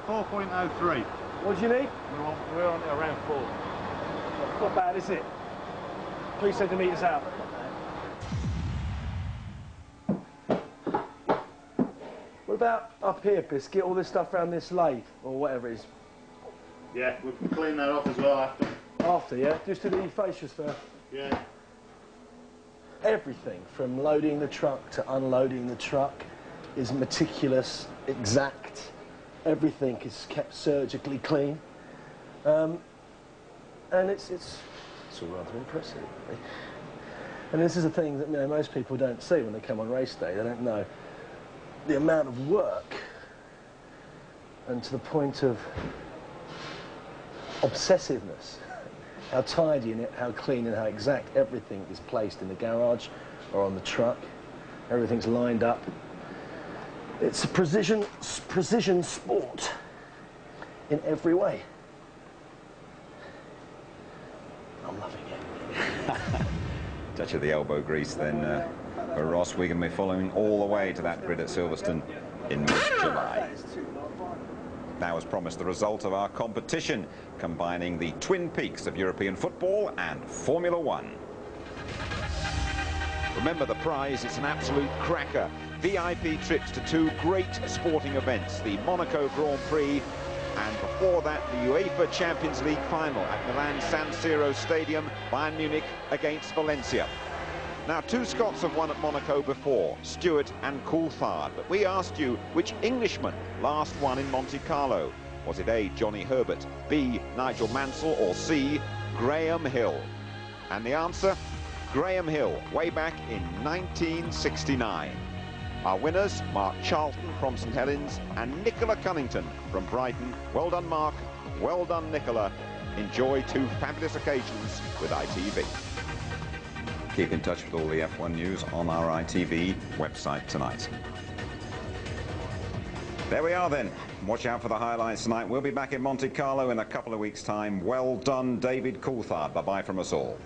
4.03. What do you need? We're on around 4. Not bad, is it? 3 centimetres out. What about up here, Biscuit? All this stuff around this lathe, or whatever it is? Yeah, we can clean that off as well after. After, yeah? Just do the fascias first. Yeah. Everything from loading the truck to unloading the truck is meticulous, exact. Everything is kept surgically clean. And it's all rather impressive, really. And this is a thing that most people don't see when they come on race day. They don't know the amount of work, and to the point of obsessiveness, how tidy and how clean and how exact everything is placed in the garage or on the truck. Everything's lined up. It's a precision sport in every way. I'm loving it. Touch of the elbow grease then for Ross. We're going to be following all the way to that grid at Silverstone in mid-July. Now, as promised, the result of our competition, combining the twin peaks of European football and Formula One. Remember the prize, it's an absolute cracker. VIP trips to 2 great sporting events, the Monaco Grand Prix, and before that, the UEFA Champions League final at Milan San Siro Stadium, Bayern Munich against Valencia. Now, 2 Scots have won at Monaco before, Stewart and Coulthard, but we asked you which Englishman last won in Monte Carlo. Was it A, Johnny Herbert, B, Nigel Mansell, or C, Graham Hill? And the answer, Graham Hill, way back in 1969. Our winners, Mark Charlton from St Helens and Nicola Cunnington from Brighton. Well done, Mark. Well done, Nicola. Enjoy 2 fabulous occasions with ITV. Keep in touch with all the F1 news on our ITV website tonight. There we are then. Watch out for the highlights tonight. We'll be back in Monte Carlo in a couple of weeks' time. Well done, David Coulthard. Bye-bye from us all.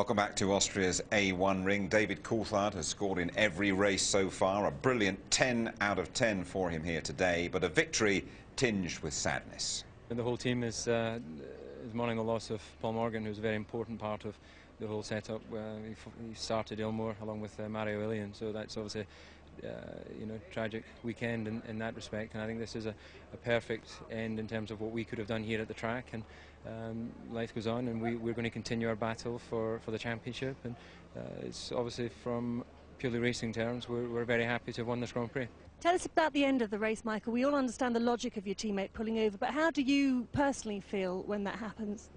Welcome back to Austria's A1 ring. David Coulthard has scored in every race so far. A brilliant 10 out of 10 for him here today, but a victory tinged with sadness. And the whole team is mourning the loss of Paul Morgan, who's a very important part of the whole setup. He started Ilmore along with Mario Ilian, so that's obviously tragic weekend in that respect. And I think this is a perfect end in terms of what we could have done here at the track. And life goes on, and we're going to continue our battle for the championship. And it's obviously, from purely racing terms, we're very happy to have won this Grand Prix. Tell us about the end of the race, Michael. We all understand the logic of your teammate pulling over, but how do you personally feel when that happens?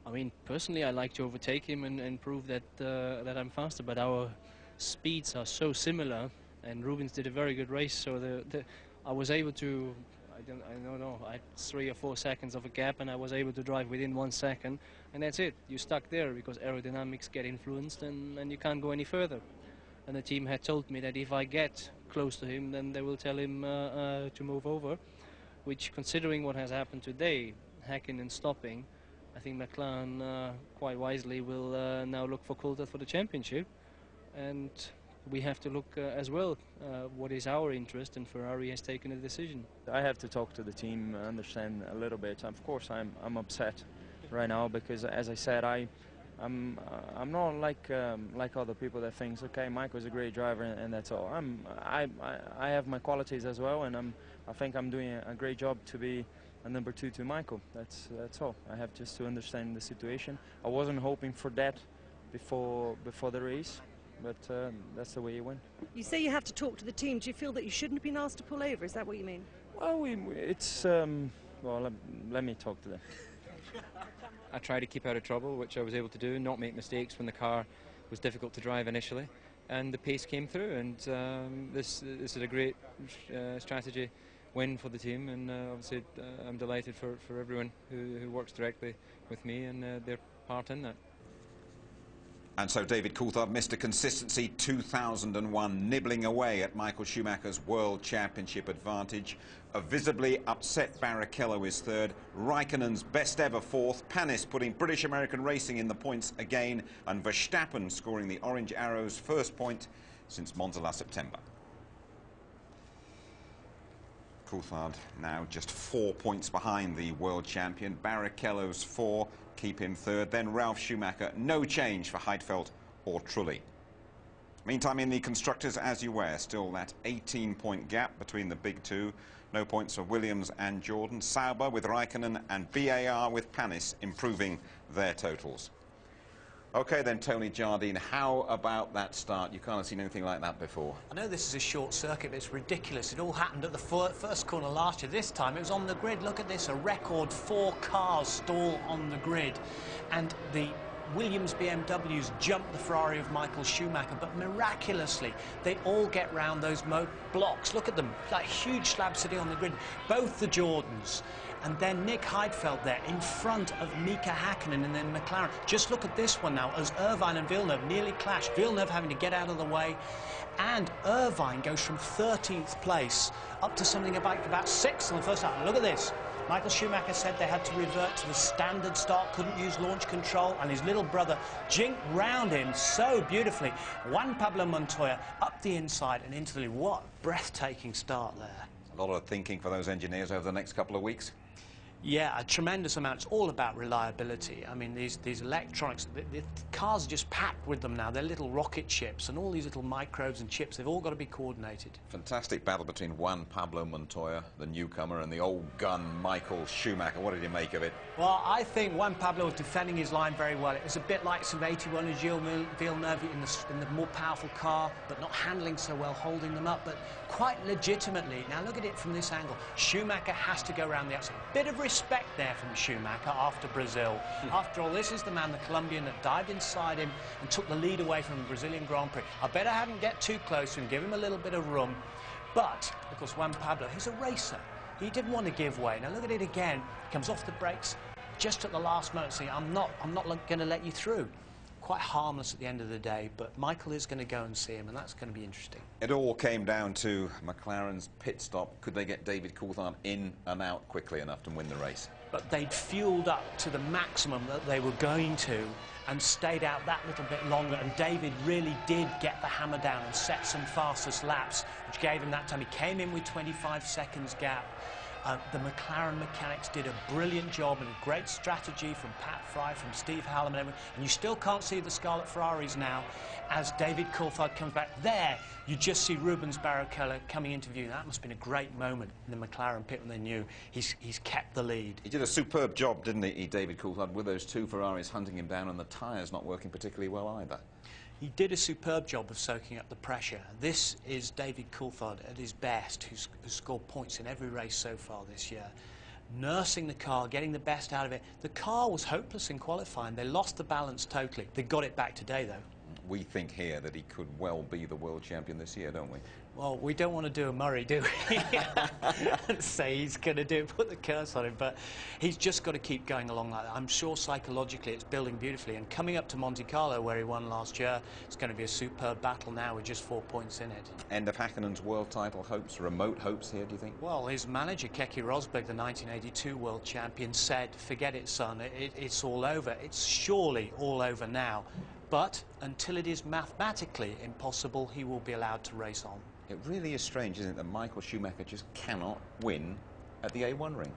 I mean, personally, I like to overtake him and prove that that I'm faster, but our speeds are so similar, and Rubens did a very good race, so I was able to, I don't know, I had 3 or 4 seconds of a gap, and I was able to drive within 1 second, and that's it. You're stuck there because aerodynamics get influenced, and you can't go any further. And the team had told me that if I get close to him, then they will tell him to move over, which, considering what has happened today, Häkkinen stopping, I think McLaren quite wisely will now look for Coulthard for the championship, and we have to look as well what is our interest, and Ferrari has taken a decision. I have to talk to the team, understand a little bit. Of course, I'm upset right now because, as I said, I'm not like other people that thinks, okay, Michael's a great driver and that's all. I have my qualities as well, and I think I'm doing a great job to be a number 2 to Michael. That's all. I have just to understand the situation. I wasn't hoping for that before the race, but that's the way it went. You say you have to talk to the team. Do you feel that you shouldn't have been asked to pull over? Is that what you mean? Well, it's well, let me talk to them. I tried to keep out of trouble, which I was able to do, not make mistakes when the car was difficult to drive initially, and the pace came through, and this is a great strategy win for the team, and obviously I'm delighted for everyone who works directly with me and their part in that. And so David Coulthard, Mr. Consistency 2001, nibbling away at Michael Schumacher's World Championship advantage. A visibly upset Barrichello is third. Raikkonen's best ever fourth. Panis putting British American Racing in the points again. And Verstappen scoring the Orange Arrow's first point since Monza last September. Coulthard now just 4 points behind the world champion. Barrichello's 4 keep him third. Then Ralf Schumacher, no change for Heidfeld or Trulli. Meantime, in the constructors, as you were, still that 18-point gap between the big two. No points for Williams and Jordan. Sauber with Raikkonen and BAR with Panis improving their totals. OK then, Tony Jardine, how about that start? You can't have seen anything like that before. I know this is a short circuit, but it's ridiculous. It all happened at the first corner last year. This time it was on the grid. Look at this, a record 4 cars stall on the grid. And the Williams BMWs jumped the Ferrari of Michael Schumacher, but miraculously they all get round those blocks. Look at them, like huge slabs sitting on the grid. Both the Jordans. And then Nick Heidfeld there in front of Mika Häkkinen and then McLaren. Just look at this one now as Irvine and Villeneuve nearly clash. Villeneuve having to get out of the way. And Irvine goes from 13th place up to something about 6th on the first lap. Look at this. Michael Schumacher said they had to revert to the standard start, couldn't use launch control, and his little brother jinked round him so beautifully. Juan Pablo Montoya up the inside and into the lead. What a breathtaking start there. A lot of thinking for those engineers over the next couple of weeks. Yeah, a tremendous amount. It's all about reliability. I mean, these electronics, the cars are just packed with them now. They're little rocket ships, and all these little microbes and chips, they've all got to be coordinated. Fantastic battle between Juan Pablo Montoya, the newcomer, and the old gun Michael Schumacher. What did you make of it? Well, I think Juan Pablo was defending his line very well. It was a bit like some 81 and Gilles Villeneuve in the more powerful car, but not handling so well, holding them up, but quite legitimately. Now look at it from this angle. Schumacher has to go around the outside. Bit of respect there from Schumacher after Brazil. After all, this is the man, the Colombian, that dived inside him and took the lead away from the Brazilian Grand Prix. I better hadn't get too close to him, give him a little bit of room. But, of course, Juan Pablo, he's a racer. He didn't want to give way. Now look at it again. He comes off the brakes just at the last moment, saying, I'm not going to let you through. Quite harmless at the end of the day, but Michael is going to go and see him, and that's going to be interesting. It all came down to McLaren's pit stop. Could they get David Coulthard in and out quickly enough to win the race? but they'd fueled up to the maximum that they were going to and stayed out that little bit longer, and David really did get the hammer down and set some fastest laps, which gave him that time. He came in with 25 seconds gap. The McLaren mechanics did a brilliant job and a great strategy from Pat Fry, from Steve Hallam and everyone. And you still can't see the Scarlet Ferraris now as David Coulthard comes back. There, you just see Rubens Barrichello coming into view. That must have been a great moment in the McLaren pit when they knew he's kept the lead. He did a superb job, didn't he, David Coulthard, with those two Ferraris hunting him down and the tyres not working particularly well either. He did a superb job of soaking up the pressure. This is David Coulthard at his best, who's scored points in every race so far this year. Nursing the car, getting the best out of it. The car was hopeless in qualifying. They lost the balance totally. They got it back today, though. We think here that he could well be the world champion this year, don't we? Well, we don't want to do a Murray, do we? And say he's going to do it, put the curse on him, but he's just got to keep going along like that. I'm sure psychologically it's building beautifully, and coming up to Monte Carlo, where he won last year, it's going to be a superb battle now with just 4 points in it. End of Häkkinen's world title hopes, remote hopes here, do you think? Well, his manager, Keke Rosberg, the 1982 world champion, said, forget it, son, it's all over. It's surely all over now. But until it is mathematically impossible, he will be allowed to race on. It really is strange, isn't it, that Michael Schumacher just cannot win at the A1 ring?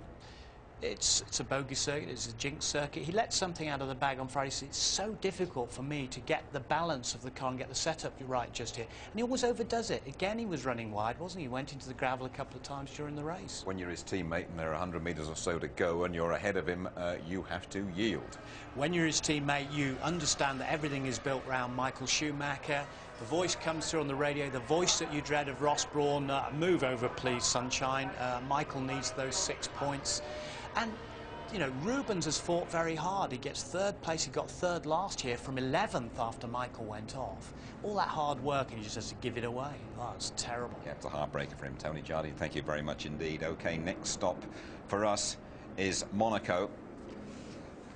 It's a bogey circuit, it's a jinx circuit. He let something out of the bag on Friday. So it's so difficult for me to get the balance of the car and get the setup right just here. And he always overdoes it. Again, he was running wide, wasn't he? He went into the gravel a couple of times during the race. When you're his teammate and there are 100 metres or so to go and you're ahead of him, you have to yield. When you're his teammate, you understand that everything is built around Michael Schumacher. The voice comes through on the radio, the voice that you dread of Ross Brawn, move over please, sunshine. Michael needs those 6 points. And, you know, Rubens has fought very hard. He gets third place. He got third last year from 11th after Michael went off. All that hard work, and he just has to give it away. Oh, it's terrible. Yeah, it's a heartbreaker for him, Tony Jardine. Thank you very much indeed. OK, next stop for us is Monaco.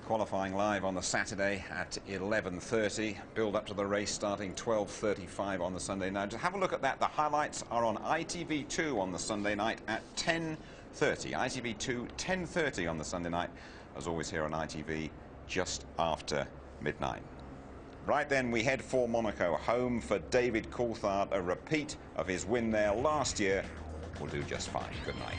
Qualifying live on the Saturday at 11:30. Build up to the race starting 12:35 on the Sunday night. Just have a look at that. The highlights are on ITV2 on the Sunday night at 10:30. ITV2, 10:30 on the Sunday night. As always here on ITV, just after midnight. Right then, we head for Monaco, home for David Coulthard. A repeat of his win there last year will do just fine. Good night.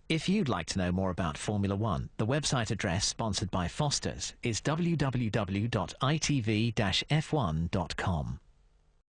If you'd like to know more about Formula One, the website address sponsored by Foster's is www.itv-f1.com.